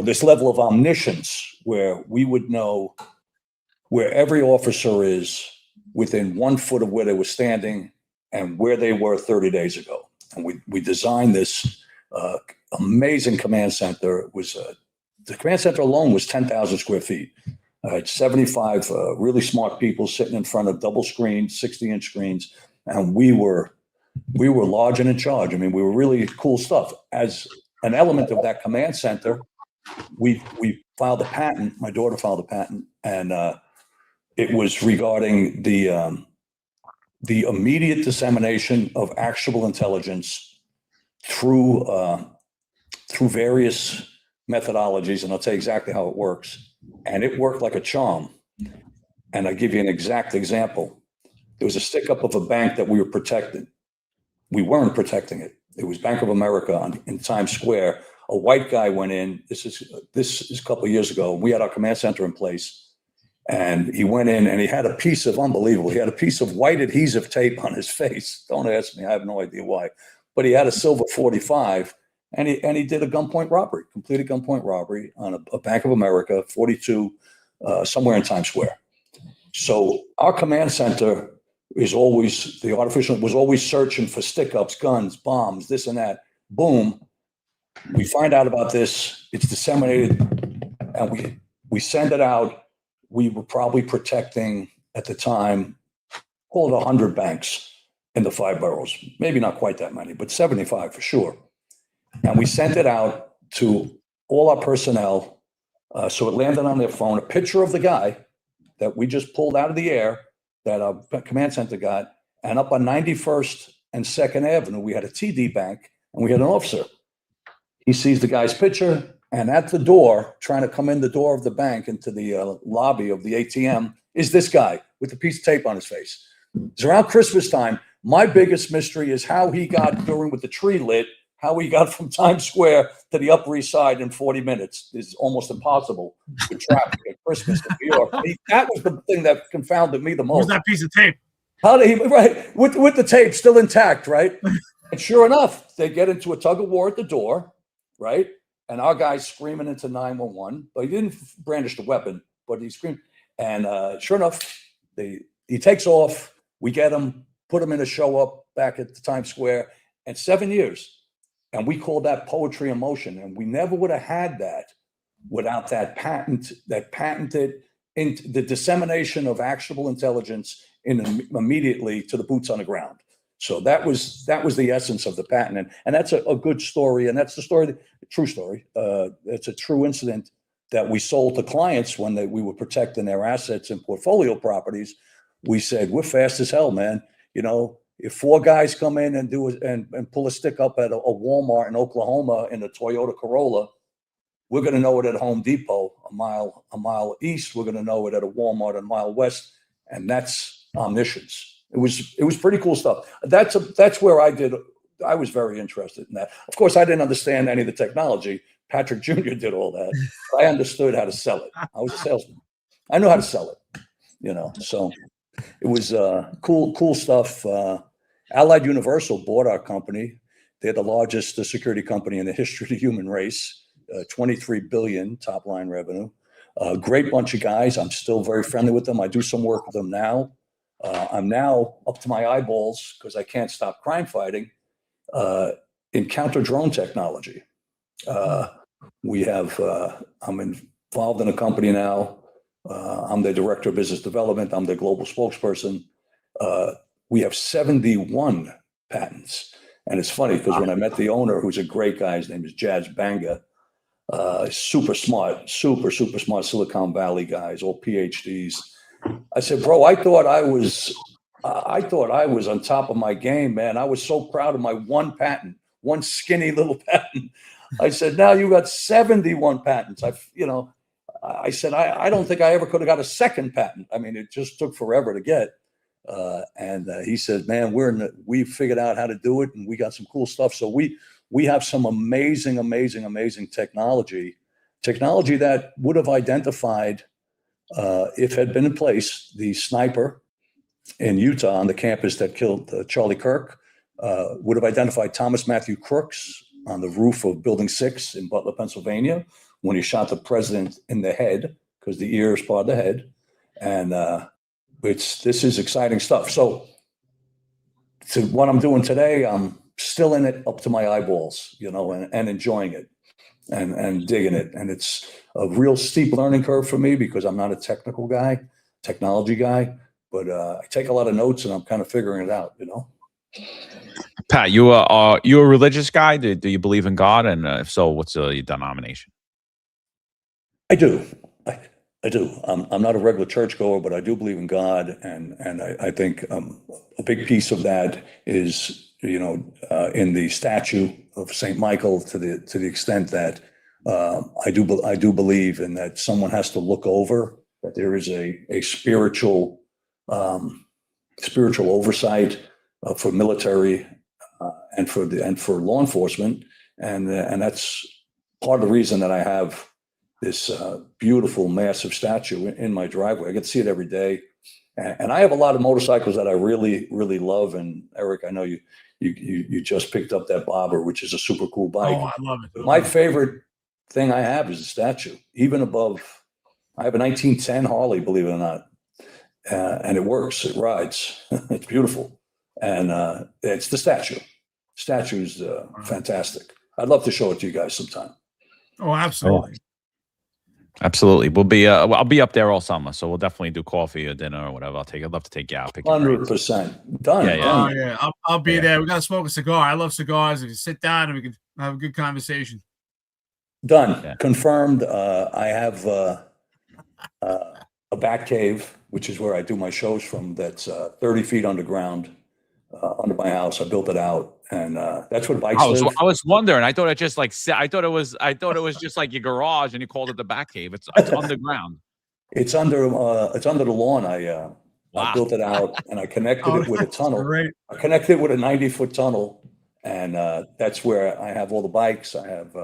this level of omniscience where we would know where every officer is within 1 foot of where they were standing and where they were 30 days ago. And we designed this amazing command center. It was the command center alone was 10,000 square feet. 75 really smart people sitting in front of double screens, 60-inch screens, and we were large and in charge. I mean, we were really cool stuff. As an element of that command center, we filed a patent. My daughter filed a patent, and it was regarding the immediate dissemination of actionable intelligence through various methodologies, and I'll tell you exactly how it works. And it worked like a charm. And I'll give you an exact example. There was a stick-up of a bank that we were protecting. We weren't protecting it. It was Bank of America in Times Square. A white guy went in. This is a couple of years ago. We had our command center in place. And he went in and he had a piece of unbelievable. He had a piece of white adhesive tape on his face. Don't ask me. I have no idea why. But he had a silver 45. and he did a gunpoint robbery, completed gunpoint robbery on a Bank of America, 42, somewhere in Times Square. So our command center was always searching for stick-ups, guns, bombs, this and that. Boom. We find out about this. It's disseminated, and we send it out. We were probably protecting at the time, call it 100 banks in the 5 boroughs. Maybe not quite that many, but 75 for sure. And we sent it out to all our personnel. So it landed on their phone, a picture of the guy that we just pulled out of the air that our command center got. And up on 91st and 2nd Avenue, we had a TD Bank, and we had an officer. He sees the guy's picture, and at the door, trying to come in the door of the bank into the lobby of the ATM, is this guy with a piece of tape on his face. It's around Christmas time. My biggest mystery is how he got, during with the tree lit, how he got from Times Square to the Upper East Side in 40 minutes is almost impossible with traffic at Christmas in New York. That was the thing that confounded me the most. Where's that piece of tape? How did he, right, with the tape still intact, right? And sure enough, they get into a tug of war at the door, right? And our guy's screaming into 911, but he didn't brandish the weapon, but he screamed. And sure enough, he takes off. We get him, put him in a show up back at the Times Square, and 7 years. And we call that poetry in motion. And we never would have had that without that patented in the dissemination of actionable intelligence immediately to the boots on the ground. So that was the essence of the patent. And that's a good story. And that's the story, the true story. It's a true incident that we sold to clients when we were protecting their assets and portfolio properties. We said, we're fast as hell, man. You know, if 4 guys come in and and pull a stick up at a Walmart in Oklahoma in a Toyota Corolla, we're going to know it at Home Depot a mile east. We're going to know it at a Walmart a mile west, and that's omniscience. It was pretty cool stuff. That's where I was very interested in that. Of course, I didn't understand any of the technology. Patrick Jr. did all that. I understood how to sell it. I was a salesman. I knew how to sell it. You know, so it was cool stuff. Allied Universal bought our company. They're the largest security company in the history of the human race. 23 billion top line revenue. Great bunch of guys. I'm still very friendly with them. I do some work with them now. I'm now up to my eyeballs, because I can't stop crime fighting, in counter drone technology. I'm involved in a company now. I'm the director of business development. I'm the global spokesperson. We have 71 patents. And it's funny, because when I met the owner, who's a great guy, his name is Jazz Banga, super smart, super smart Silicon Valley guys, all PhDs. I said, bro, I thought I was on top of my game, man. I was so proud of my one patent, one skinny little patent. I said, now you got 71 patents. I said, I don't think I ever could have got a second patent. I mean, it just took forever to get. And he said, man, we figured out how to do it, and we got some cool stuff. So we have some amazing technology that would have identified, if it had been in place, the sniper in Utah on the campus that killed Charlie Kirk, would have identified Thomas Matthew Crooks on the roof of Building 6 in Butler, Pennsylvania, when he shot the president in the head, because the ear is part of the head. And this is exciting stuff. So to what I'm doing today, I'm still in it up to my eyeballs, you know, and enjoying it and digging it. And it's a real steep learning curve for me, because I'm not a technology guy, but I take a lot of notes, and I'm kind of figuring it out, you know. Pat, you a religious guy? Do you believe in God? And if so, what's your denomination? I do. I do. I'm not a regular churchgoer, but I do believe in God, and I think a big piece of that is, you know, in the statue of Saint Michael, to the extent that I do believe in that someone has to look over, that there is a spiritual oversight for military and for law enforcement, and that's part of the reason that I have this beautiful, massive statue in my driveway. I get to see it every day. And I have a lot of motorcycles that I really, really love. And Eric, I know you just picked up that Bobber, which is a super cool bike. Oh, I love it. But my favorite thing I have is a statue, even above. I have a 1910 Harley, believe it or not, and it works. It rides. It's beautiful, and it's the statue. Statue's fantastic. I'd love to show it to you guys sometime. Oh, absolutely. Absolutely. We'll be I'll be up there all summer, so we'll definitely do coffee or dinner or whatever. I'd love to take you out. 100% done. Yeah, yeah. Oh yeah, I'll be there. We gotta smoke a cigar. I love cigars. We can sit down and we can have a good conversation. Done. Yeah. Confirmed. I have a back cave, which is where I do my shows from. That's 30 feet underground, under my house. I built it out, and that's where bikes live. I was wondering. I thought it just like I thought it was just like your garage, and you called it the back cave. It's underground. It's under the lawn. I Wow. built it out, and I connected it with a tunnel. Great. I connected it with a 90-foot tunnel, and that's where I have all the bikes. I have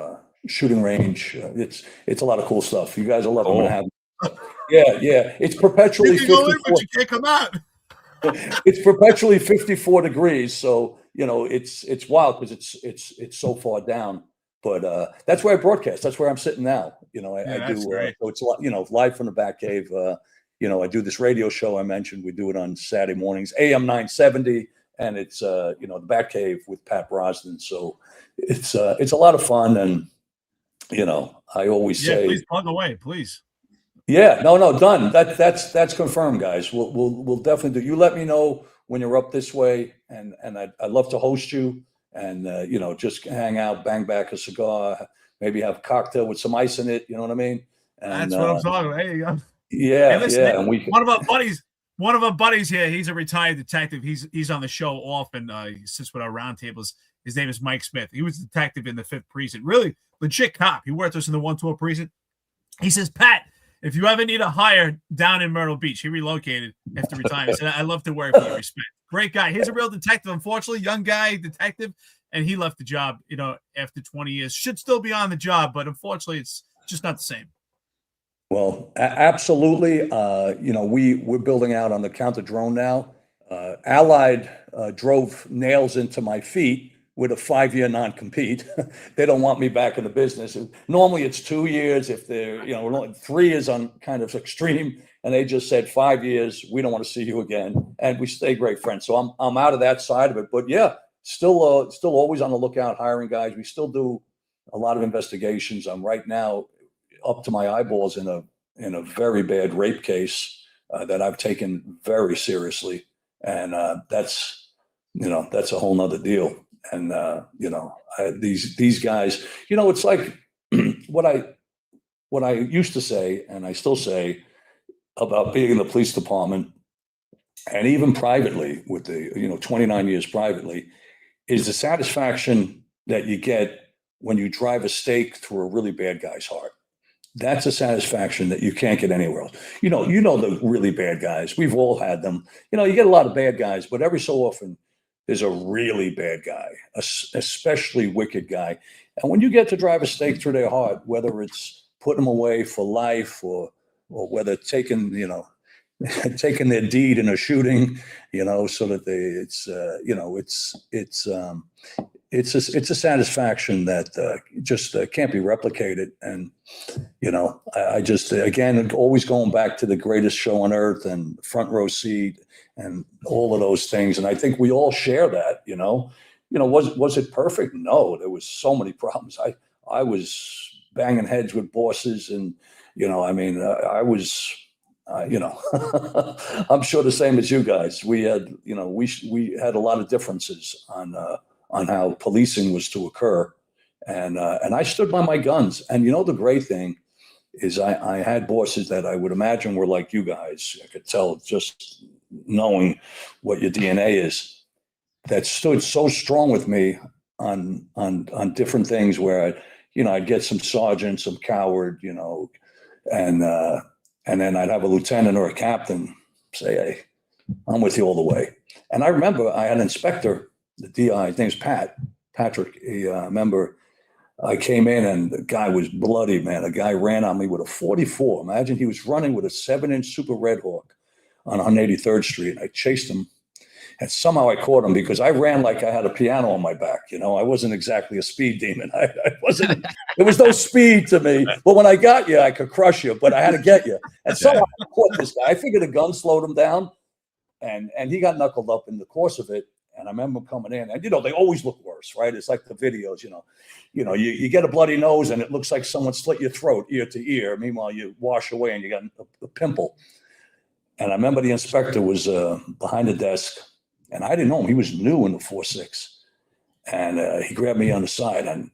shooting range. It's a lot of cool stuff. You guys will love it. I'm gonna have. Yeah. It's perpetually You can go in, 54. but you can't come out. It's perpetually 54 degrees. So, it's wild because it's so far down. But that's where I broadcast. That's where I'm sitting now. I do. So it's a lot, live from the back cave. I do this radio show I mentioned. We do it on Saturday mornings, AM 970, and it's the back cave with Pat Brazen. So it's a lot of fun, and I always say, please plug away, please. Yeah, no, done. That's confirmed, guys. We'll definitely do. You let me know when you're up this way, and I'd love to host you, and just hang out, bang back a cigar, maybe have a cocktail with some ice in it. You know what I mean? And, That's what I'm talking about. There you go. Yeah, Hey, listen, yeah. And one of our buddies here. He's a retired detective. He's on the show often. He sits with our roundtables. His name is Mike Smith. He was a detective in the 5th precinct. Really legit cop. He worked with us in the 112 precinct. He says, Pat, if you ever need a hire down in Myrtle Beach, he relocated after retirement. He said, I love to work for you. Respect. Great guy. He's a real detective. Unfortunately, young guy, detective, and he left the job, after 20 years. Should still be on the job, but unfortunately, it's just not the same. Well, absolutely. We're building out on the counter drone now. Allied drove nails into my feet with a 5-year non-compete. They don't want me back in the business. Normally it's 2 years. If they're, 3 is on kind of extreme, and they just said 5 years. We don't want to see you again, and we stay great friends. So I'm out of that side of it. But yeah, still always on the lookout, hiring guys. We still do a lot of investigations. I'm right now up to my eyeballs in a very bad rape case that I've taken very seriously, and that's a whole nother deal. And these guys, it's like what I used to say, and I still say about being in the police department, and even privately with the 29 years privately, is the satisfaction that you get when you drive a stake through a really bad guy's heart. That's a satisfaction that you can't get anywhere else. You know the really bad guys. We've all had them. You get a lot of bad guys, but every so often there's a really bad guy, especially wicked guy. And when you get to drive a stake through their heart, whether it's putting them away for life or whether taking their deed in a shooting, so that it's a satisfaction that just can't be replicated. And I just, again, always going back to the greatest show on earth and front row seat and all of those things. And I think we all share that. Was it perfect? No, there was so many problems. I was banging heads with bosses, and I was. I'm sure the same as you guys. We had, we had a lot of differences on how policing was to occur, and I stood by my guns. And the great thing is I had bosses that I would imagine were like you guys. I could tell just knowing what your DNA is, that stood so strong with me on different things where I'd get some sergeant, some coward, and then I'd have a lieutenant or a captain say, "Hey, I'm with you all the way." And I remember I had an inspector, the DI, his name's Patrick. I remember I came in and the guy was bloody, man. A guy ran on me with a 44. Imagine he was running with a 7-inch Super Red Hawk. on 183rd Street. I chased him, and somehow I caught him because I ran like I had a piano on my back. You know, I wasn't exactly a speed demon. I wasn't. There was no speed to me. But when I got you, I could crush you. But I had to get you. And somehow I caught this guy. I figured a gun slowed him down, and he got knuckled up in the course of it. And I remember him coming in, and they always look worse, right? It's like the videos, you get a bloody nose, and it looks like someone slit your throat ear to ear. Meanwhile, you wash away, and you got a pimple. And I remember the inspector was behind the desk, and I didn't know him. He was new in the 4-6, and he grabbed me on the side, and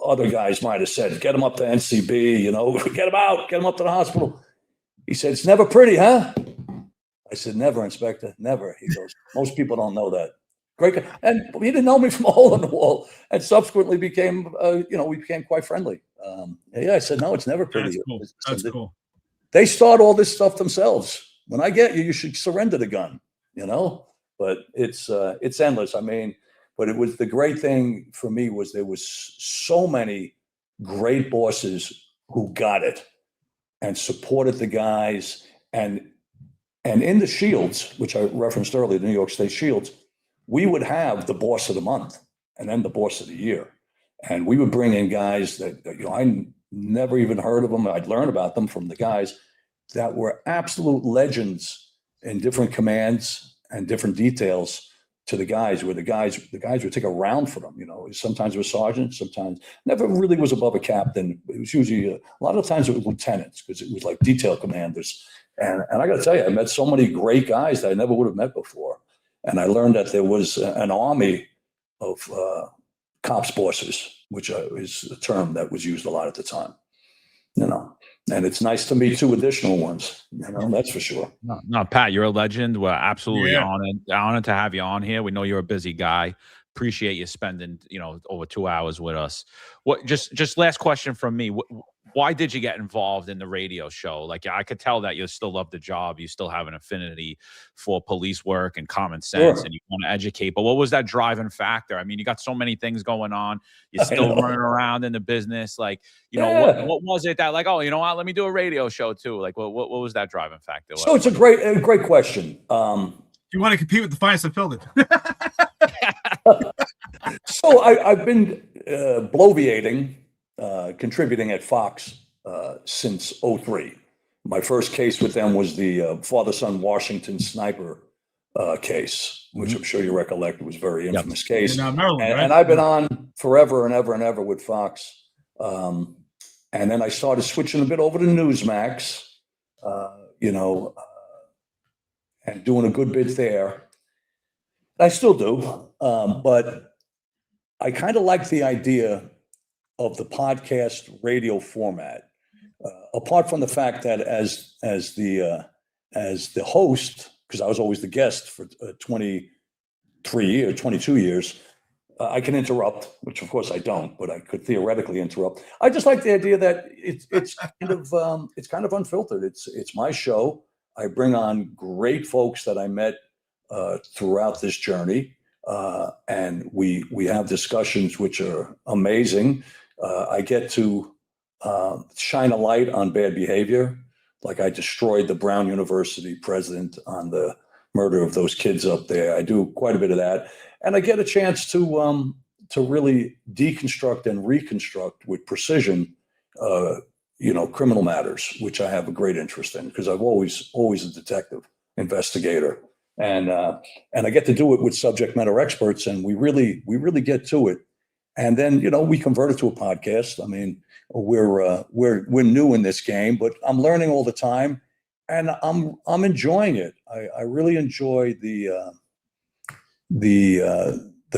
other guys might have said, "Get him up to NCB, get him out, get him up to the hospital." He said, "It's never pretty, huh?" I said, "Never, Inspector, never." He goes, "Most people don't know that." Great guy. And he didn't know me from a hole in the wall, and subsequently became, we became quite friendly. I said, "No, it's never pretty." That's cool. That's cool. They start all this stuff themselves. When I get you, you should surrender the gun, but it's endless. I mean, but it was the great thing for me was there was so many great bosses who got it and supported the guys. And in the Shields, which I referenced earlier, the New York State Shields, we would have the boss of the month and then the boss of the year. And we would bring in guys that I never even heard of them. I'd learn about them from the guys that were absolute legends in different commands and different details to the guys, where the guys would take a round for them. Sometimes it was sergeant, sometimes never really was above a captain. It was usually a lot of times it was lieutenants, because it was like detail commanders. And I got to tell you, I met so many great guys that I never would have met before. And I learned that there was an army of cops bosses, which is a term that was used a lot at the time. And it's nice to meet 2 additional ones. That's for sure. No, Pat, you're a legend. We're absolutely honored to have you on here. We know you're a busy guy. Appreciate you spending over 2 hours with us. What just last question from me. Why did you get involved in the radio show? Like, I could tell that you still love the job. You still have an affinity for police work and common sense, and you want to educate. But what was that driving factor? I mean, you got so many things going on. You're still running around in the business. Like, what was it that, like, oh, you know what? Let me do a radio show too. Like, what was that driving factor? So it's a great question. You want to compete with the finest that filled it. So I've been bloviating, contributing at Fox since '03. My first case with them was the father-son Washington sniper case, which I'm sure you recollect. It was a very infamous case. In Maryland, right? And I've been on forever and ever and ever with Fox. And then I started switching a bit over to Newsmax, and doing a good bit there. I still do, but I kind of like the idea of the podcast radio format. Apart from the fact that as the host, because I was always the guest for 22 years, I can interrupt, which of course I don't, but I could theoretically interrupt. I just like the idea that it's kind of unfiltered. It's my show. I bring on great folks that I met throughout this journey, and we have discussions which are amazing. I get to shine a light on bad behavior, like I destroyed the Brown University president on the murder of those kids up there. I do quite a bit of that, and I get a chance to really deconstruct and reconstruct with precision, criminal matters, which I have a great interest in, because I've always a detective investigator, and I get to do it with subject matter experts, and we really get to it. And then, we convert it to a podcast. I mean, we're new in this game, but I'm learning all the time, and I'm enjoying it. I really enjoy the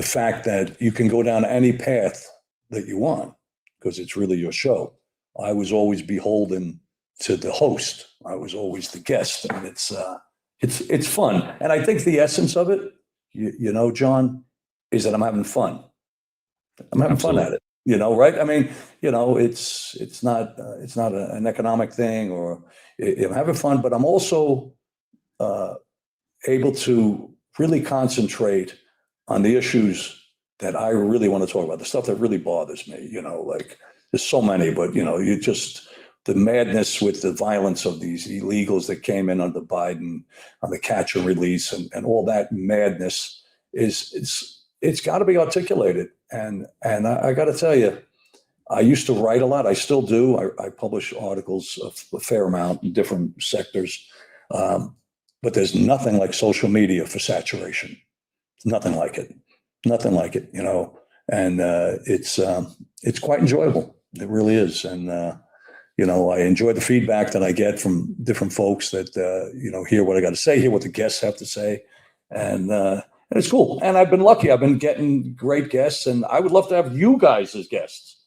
fact that you can go down any path that you want, because it's really your show. I was always beholden to the host. I was always the guest, and it's fun. And I think the essence of it, John, is that I'm having fun. I'm having fun at it, right? I mean, it's not an economic thing, or I'm having fun, but I'm also able to really concentrate on the issues that I really want to talk about, the stuff that really bothers me, like there's so many, but the madness with the violence of these illegals that came in under Biden on the catch and release and all that madness it's got to be articulated. And I got to tell you, I used to write a lot. I still do. I publish articles a fair amount in different sectors. But there's nothing like social media for saturation. Nothing like it. Nothing like it, and it's quite enjoyable. It really is. And, I enjoy the feedback that I get from different folks that, hear what I got to say, hear what the guests have to say. And it's cool. And I've been lucky. I've been getting great guests, and I would love to have you guys as guests.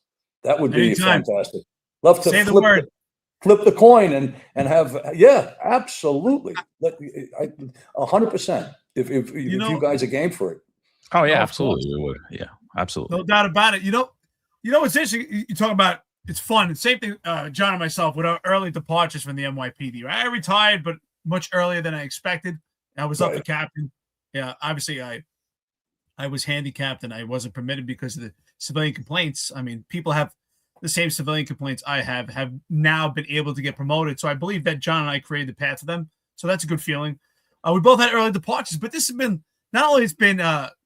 That would be Anytime. fantastic. Love to say the word. Flip the coin and have, absolutely. 100%. If you guys are game for it. Oh yeah, absolutely. We would. Yeah, absolutely. No doubt about it. What's interesting? You talk about it's fun. The same thing, John and myself, with our early departures from the NYPD. Right? I retired, but much earlier than I expected. I was up to captain. Yeah, obviously I was handicapped and I wasn't permitted because of the civilian complaints. I mean, people have the same civilian complaints I have now been able to get promoted. So I believe that John and I created the path for them. So that's a good feeling. We both had early departures, but this has been, not only it's been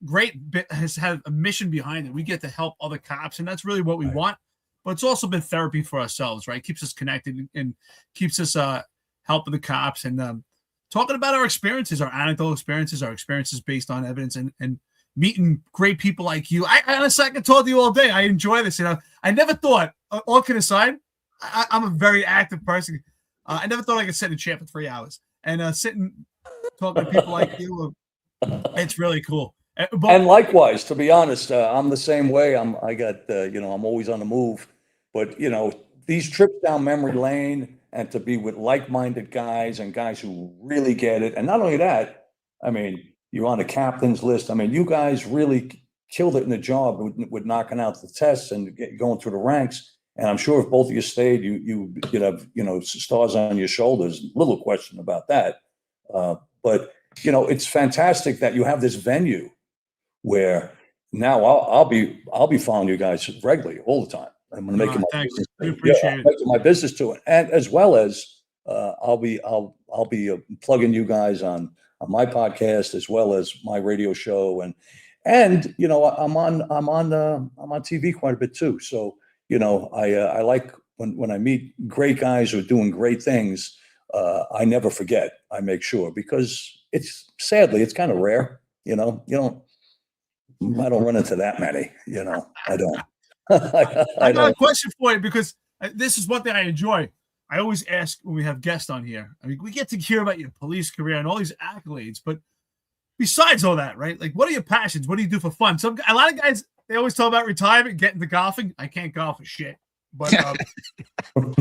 great, but has had a mission behind it. We get to help other cops, and that's really what we want. But it's also been therapy for ourselves, right? Keeps us connected and keeps us helping the cops and talking about our experiences, our anecdotal experiences, our experiences based on evidence, and meeting great people like you. I honestly, I can talk to you all day. I enjoy this. I never thought, all kidding aside, I'm a very active person. I never thought I could sit in a chair for 3 hours and sit and talking to people like you. It's really cool. And likewise, to be honest, I'm the same way. I'm always on the move, but these trips down memory lane and to be with like-minded guys and guys who really get it. And not only that, I mean, you're on the captain's list. I mean, you guys really killed it in the job with knocking out the tests and going through the ranks. And I'm sure if both of you stayed, you'd have, stars on your shoulders. Little question about that. But it's fantastic that you have this venue where now I'll be following you guys regularly all the time. I'm going to make it my business. Appreciate it. Make it my business to it, and as well as I'll be plugging you guys on my podcast as well as my radio show, and I'm on TV quite a bit too. So I like when I meet great guys who are doing great things. I never forget. I make sure, because it's kind of rare. I don't run into that many. I don't. I got a question for you, because this is one thing I enjoy. I always ask when we have guests on here. I mean, we get to hear about your police career and all these accolades, but besides all that, right? Like, what are your passions? What do you do for fun? A lot of guys, they always talk about retirement, getting to golfing. I can't golf for shit. But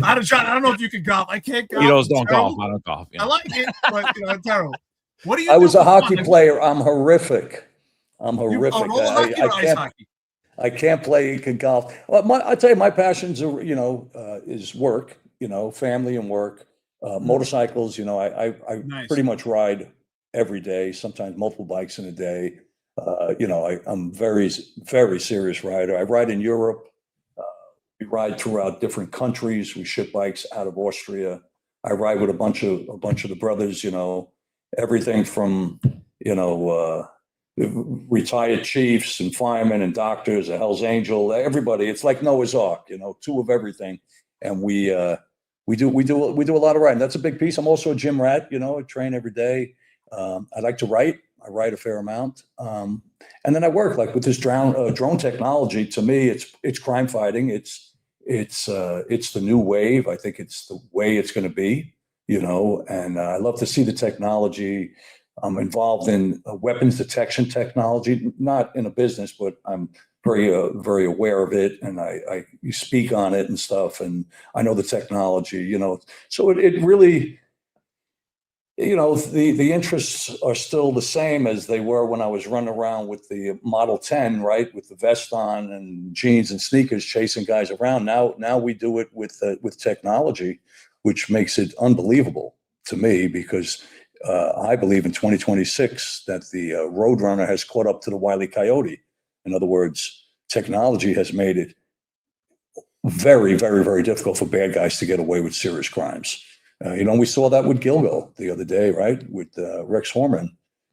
I don't know if you can golf. I can't golf. Heroes don't golf. I don't golf. I like it, but I'm terrible. What do you? I was a hockey player. I'm horrific. Roller hockey or ice hockey? I can't play golf. Well, I tell you, my passions are, is work, family and work, motorcycles. I Nice. pretty much ride every day, sometimes multiple bikes in a day. I'm very, very serious rider. I ride in Europe. We ride throughout different countries. We ship bikes out of Austria. I ride with a bunch of the brothers, everything from, retired chiefs and firemen and doctors, a Hell's Angel, everybody. It's like Noah's Ark, two of everything. And we do a lot of riding. That's a big piece. I'm also a gym rat, I train every day. I like to write. I write a fair amount. And then I work like with this drone technology. To me, it's crime fighting. It's the new wave. I think it's the way it's going to be, and I love to see the technology. I'm involved in weapons detection technology, not in a business, but I'm very, very aware of it. And I speak on it and stuff. And I know the technology, so it really, the interests are still the same as they were when I was running around with the Model 10, right? With the vest on and jeans and sneakers, chasing guys around. Now we do it with technology, which makes it unbelievable to me, because I believe in 2026 that the Roadrunner has caught up to the Wile E. Coyote. In other words, technology has made it very, very, very difficult for bad guys to get away with serious crimes. We saw that with Gilgo the other day, right? With Rex Horman.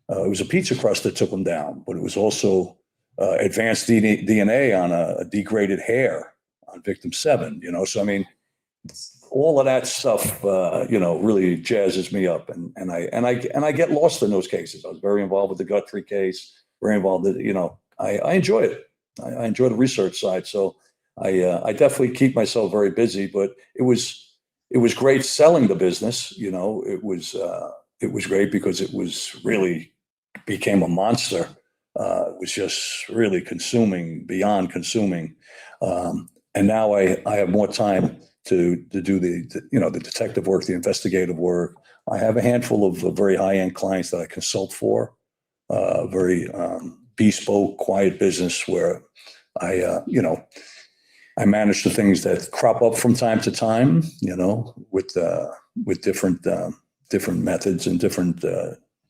It was a pizza crust that took him down, but it was also advanced DNA on a degraded hair on victim 7, So, I mean, all of that stuff, really jazzes me up. And I get lost in those cases. I was very involved with the Guthrie case, very involved, I enjoy it. I enjoy the research side. So I definitely keep myself very busy, but it was great selling the business. It was great because it was really became a monster. It was just really consuming, beyond consuming. And now I have more time to do the detective work, the investigative work. I have a handful of very high-end clients that I consult for, very bespoke, quiet business where I manage the things that crop up from time to time, with different methods and different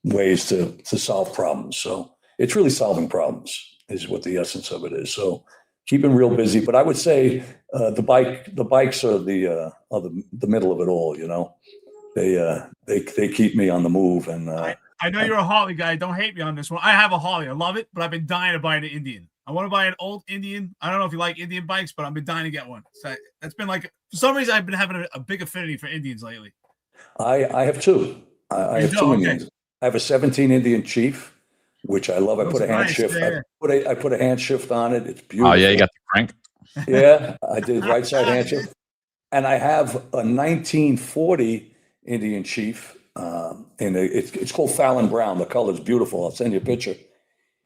ways to solve problems. So it's really solving problems is what the essence of it is. So keeping real busy, but I would say the bikes are the middle of it all. They keep me on the move. And I know you're a Harley guy. Don't hate me on this one. I have a Harley. I love it, but I've been dying to buy an Indian. I want to buy an old Indian. I don't know if you like Indian bikes, but I've been dying to get one. So that's been for some reason, I've been having a big affinity for Indians lately. I have two. I have two Indians. I have a 17 Indian Chief, which I love. I put a hand shift. Yeah. I put a hand shift on it. It's beautiful. Oh yeah, you got the crank. Yeah, I did right side hand shift. And I have a 1940 Indian Chief, and it's called Fallon Brown. The color's beautiful. I'll send you a picture.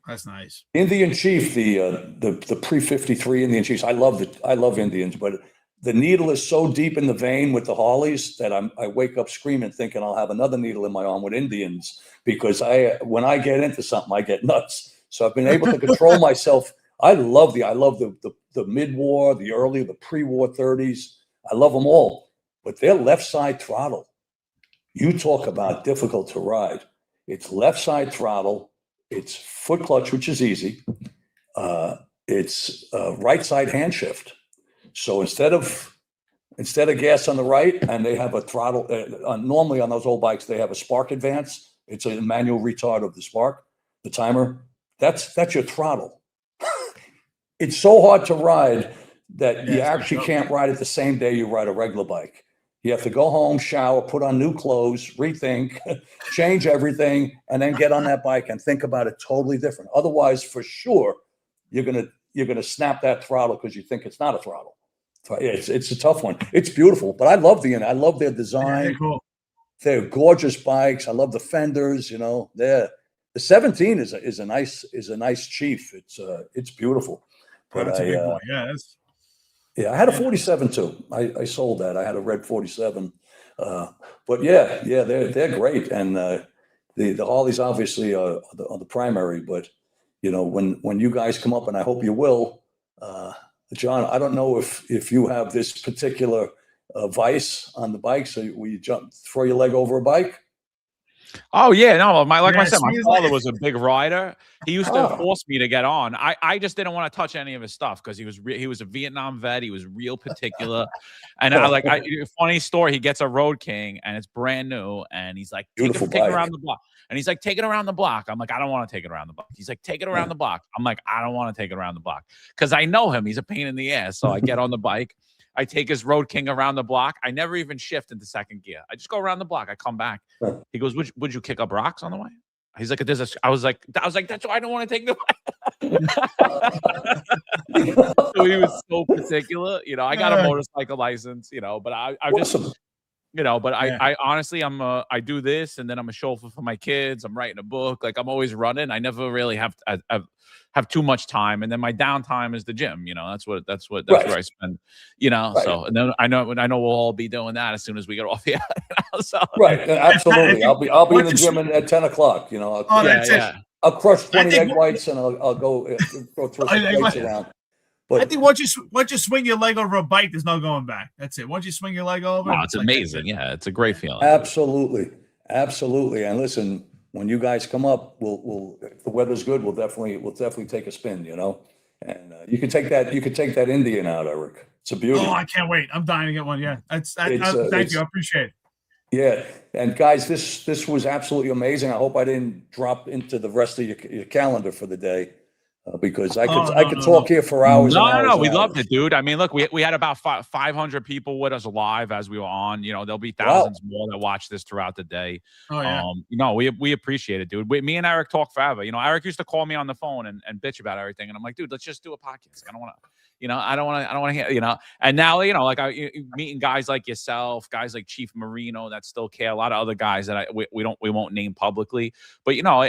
That's nice. Indian Chief, the pre-53 Indian Chiefs. I love Indians, but the needle is so deep in the vein with the Harleys that I wake up screaming, thinking I'll have another needle in my arm with Indians, because when I get into something, I get nuts. So I've been able to control myself. I love the mid-war, the pre-war 30s. I love them all, but their left side throttle. You talk about difficult to ride. It's left side throttle. It's foot clutch, which is easy. It's right side hand shift. So instead of gas on the right, and they have a throttle. Normally on those old bikes, they have a spark advance. It's a manual retard of the spark, the timer. That's your throttle. It's so hard to ride that you actually can't ride it the same day you ride a regular bike. You have to go home, shower, put on new clothes, rethink, change everything, and then get on that bike and think about it totally different. Otherwise, for sure, you're gonna snap that throttle because you think it's not a throttle. It's a tough one. It's beautiful, but I love their design. Yeah, cool. They're gorgeous bikes. I love the fenders. The 17 is a nice Chief. It's beautiful. But that's a big boy. Yeah, I had a 47 too. I sold that. I had a red 47. But yeah, they're great. And the Harleys obviously are the primary. But when you guys come up, and I hope you will, John, I don't know if you have this particular vice on the bike. So will you throw your leg over a bike? Oh yeah, no, my father was a big rider. He used to force me to get on. I just didn't want to touch any of his stuff because he was a Vietnam vet. He was real particular. And funny story, he gets a Road King and it's brand new, and he's like, take it around the block. And he's like, take it around the block. I'm like, I don't want to take it around the block. He's like, take it around the block. I'm like, I don't want to take it around the block because I know him. He's a pain in the ass. So I get on the bike. I take his Road King around the block. I never even shift into second gear. I just go around the block. I come back. He goes, would you kick up rocks on the way? He's like, I was like, that's why I don't want to take the bike. So he was so particular. I got a motorcycle license, but I just, I honestly, I do this, and then I'm a chauffeur for my kids. I'm writing a book. Like, I'm always running. I never really have too much time, and then my downtime is the gym. That's where I spend. So, and then I know we'll all be doing that as soon as we get off here. So, right, absolutely. I'll be in the gym at 10 o'clock. I'll crush 20 egg whites, and I'll go throw some plates around. But I think once you swing your leg over a bike, there's no going back. That's it. Once you swing your leg over, it's amazing. Yeah, it's a great feeling. Absolutely. And listen, when you guys come up, we'll if the weather's good, we'll definitely take a spin. And you could take that Indian out, Eric. It's a beauty. Oh, I can't wait. I'm dying to get one. Yeah. Thank you. I appreciate it. Yeah. And guys, this was absolutely amazing. I hope I didn't drop into the rest of your calendar for the day. Because I could talk here for hours. No. We loved it, dude. I mean, look, we had about 500 people with us live as we were on. You know, there'll be thousands more that watch this throughout the day. Oh yeah. You know, we appreciate it, dude. Me and Eric talk forever. You know, Eric used to call me on the phone and bitch about everything, and I'm like, dude, let's just do a podcast. I don't want to. You know, I don't want to hear, you know, and now, you know, like meeting guys like yourself, guys like Chief Marino that still care, a lot of other guys that we won't name publicly, but you know,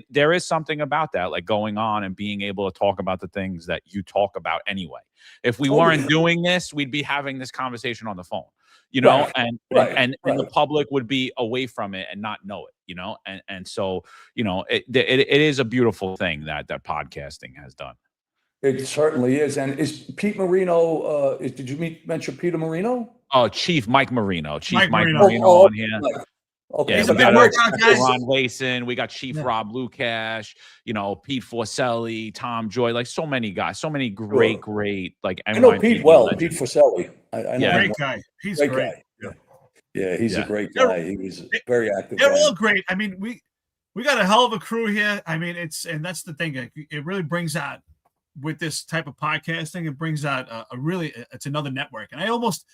there is something about that, like going on and being able to talk about the things that you talk about anyway. If we weren't doing this, we'd be having this conversation on the phone, you know, and the public would be away from it and not know it, you know, and so, you know, it is a beautiful thing that podcasting has done. It certainly is. And is Pete Marino, did you mention Peter Marino? Oh, Chief Mike Marino. Mike Marino on here. Okay. Yeah, So we got guys. Ron Layson. We got Chief Rob Lukash, you know, Pete Forcelli, Tom Joy, like so many guys, so many great, like I know NYPD Pete well, legends. Pete Forcelli. I know Great guy. He's great. Guy. Yeah, he's a great guy. He was very active. They're all great. I mean, we got a hell of a crew here. I mean, and that's the thing. It really brings out, with this type of podcasting, it brings out it's another network. And I almost,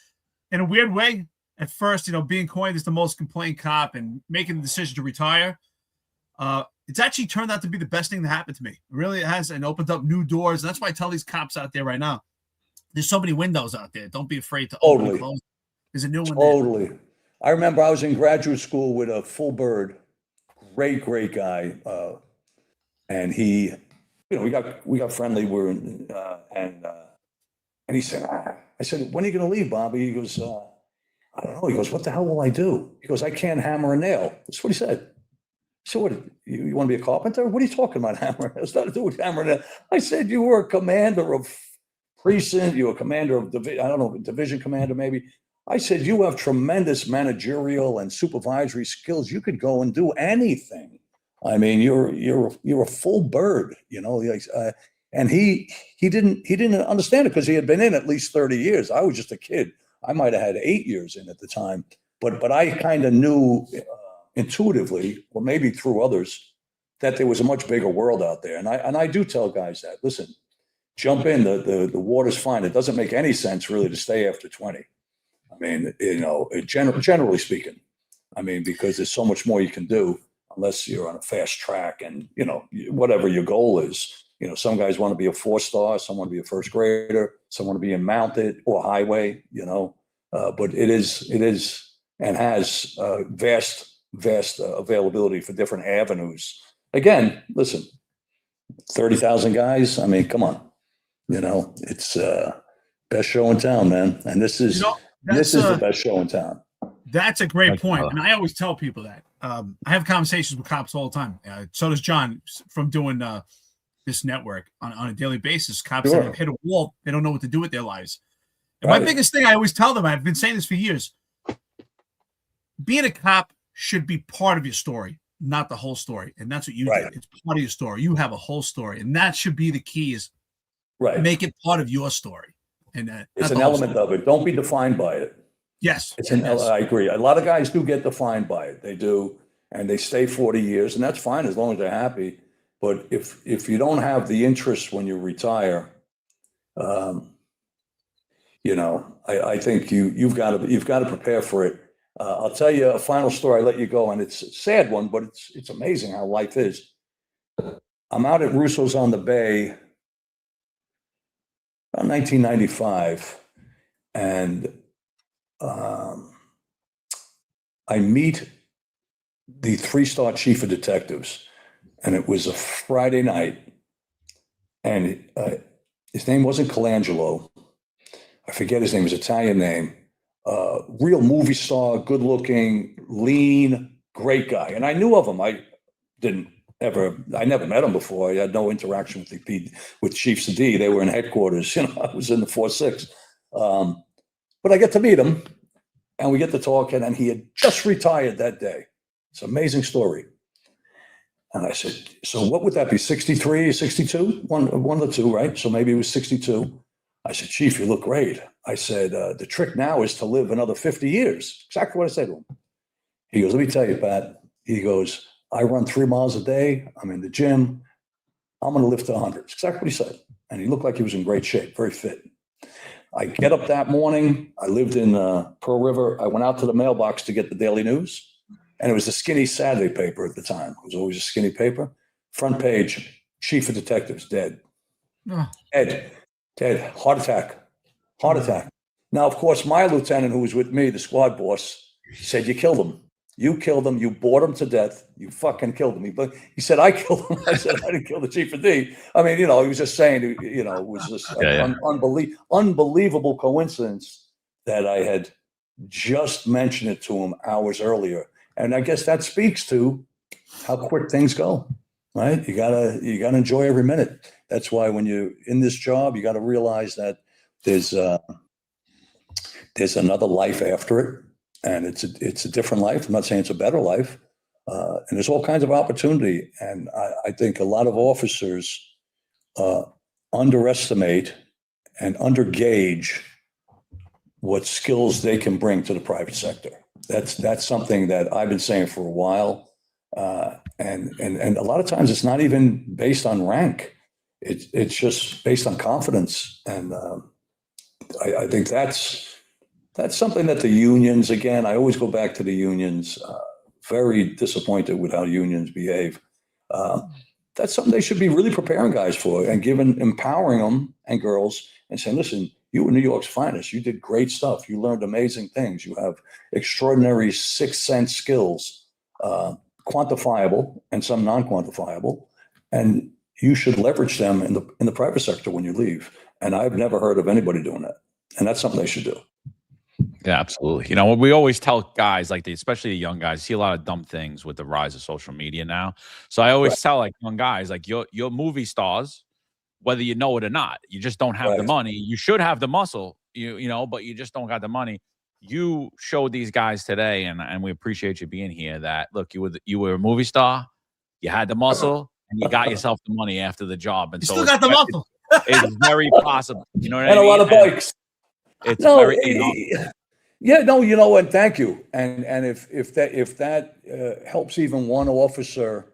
in a weird way, at first, you know, being coined as the most complained cop and making the decision to retire, it's actually turned out to be the best thing that happened to me. It really has, and opened up new doors. And that's why I tell these cops out there right now, there's so many windows out there. Don't be afraid to open and close. There's a new one. Totally. I remember I was in graduate school with a Full Bird, great guy. And he, you know, we got friendly. And he said, I said, when are you going to leave, Bobby? He goes, I don't know. He goes, what the hell will I do? He goes, I can't hammer a nail. That's what he said. So what, you want to be a carpenter? What are you talking about, hammer? It's nothing to do with hammering a nail. I said, you were a commander of precinct. You were a commander of division commander, maybe. I said, you have tremendous managerial and supervisory skills. You could go and do anything. I mean, you're a full bird, you know. And he didn't understand it because he had been in at least 30 years. I was just a kid. I might have had 8 years in at the time, but I kind of knew intuitively, or maybe through others, that there was a much bigger world out there. And I do tell guys that, listen, jump in. The water's fine. It doesn't make any sense really to stay after 20. I mean, you know, generally speaking, I mean, because there's so much more you can do unless you're on a fast track and, you know, whatever your goal is. You know, some guys want to be a 4-star, some want to be a first grader, some want to be in mounted or highway, you know, but it is and has vast availability for different avenues. Again, listen, 30,000 guys. I mean, come on, you know, it's best show in town, man. And this is the best show in town. That's a great point. And I always tell people that. I have conversations with cops all the time. So does John from doing this network on a daily basis. Cops that have hit a wall, they don't know what to do with their lives. And my biggest thing I always tell them, I've been saying this for years, being a cop should be part of your story, not the whole story. And that's what you do. It's part of your story. You have a whole story. And that should be the key, is make it part of your story. And it's an element of it. Don't be defined by it. Yes. I agree. A lot of guys do get defined by it. They do. And they stay 40 years. And that's fine as long as they're happy. But if you don't have the interest when you retire, you know, I think you've got to prepare for it. I'll tell you a final story. I let you go, and it's a sad one, but it's amazing how life is. I'm out at Russo's on the Bay, around 1995, and I meet the 3-star chief of detectives. And it was a Friday night, and his name wasn't Colangelo. I forget his name, his Italian name. Real movie star, good looking, lean, great guy. And I knew of him. I never met him before. I had no interaction with Chief Sadi. They were in headquarters. You know, I was in the 4-6. But I get to meet him, and we get to talk, and he had just retired that day. It's an amazing story. And I said, so what would that be, 63, 62? One of the two, right? So maybe it was 62. I said, Chief, you look great. I said, the trick now is to live another 50 years. Exactly what I said to him. He goes, let me tell you, Pat. He goes, I run 3 miles a day. I'm in the gym. I'm going to lift to 100. It's exactly what he said. And he looked like he was in great shape, very fit. I get up that morning. I lived in Pearl River. I went out to the mailbox to get the Daily News. And it was the skinny Saturday paper at the time. It was always a skinny paper. Front page, Chief of Detectives, dead. Oh. Dead. Heart attack. Now, of course, my lieutenant who was with me, the squad boss, said, you killed him. You killed him. You bored him to death. You fucking killed him. He said, I killed him. I said, I didn't kill the chief of D. I mean, he was just saying, it was just unbelievable coincidence that I had just mentioned it to him hours earlier. And I guess that speaks to how quick things go, right? You gotta enjoy every minute. That's why when you're in this job, you got to realize that there's another life after it. And it's a different life. I'm not saying it's a better life. And there's all kinds of opportunity. And I think a lot of officers underestimate and undergauge what skills they can bring to the private sector. That's something that I've been saying for a while. And a lot of times it's not even based on rank. It's just based on confidence. And I think that's something that the unions, again, I always go back to the unions, very disappointed with how unions behave. That's something they should be really preparing guys for and empowering them and girls and saying, listen, you were New York's finest. You did great stuff. You learned amazing things. You have extraordinary sixth sense skills, quantifiable and some non-quantifiable. And you should leverage them in the private sector when you leave. And I've never heard of anybody doing that. And that's something they should do. Yeah, absolutely. We always tell guys especially the young guys, see a lot of dumb things with the rise of social media now. So I always tell young guys, you're movie stars, whether you know it or not. You just don't have the money. You should have the muscle, but you just don't got the money. You showed these guys today, and we appreciate you being here, that look, you were a movie star, you had the muscle, and you got yourself the money after the job. And you still got the muscle. It's very possible. You know what I mean? And a lot of bikes. It's very and thank you. And if that helps even one officer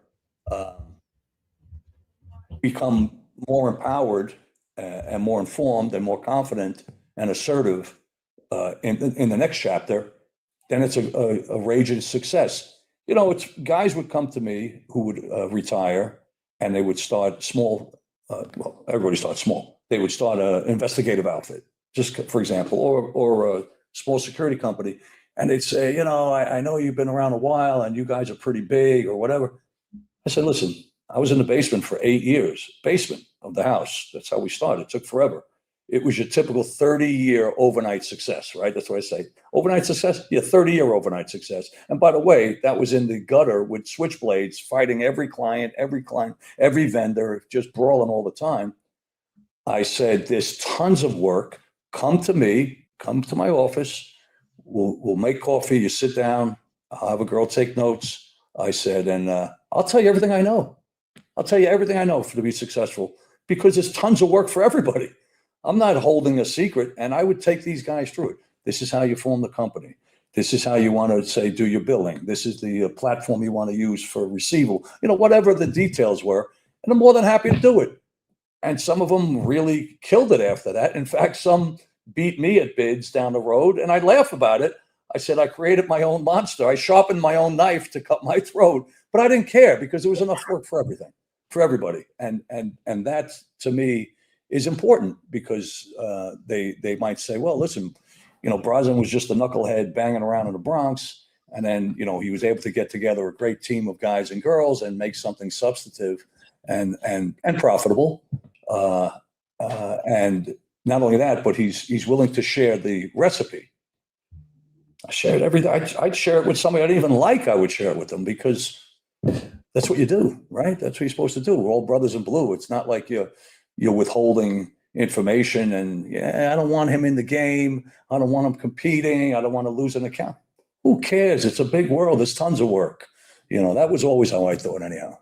become more empowered and more informed and more confident and assertive in the next chapter, then it's a raging success. It's guys would come to me who would retire, and they would start small. Well, everybody starts small. They would start an investigative outfit, just for example, or a small security company, and they'd say, I know you've been around a while and you guys are pretty big or whatever. I said, listen, I was in the basement for 8 years, basement of the house. That's how we started. It took forever. It was your typical 30-year overnight success, right? That's what I say. Overnight success? Yeah, 30-year overnight success. And by the way, that was in the gutter with switchblades, fighting every client, every vendor, just brawling all the time. I said, there's tons of work. Come to me, come to my office. We'll make coffee. You sit down. I'll have a girl take notes. I said, and I'll tell you everything I know. I'll tell you everything I know to be successful, because there's tons of work for everybody. I'm not holding a secret, and I would take these guys through it. This is how you form the company. This is how you want to say, do your billing. This is the platform you want to use for receival, whatever the details were. And I'm more than happy to do it. And some of them really killed it after that. In fact, some beat me at bids down the road, and I laugh about it. I said, I created my own monster. I sharpened my own knife to cut my throat, but I didn't care because there was enough work for everything, for everybody. And that, to me, is important, because they might say, well, listen, Brosnan was just a knucklehead banging around in the Bronx. And then, he was able to get together a great team of guys and girls and make something substantive and profitable. And not only that, but he's willing to share the recipe. I shared everything. I'd share it with somebody I didn't even like. I would share it with them, because that's what you do, right? That's what you're supposed to do. We're all brothers in blue. It's not like you're withholding information and, I don't want him in the game. I don't want him competing. I don't want to lose an account. Who cares? It's a big world. There's tons of work. That was always how I thought anyhow,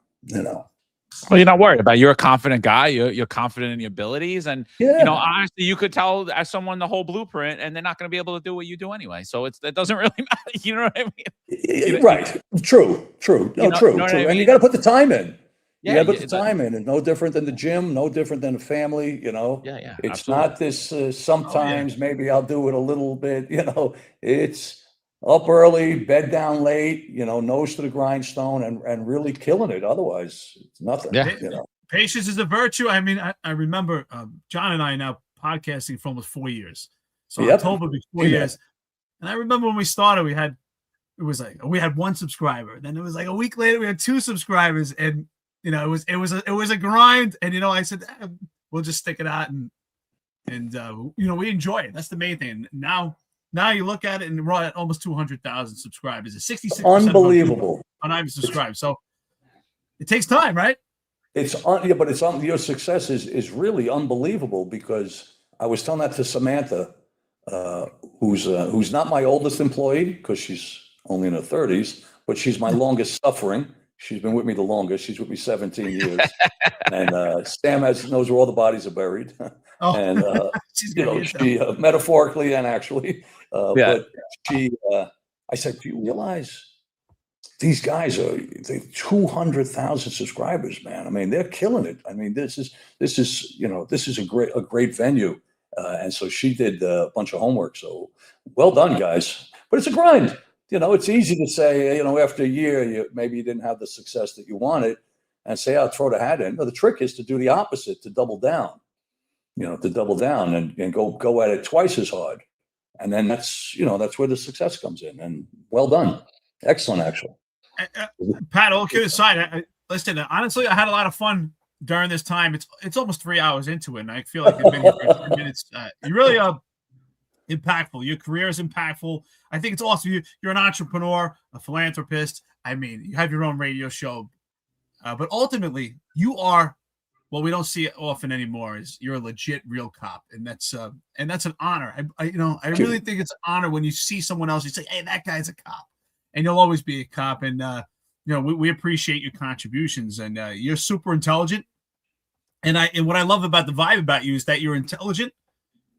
Well, you're not worried about it. You're a confident guy. You're confident in your abilities. And, Yeah. you know, honestly, you could tell as someone the whole blueprint and they're not going to be able to do what you do anyway. So it doesn't really matter. You know what I mean? Right. True. No, You know what true. I And you mean? got to put the time in. You Yeah. got to put the time in. It's no different than the gym, no different than a family, you know. Yeah. It's Absolutely. not this sometimes maybe I'll do it a little bit, you know. It's up early, bed down late, you know, nose to the grindstone and really killing it. Otherwise, it's nothing, Yeah. you know. Patience is a virtue. I mean, I remember John and I are now podcasting for almost 4 years. So Yep. October be 4 years. And I remember when we started, we had 1 subscriber. Then it was like a week later, we had 2 subscribers. And, you know, it was a grind. And, you know, I said, we'll just stick it out and you know, we enjoy it. That's the main thing. Now you look at it and we're at almost 200,000 subscribers. It's 66%. Unbelievable. Are not even subscribed. So it takes time, right? Your success is really unbelievable because I was telling that to Samantha, who's not my oldest employee because she's only in her 30s, but she's my longest suffering. She's been with me the longest. She's with me 17 years. And Sam knows where all the bodies are buried. Oh. And you know, she metaphorically and actually, but she, I said, do you realize these guys are 200,000 subscribers, man? I mean, they're killing it. I mean, this is you know, this is a great venue, and so she did a bunch of homework. So well done, guys. But it's a grind. You know, it's easy to say, you know, after a year, maybe you didn't have the success that you wanted, and say, "I'll throw the hat in." No, the trick is to do the opposite, to double down. You know, to double down and go at it twice as hard, and then that's where the success comes in. And well done, excellent, actually. Pat, all kidding aside, listen, honestly, I had a lot of fun during this time. It's almost 3 hours into it, and I feel like you've been here for 10 minutes. You really are impactful. Your career is impactful. I think it's awesome. You're an entrepreneur, a philanthropist. I mean, you have your own radio show, but ultimately, you are what we don't see it often anymore. Is you're a legit, real cop, and that's an honor. I really think it's an honor when you see someone else. You say, "Hey, that guy's a cop." And you'll always be a cop. And, you know, we appreciate your contributions. And you're super intelligent. And what I love about the vibe about you is that you're intelligent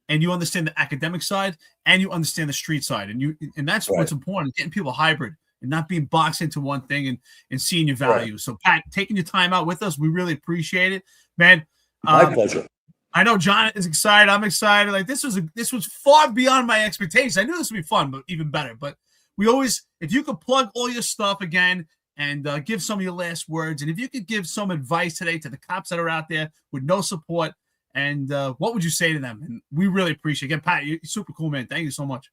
and you understand the academic side and you understand the street side. And that's what's important, getting people hybrid and not being boxed into one thing and seeing your value. Right. So, Pat, taking your time out with us, we really appreciate it. Man. My pleasure. I know John is excited. I'm excited. Like this was far beyond my expectations. I knew this would be fun, but even better. But we always, if you could plug all your stuff again and give some of your last words, and if you could give some advice today to the cops that are out there with no support, and what would you say to them? And we really appreciate it. Again, Pat, you're super cool, man. Thank you so much.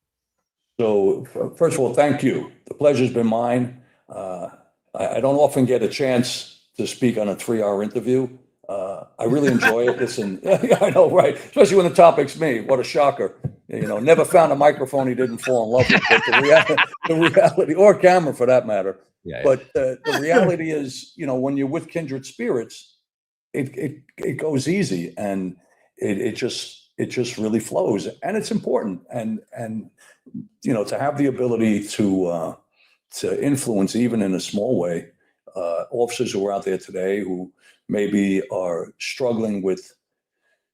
So first of all, thank you. The pleasure's been mine. I don't often get a chance to speak on a 3-hour interview. I really enjoy it. Listen, I know, right? Especially when the topic's me. What a shocker. You know, never found a microphone he didn't fall in love with. But the reality, or camera for that matter. Yeah. But the reality is, you know, when you're with kindred spirits, it goes easy and it just really flows, and it's important. And you know, to have the ability to influence even in a small way, officers who are out there today who maybe are struggling with,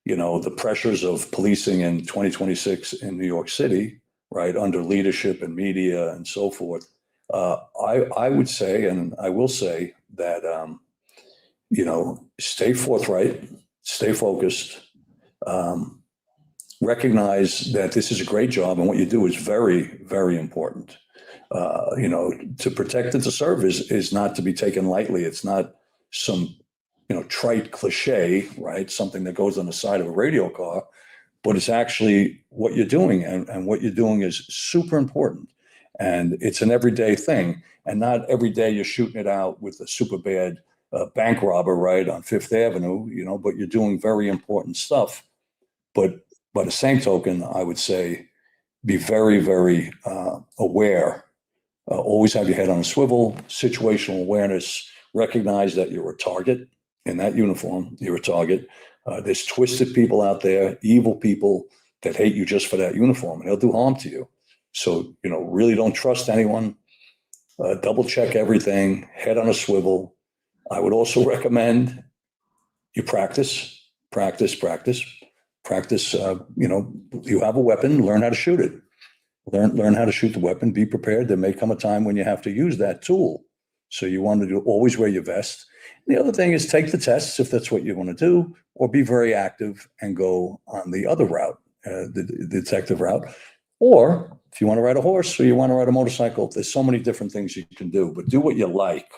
you know, the pressures of policing in 2026 in New York City, right, under leadership and media and so forth. I would say, and I will say that, you know, stay forthright, stay focused, recognize that this is a great job and what you do is very, very important. You know, to protect and to serve is not to be taken lightly. It's not some, you know, trite cliche, right? Something that goes on the side of a radio car, but it's actually what you're doing, and what you're doing is super important. And it's an everyday thing, and not every day you're shooting it out with a super bad bank robber, right, on Fifth Avenue, you know, but you're doing very important stuff. But by the same token, I would say be very, very aware. Always have your head on a swivel, situational awareness, recognize that you're a target in that uniform, you're a target. There's twisted people out there, evil people that hate you just for that uniform, and they'll do harm to you. So, you know, really don't trust anyone. Double check everything, head on a swivel, I would also recommend you practice. You have a weapon, learn how to shoot it. Learn how to shoot the weapon, be prepared. There may come a time when you have to use that tool. So you want to always wear your vest. The other thing is take the tests if that's what you want to do, or be very active and go on the other route, the detective route. Or if you want to ride a horse or you want to ride a motorcycle, there's so many different things you can do, but do what you like.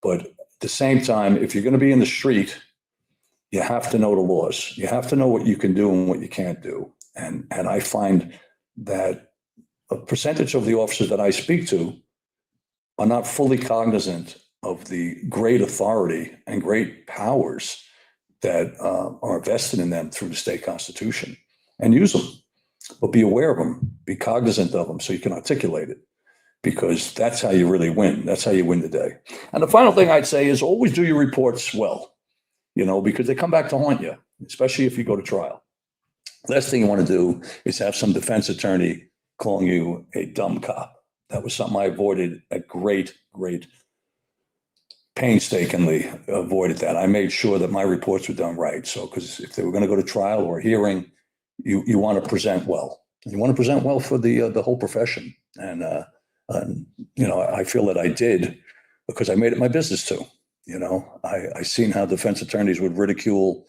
But at the same time, if you're going to be in the street, you have to know the laws. You have to know what you can do and what you can't do. And I find that a percentage of the officers that I speak to are not fully cognizant of the great authority and great powers that are vested in them through the state constitution, and use them, but be aware of them, be cognizant of them so you can articulate it, because that's how you really win. That's how you win the day. And the final thing I'd say is always do your reports well, because they come back to haunt you, especially if you go to trial. Last thing you want to do is have some defense attorney calling you a dumb cop. That was something I avoided at great painstakingly avoided that. I made sure that my reports were done right. So, because if they were going to go to trial or hearing, you want to present well. You want to present well for the whole profession. And I feel that I did, because I made it my business to. I seen how defense attorneys would ridicule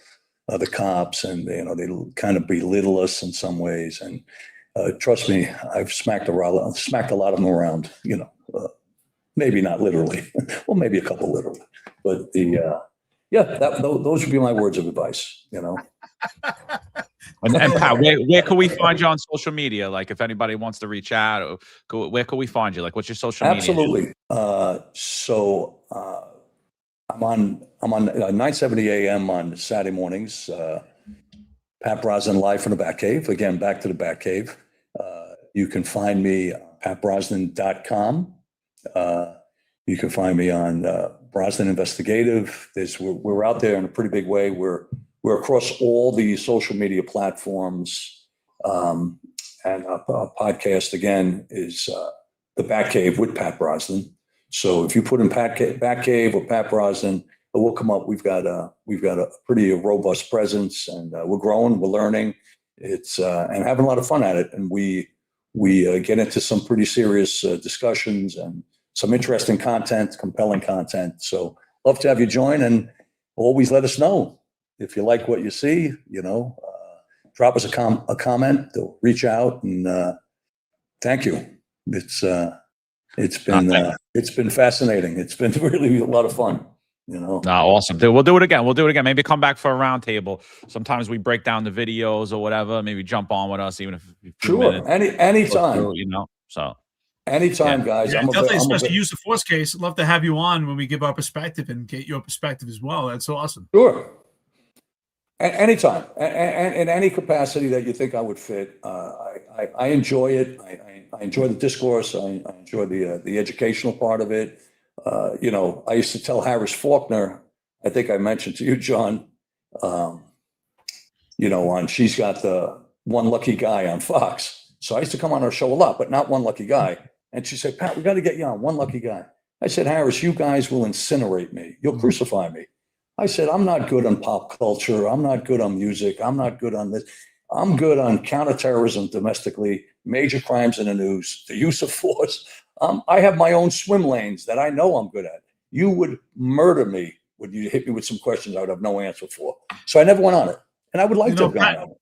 the cops, and they kind of belittle us in some ways. And trust me, I've smacked a lot of them around. Maybe not literally, well, maybe a couple literally, but those would be my words of advice. And Pat, where can we find you on social media? Like, if anybody wants to reach out, where can we find you? Like, what's your social media? Absolutely. So I'm on 9:70 a.m. on Saturday mornings. Pat Brazen live from the Batcave. Again, back to the Batcave. You can find me patbrosnan.com. You can find me on Brosnan Investigative. We're out there in a pretty big way. We're across all the social media platforms. And our podcast again is the Batcave with Pat Brazen. So if you put in Batcave or Pat Brazen, it will come up. We've got a pretty robust presence, and we're growing, we're learning. It's and having a lot of fun at it. And we get into some pretty serious discussions and some interesting content, compelling content. So love to have you join, and always let us know if you like what you see. Drop us a comment, reach out, and thank you. It's been fascinating. It's been really a lot of fun. Awesome. We'll do it again. Maybe come back for a round table. Sometimes we break down the videos or whatever. Maybe jump on with us, even if sure. Anytime. So anytime, guys. Yeah, definitely, especially use the force case. I'd love to have you on when we give our perspective and get your perspective as well. That's awesome. Sure. Anytime, and in any capacity that you think I would fit. I enjoy it. I enjoy the discourse. I enjoy the educational part of it. I used to tell Harris Faulkner, I think I mentioned to you, John, on she's got the One Lucky Guy on Fox. So I used to come on her show a lot, but not One Lucky Guy. And she said, Pat, we got to get you on One Lucky Guy. I said, Harris, you guys will incinerate me. You'll crucify me. I said, I'm not good on pop culture. I'm not good on music. I'm not good on this. I'm good on counterterrorism domestically, major crimes in the news, the use of force. I have my own swim lanes that I know I'm good at. You would murder me when you hit me with some questions I would have no answer for. So I never went on it. And I would like to have gone on it.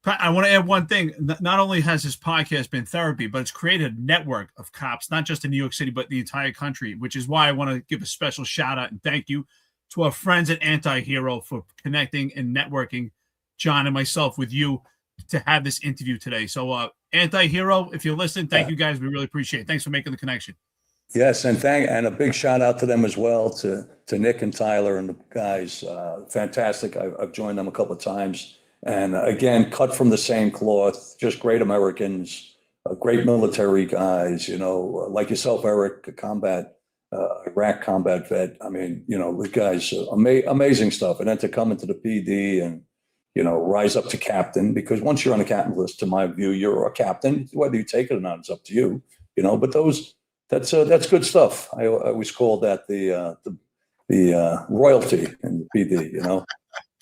Pat, I want to add one thing. Not only has this podcast been therapy, but it's created a network of cops, not just in New York City, but the entire country, which is why I want to give a special shout out and thank you to our friends at Anti-Hero for connecting and networking John and myself with you to have this interview today. So Anti-Hero, if you're listening, thank you guys. We really appreciate it. Thanks for making the connection. Yes, and a big shout out to them as well, to Nick and Tyler and the guys. Fantastic. I've joined them a couple of times. And again, cut from the same cloth, just great Americans, great military guys, like yourself, Eric, Iraq combat vet. I mean, the guys, amazing stuff. And then to come into the PD and, rise up to captain, because once you're on the captain list, to my view, you're a captain. Whether you take it or not, it's up to you, but that's good stuff. I always call that the royalty in the PD. You know,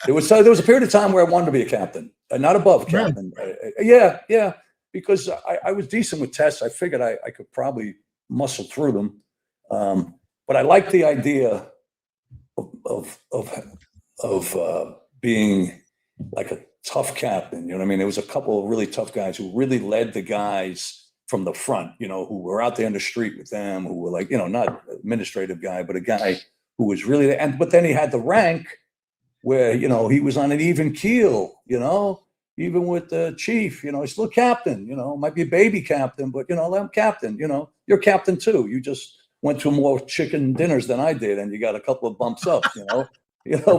there was a period of time where I wanted to be a captain, not above captain. Yeah, because I was decent with tests. I figured I could probably muscle through them, but I liked the idea of being like a tough captain. You know what I mean? There was a couple of really tough guys who really led the guys from the front, you know, who were out there in the street with them, who were like, you know, not administrative guy, but a guy who was really there. But then he had the rank where, you know, he was on an even keel, you know, even with the chief, you know, he's still captain, you know, might be a baby captain, but, you know, I'm captain, you know, you're captain too. You just went to more chicken dinners than I did, and you got a couple of bumps up, you know.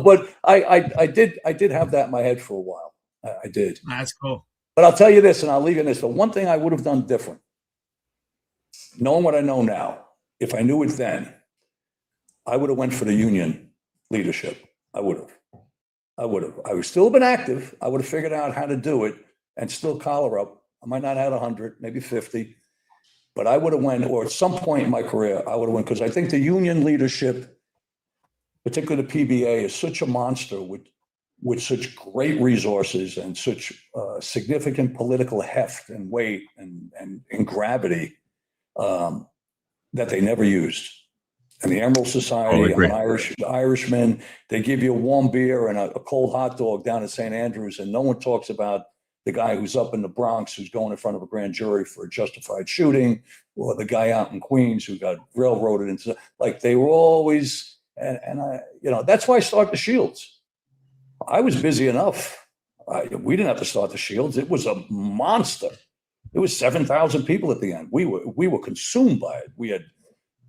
But I did have that in my head for a while. I did. That's cool. But I'll tell you this, and I'll leave you in this. The one thing I would have done different, knowing what I know now, if I knew it then, I would have went for the union leadership. I would have. I would still have been active. I would have figured out how to do it and still collar up. I might not have 100, maybe 50, but I would have went, or at some point in my career, I would have went, because I think the union leadership, particularly the PBA, is such a monster with such great resources and such significant political heft and weight and gravity that they never used. And the Emerald Society, Irishmen, they give you a warm beer and a cold hot dog down at St. Andrews, and no one talks about the guy who's up in the Bronx who's going in front of a grand jury for a justified shooting, or the guy out in Queens who got railroaded into, like, they were always, and I, you know, that's why I started the Shields. I was busy enough. We didn't have to start the Shields. It was a monster. It was 7,000 people at the end. We were consumed by it. We had,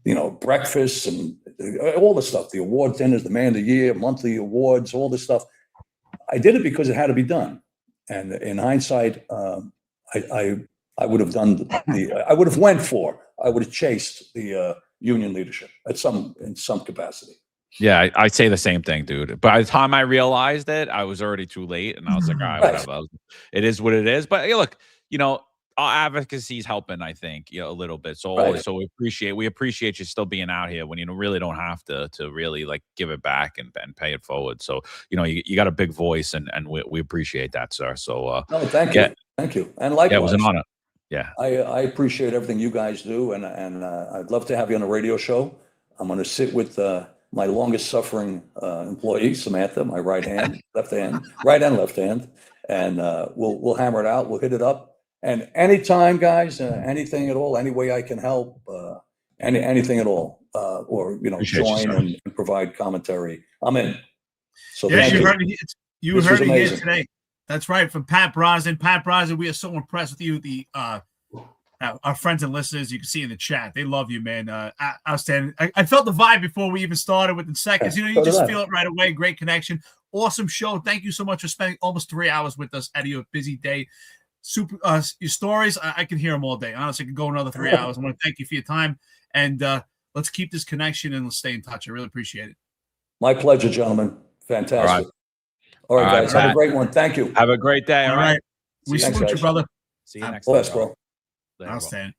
you know, breakfasts and all the stuff, the award dinners, the man of the year, monthly awards, all this stuff. I did it because it had to be done. And in hindsight, I would have done I would have chased the union leadership in some capacity. Yeah, I'd say the same thing, dude. By the time I realized it, I was already too late, and I was like, all right, whatever. It is what it is. But hey, look, you know, our advocacy is helping, I think, you know, a little bit. So, so we appreciate you still being out here when you really don't have to really like give it back and pay it forward. So, you know, you got a big voice, and we appreciate that, sir. So, no, thank you, thank you, and likewise, yeah, it was an honor. Yeah, I appreciate everything you guys do, and I'd love to have you on a radio show. I'm going to sit with my longest suffering employee, Samantha, my right hand, left hand, and we'll hammer it out. We'll hit it up. And anytime, guys, anything at all, any way I can help, anything at all, or, you know, join and provide commentary, I'm in. So yeah, you heard it here amazing. Today. That's right, from Pat Brazen. Pat Brazen, we are so impressed with you. The our friends and listeners, you can see in the chat, they love you, man. Outstanding. I felt the vibe before we even started within seconds. You know, you just feel it right away. Great connection. Awesome show. Thank you so much for spending almost 3 hours with us out of your busy day. Super, your stories, I can hear them all day. Honestly, I could go another 3 hours. I want to thank you for your time, and let's keep this connection and let's stay in touch. I really appreciate it. My pleasure, gentlemen. Fantastic. All right, guys. Have a great one. Thank you. Have a great day. All right. We salute you, brother. See you next time, bro. Outstanding.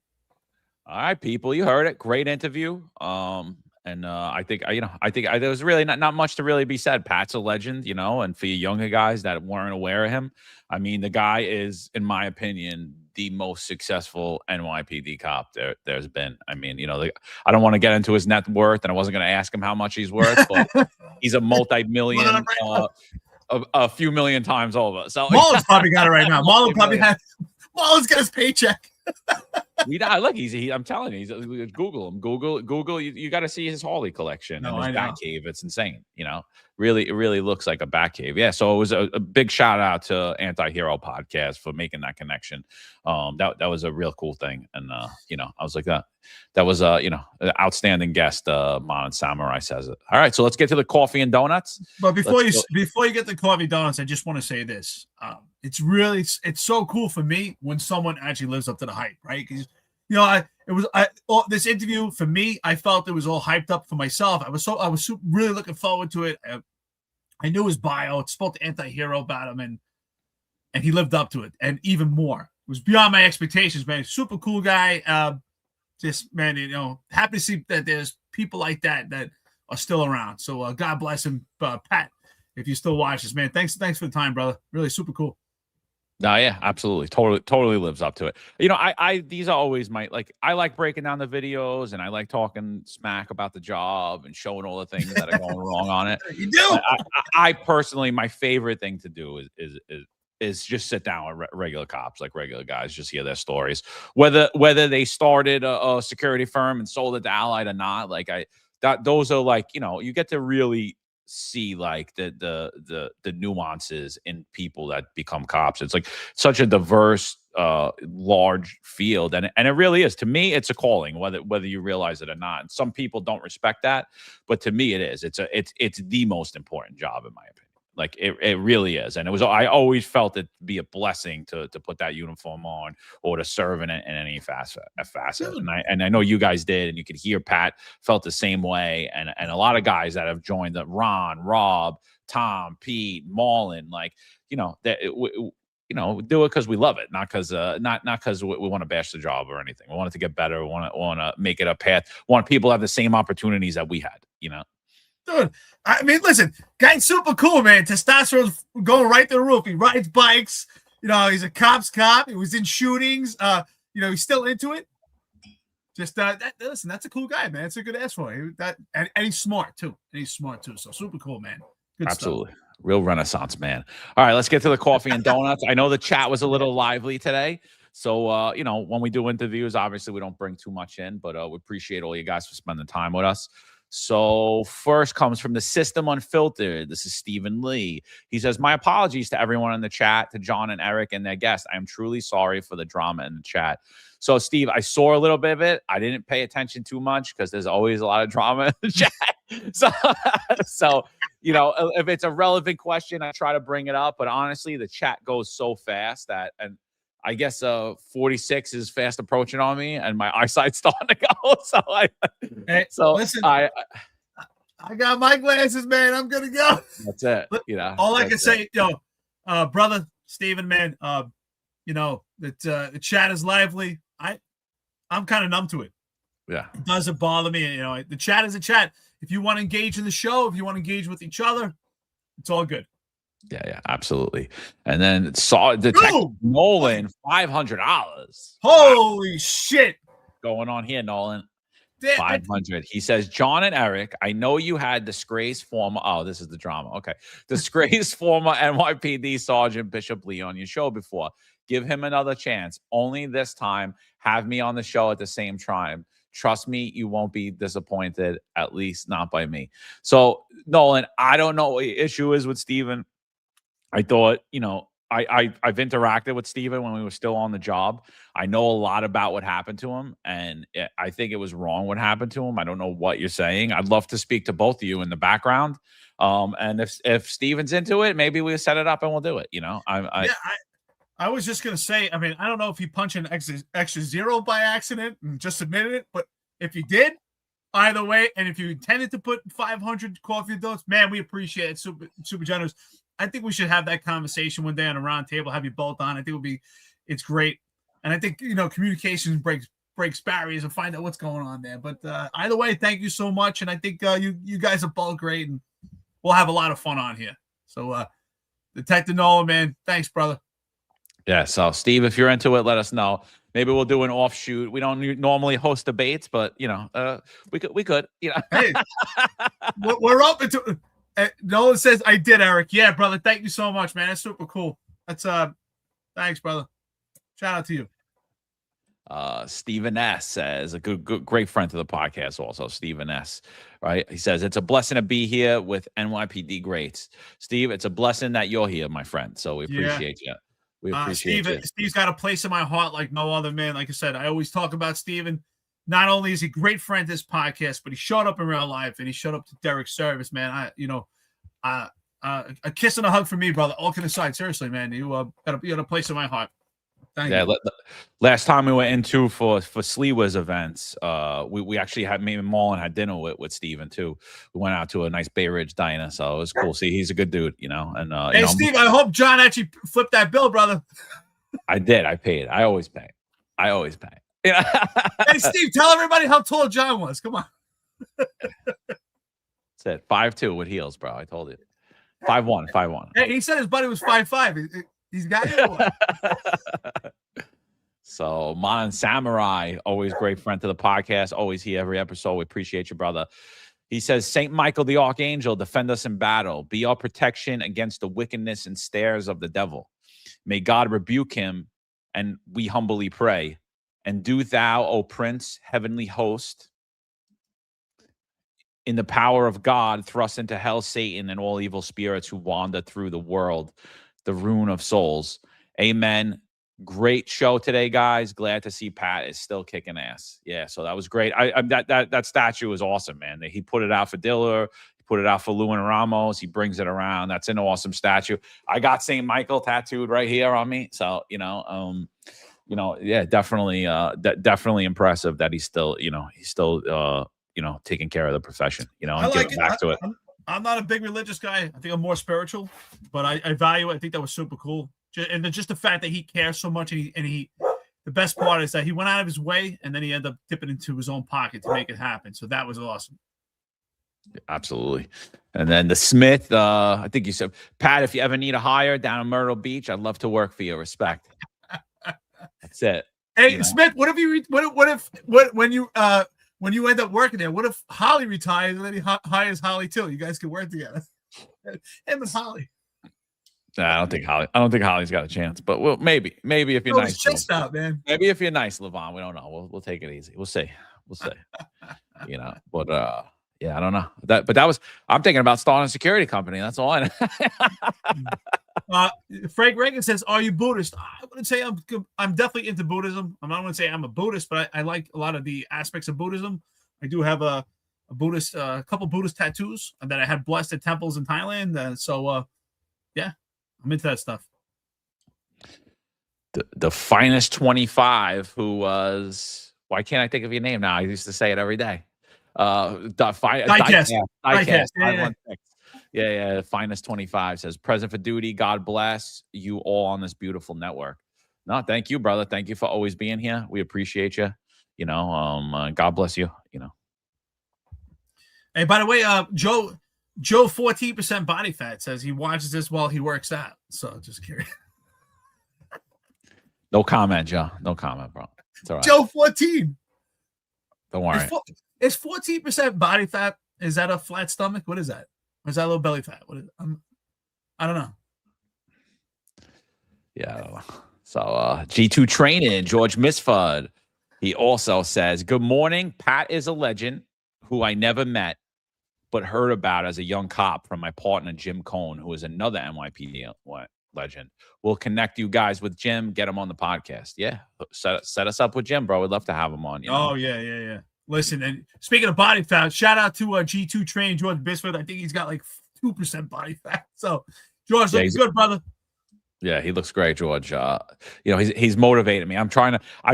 All right, people, you heard it. Great interview. And I think there was really not much to really be said. Pat's a legend, you know, and for you younger guys that weren't aware of him, I mean, the guy is, in my opinion, the most successful NYPD cop there's been. I mean, you know, I don't want to get into his net worth, and I wasn't going to ask him how much he's worth, but he's a multi-million, a few million times over. So Marlon's probably got it right now. Marlon's got his paycheck. Look, I'm telling you, Google him. Google. You got to see his Harley collection and his bat cave. It's insane. You know, it really looks like a bat cave. Yeah. So it was a big shout out to Anti-Hero Podcast for making that connection. That was a real cool thing. And you know, I was like that was you know, an outstanding guest. Mon Samurai says it. All right, so let's get to the coffee and donuts. But before you get the coffee donuts, I just want to say this. It's so cool for me when someone actually lives up to the hype, right? Because, you know, this interview for me, I felt it was all hyped up for myself. I was really looking forward to it. I knew his bio. It spoke to Anti-Hero about him, and he lived up to it, and even more. It was beyond my expectations, man. Super cool guy. Just, man, you know, happy to see that there's people like that are still around. So God bless him, Pat. If you still watch this, man, thanks for the time, brother. Really super cool. No, yeah, absolutely. Totally lives up to it. You know, these are always I like breaking down the videos and I like talking smack about the job and showing all the things that are going wrong on it. You do. I personally, my favorite thing to do is just sit down with regular cops, like regular guys, just hear their stories, whether they started a security firm and sold it to Allied or not. Those are like, you know, you get to really see like the nuances in people that become cops. It's like such a diverse large field, and it really is. To me, it's a calling, whether you realize it or not. And some people don't respect that, but to me it is. It's the most important job, in my opinion. Like it really is. And I always felt it to be a blessing to put that uniform on or to serve in any facet. And I know you guys did, and you could hear Pat felt the same way. And a lot of guys that have joined, Ron, Rob, Tom, Pete, Marlon, like, you know, that do it because we love it, not because we want to bash the job or anything. We want it to get better. We want to make it a path. We want people to have the same opportunities that we had, you know. Dude, I mean, listen, guy's super cool, man. Testosterone's going right to the roof. He rides bikes. You know, he's a cop's cop. He was in shootings. You know, he's still into it. Just listen, that's a cool guy, man. It's a good ass for him. And he's smart too. So super cool, man. Good Absolutely. stuff. Real Renaissance man. All right, let's get to the coffee and donuts. I know the chat was a little lively today. So, you know, when we do interviews, obviously we don't bring too much in, but we appreciate all you guys for spending time with us. So first comes from the System Unfiltered. This is Stephen Lee. He says, my apologies to everyone in the chat, to John and Eric and their guests. I am truly sorry for the drama in the chat. So, Steve, I saw a little bit of it. I didn't pay attention too much because there's always a lot of drama in the chat. So, you know, if it's a relevant question, I try to bring it up. But honestly, the chat goes so fast and I guess 46 is fast approaching on me, and my eyesight's starting to go. Listen, I got my glasses, man. I'm gonna go. That's it. You know, all I can say, brother Steven, man. You know that the chat is lively. I'm kind of numb to it. Yeah, it doesn't bother me. You know, the chat is a chat. If you want to engage in the show, if you want to engage with each other, it's all good. Yeah, absolutely. And then saw Detective Nolan, $500. Holy shit! Going on here, Nolan. 500. He says, John and Eric, I know you had disgraced former. Oh, this is the drama. Okay, disgraced former NYPD Sergeant Bishop Lee on your show before. Give him another chance. Only this time, have me on the show at the same time. Trust me, you won't be disappointed. At least not by me. So, Nolan, I don't know what the issue is with Steven. I thought, you know, I've interacted with Steven when we were still on the job. I know a lot about what happened to him, and I think it was wrong what happened to him. I don't know what you're saying. I'd love to speak to both of you in the background. And if Steven's into it, maybe we'll set it up and we'll do it. You know, I was just going to say, I mean, I don't know if he punched an extra zero by accident and just submitted it, but if you did, either way, and if you intended to put 500 coffee donuts, man, we appreciate it. Super generous. I think we should have that conversation one day on a round table, have you both on. I think it's great. And I think, you know, communication breaks barriers and find out what's going on there. But either way, thank you so much. And I think you guys are both great, and we'll have a lot of fun on here. So Detective Nolan, man, thanks, brother. Yeah. So Steve, if you're into it, let us know. Maybe we'll do an offshoot. We don't normally host debates, but you know, we could, you know, hey, we're open to. Nolan says, I did, Eric. Yeah, brother. Thank you so much, man. That's super cool. That's thanks, brother. Shout out to you. Stephen S says, a great friend to the podcast also, Stephen S, right? He says, it's a blessing to be here with NYPD greats. Steve, it's a blessing that you're here, my friend. So we appreciate you. We appreciate you. Steve's got a place in my heart like no other, man. Like I said, I always talk about Steven. Not only is he a great friend to this podcast, but he showed up in real life, and he showed up to Derek's service, man. A kiss and a hug for me, brother. All kidding aside, seriously, man, you got a place in my heart. Thank you. Last time we went into for Sleewa's events, we actually had, me and Marlon had dinner with Steven too. We went out to a nice Bay Ridge diner, so it was cool. See, he's a good dude, you know. And hey, you know, Steve, I hope John actually flipped that bill, brother. I did. I paid. I always pay. Hey, Steve, tell everybody how tall John was. Come on. That's it. 5'2" with heels, bro. I told you. 5'1", 5'1". Hey, he said his buddy was 5'5". He's got it. So, Mon Samurai, always great friend to the podcast. Always here every episode. We appreciate you, brother. He says, Saint Michael the Archangel, defend us in battle. Be our protection against the wickedness and snares of the devil. May God rebuke him, and we humbly pray. And do thou, O Prince, heavenly host, in the power of God, thrust into hell Satan and all evil spirits who wander through the world, the ruin of souls. Amen. Great show today, guys. Glad to see Pat is still kicking ass. Yeah, so that was great. That statue was awesome, man. He put it out for Diller. He put it out for Lou and Ramos. He brings it around. That's an awesome statue. I got St. Michael tattooed right here on me. So, yeah, definitely impressive that he's still taking care of the profession, and I like getting back to it. I'm not a big religious guy. I think I'm more spiritual, but I value it. I think that was super cool. And just the fact that he cares so much, and he the best part is that he went out of his way, and then he ended up dipping into his own pocket to make it happen. So that was awesome. Absolutely. And then the Smith, I think you said, Pat, if you ever need a hire down in Myrtle Beach, I'd love to work for you. Respect. That's it. Hey, Smith, what if when you end up working there, what if Holly retires and then he hires Holly too? You guys can work together. Him and Holly. Nah, I don't think Holly's got a chance, but maybe if you're nice. Chest out, man. Maybe if you're nice, Levon. We don't know. We'll take it easy. We'll see. But yeah, I don't know I'm thinking about starting a security company. That's all I know. Frank Reagan says, "Are you Buddhist?" I wouldn't say I'm definitely into Buddhism. I'm not going to say I'm a Buddhist, but I like a lot of the aspects of Buddhism. I do have a Buddhist, a couple Buddhist tattoos that I had blessed at temples in Thailand. Yeah, I'm into that stuff. The finest 25, who was, why can't I think of your name now? I used to say it every day. Diecast. Yeah. Finest 25 says, present for duty. God bless you all on this beautiful network. No, thank you, brother. Thank you for always being here. We appreciate you. God bless you. Hey, by the way, Joe 14% body fat says he watches this while he works out. So just curious. No comment, Joe. No comment, bro. It's all right. Joe 14. Don't worry. Is 14% body fat? Is that a flat stomach? What is that? Or is that a little belly fat? What is it? I don't know. Yeah, I don't know. So G2 Training, George Misfud. He also says, good morning. Pat is a legend who I never met, but heard about as a young cop from my partner, Jim Cohn, who is another NYPD legend. We'll connect you guys with Jim, get him on the podcast. Yeah. Set us up with Jim, bro. We'd love to have him on. Oh, yeah. Listen, and speaking of body fat, shout out to G2 Train, George Bisford. I think he's got like 2% body fat. So, George, looking good, brother. Yeah, he looks great, George. He's motivated me. I've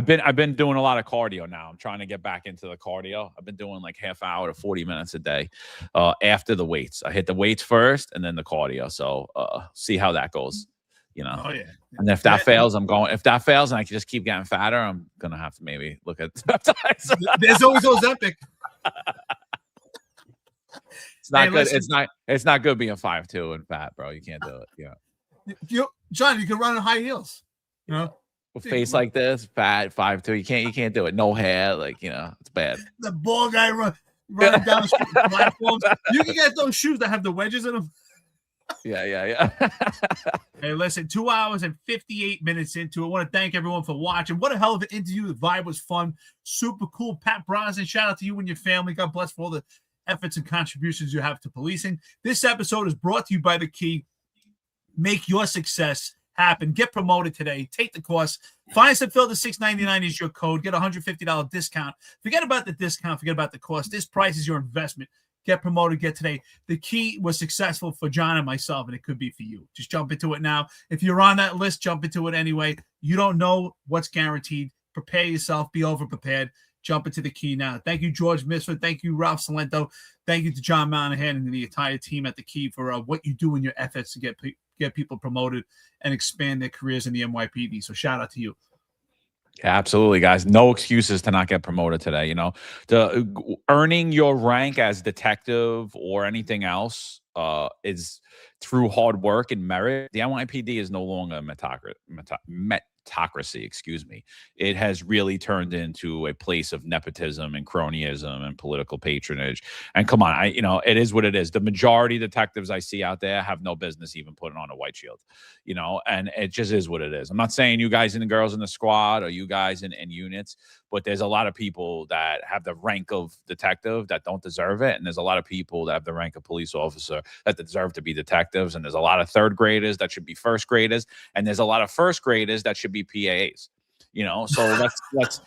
been doing a lot of cardio now. I'm trying to get back into the cardio. I've been doing like half hour to 40 minutes a day after the weights. I hit the weights first and then the cardio. So see how that goes. Oh, yeah. And if that fails, if that fails and I can just keep getting fatter, I'm going to have to maybe look at peptides. There's always those epic. It's not good. Listen. It's not good being 5'2" and fat, bro. You can't do it. Yeah. John, you can run in high heels. With face like this, fat, 5'2", you can't do it. No hair, it's bad. The ball guy running down the street platforms. You can get those shoes that have the wedges in them. Yeah. Hey, listen, 2 hours and 58 minutes into it. I want to thank everyone for watching. What a hell of an interview. The vibe was fun. Super cool. Pat Brazen, shout out to you and your family. God bless for all the efforts and contributions you have to policing. This episode is brought to you by The Key. Make your success happen. Get promoted today. Take the course. Find and Filter $6.99 is your code. Get a $150 discount. Forget about the discount. Forget about the cost. This price is your investment. Get promoted. Get today. The Key was successful for John and myself, and it could be for you. Just jump into it now. If you're on that list, jump into it anyway. You don't know what's guaranteed. Prepare yourself. Be over-prepared. Jump into The Key now. Thank you, George Misford. Thank you, Ralph Salento. Thank you to John Monahan and the entire team at The Key for what you do in your efforts to get people promoted and expand their careers in the NYPD. So shout out to you. Absolutely, guys. No excuses to not get promoted today. You know, earning your rank as detective or anything else is through hard work and merit. The NYPD is no longer a metocracy. Excuse me. It has really turned into a place of nepotism and cronyism and political patronage. And come on, it is what it is. The majority of detectives I see out there have no business even putting on a white shield. And it just is what it is. I'm not saying you guys and the girls in the squad or you guys in units, but there's a lot of people that have the rank of detective that don't deserve it. And there's a lot of people that have the rank of police officer that deserve to be detectives. And there's a lot of third graders that should be first graders. And there's a lot of first graders that should be PAs. So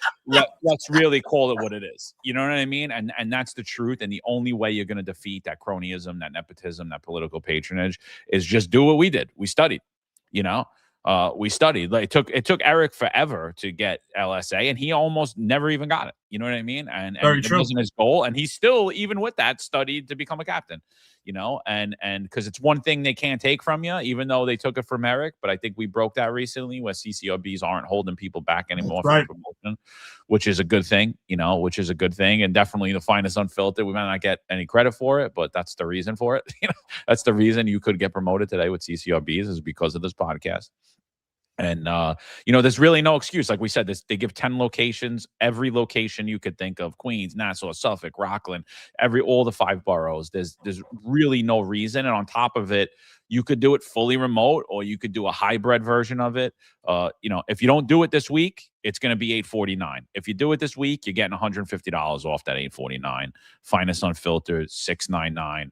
let's really call it what it is. You know what I mean? And that's the truth. And the only way you're going to defeat that cronyism, that nepotism, that political patronage is just do what we did. We studied. We studied. Like it took Eric forever to get LSA, and he almost never even got it. You know what I mean? And it wasn't his goal, and he still, even with that, studied to become a captain. And because it's one thing they can't take from you, even though they took it from Eric. But I think we broke that recently, where CCRBs aren't holding people back anymore from promotion, which is a good thing. Which is a good thing, and definitely the finest unfiltered. We might not get any credit for it, but that's the reason for it. That's the reason you could get promoted today with CCRBs is because of this podcast. And, there's really no excuse. Like we said, they give 10 locations, every location you could think of, Queens, Nassau, Suffolk, Rockland, all the 5 boroughs. There's really no reason. And on top of it, you could do it fully remote, or you could do a hybrid version of it. If you don't do it this week, it's going to be $849. If you do it this week, you're getting $150 off that $849. Finest unfiltered, $699.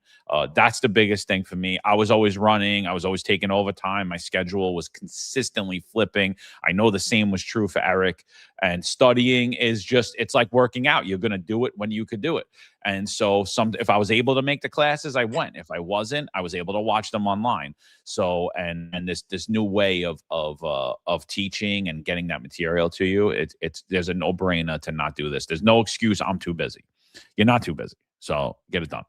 That's the biggest thing for me. I was always running. I was always taking overtime. My schedule was consistently flipping. I know the same was true for Eric. And studying is it's like working out. You're going to do it when you could do it. And so if I was able to make the classes, I went. If I wasn't, I was able to watch them online. So, and this new way of teaching and getting that material to you, there's a no-brainer to not do this. There's no excuse. I'm too busy. You're not too busy. So get it done.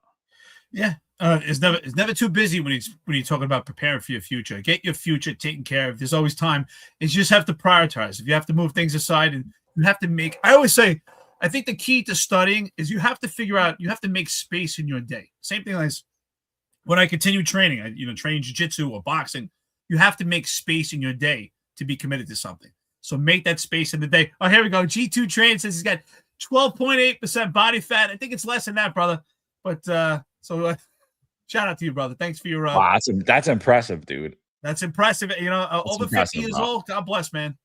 Yeah. It's never too busy when you're talking about preparing for your future. Get your future taken care of. There's always time. You just have to prioritize. If you have to move things aside, and you have to I always say, I think the key to studying is you have to make space in your day. Same thing as when I continue training, training jiu-jitsu or boxing, you have to make space in your day to be committed to something. So make that space in the day. Oh, here we go. G2 Train says he's got 12.8% body fat. I think it's less than that, brother. But shout out to you, brother. Thanks for your. Wow, that's impressive, dude. That's impressive. Over 50 years old. God bless, man.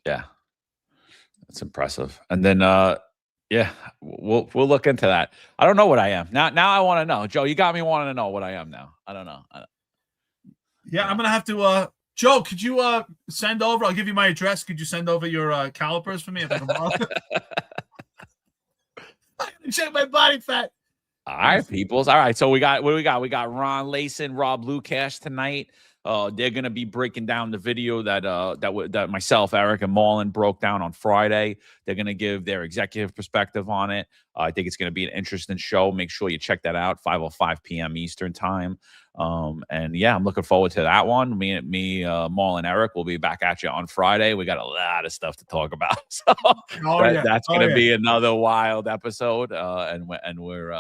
Yeah. That's impressive. And then, we'll look into that. I don't know what I am now. I want to know, Joe. You got me wanting to know what I am now. I don't know. Yeah, I'm gonna have to. Joe, could you send over? I'll give you my address. Could you send over your calipers for me if I can borrow? I gotta check my body fat. All right, peoples. All right. So what do we got? We got Ron Layson, Rob Lukash tonight. They're going to be breaking down the video that myself, Eric, and Marlon broke down on Friday. They're going to give their executive perspective on it. I think it's going to be an interesting show. Make sure you check that out, 5:05 p.m. Eastern time. And yeah, I'm looking forward to that one. Me, Marlon, and Eric will be back at you on Friday. We got a lot of stuff to talk about. So that's going to be another wild episode. And we're,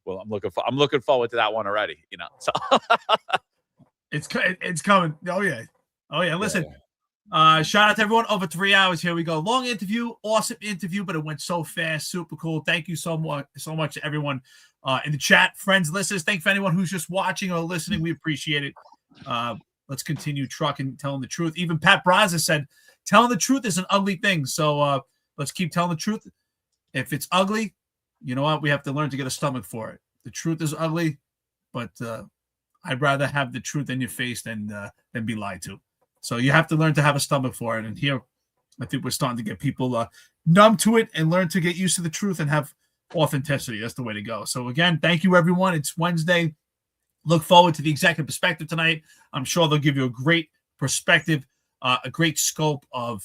well, I'm looking forward to that one already, so. It's coming. Oh yeah. Listen, shout out to everyone. Over 3 hours. Here we go. Long interview, awesome interview, but it went so fast. Super cool. Thank you so much to everyone in the chat, friends, listeners. Thank you for anyone who's just watching or listening. We appreciate it. Let's continue trucking, telling the truth. Even Pat Brazen said, telling the truth is an ugly thing. So let's keep telling the truth. If it's ugly, you know what? We have to learn to get a stomach for it. The truth is ugly, but I'd rather have the truth in your face than be lied to. So you have to learn to have a stomach for it. And here, I think we're starting to get people numb to it and learn to get used to the truth and have authenticity. That's the way to go. So again, thank you, everyone. It's Wednesday. Look forward to the executive perspective tonight. I'm sure they'll give you a great perspective, a great scope of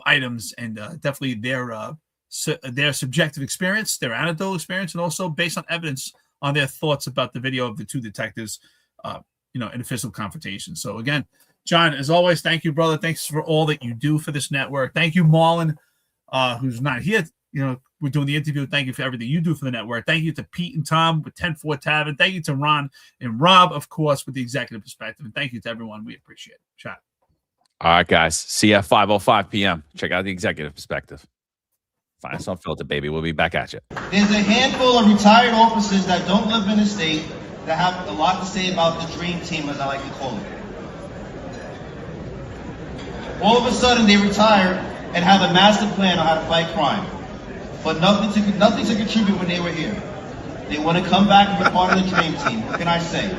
items, and definitely their subjective experience, their anecdotal experience, and also based on evidence on their thoughts about the video of the two detectives, in a physical confrontation. So again, John, as always, thank you, brother. Thanks for all that you do for this network. Thank you, Marlon, who's not here. We're doing the interview. Thank you for everything you do for the network. Thank you to Pete and Tom with 10-4 Tavern. Thank you to Ron and Rob, of course, with the executive perspective. And thank you to everyone. We appreciate it. Shot. All right, guys. See you at 5:05 p.m. Check out the executive perspective. Find us on Filter, baby. We'll be back at you. There's a handful of retired officers that don't live in the state that have a lot to say about the dream team, as I like to call it. All of a sudden, they retire and have a master plan on how to fight crime. But nothing to contribute when they were here. They want to come back and be part of the dream team. What can I say?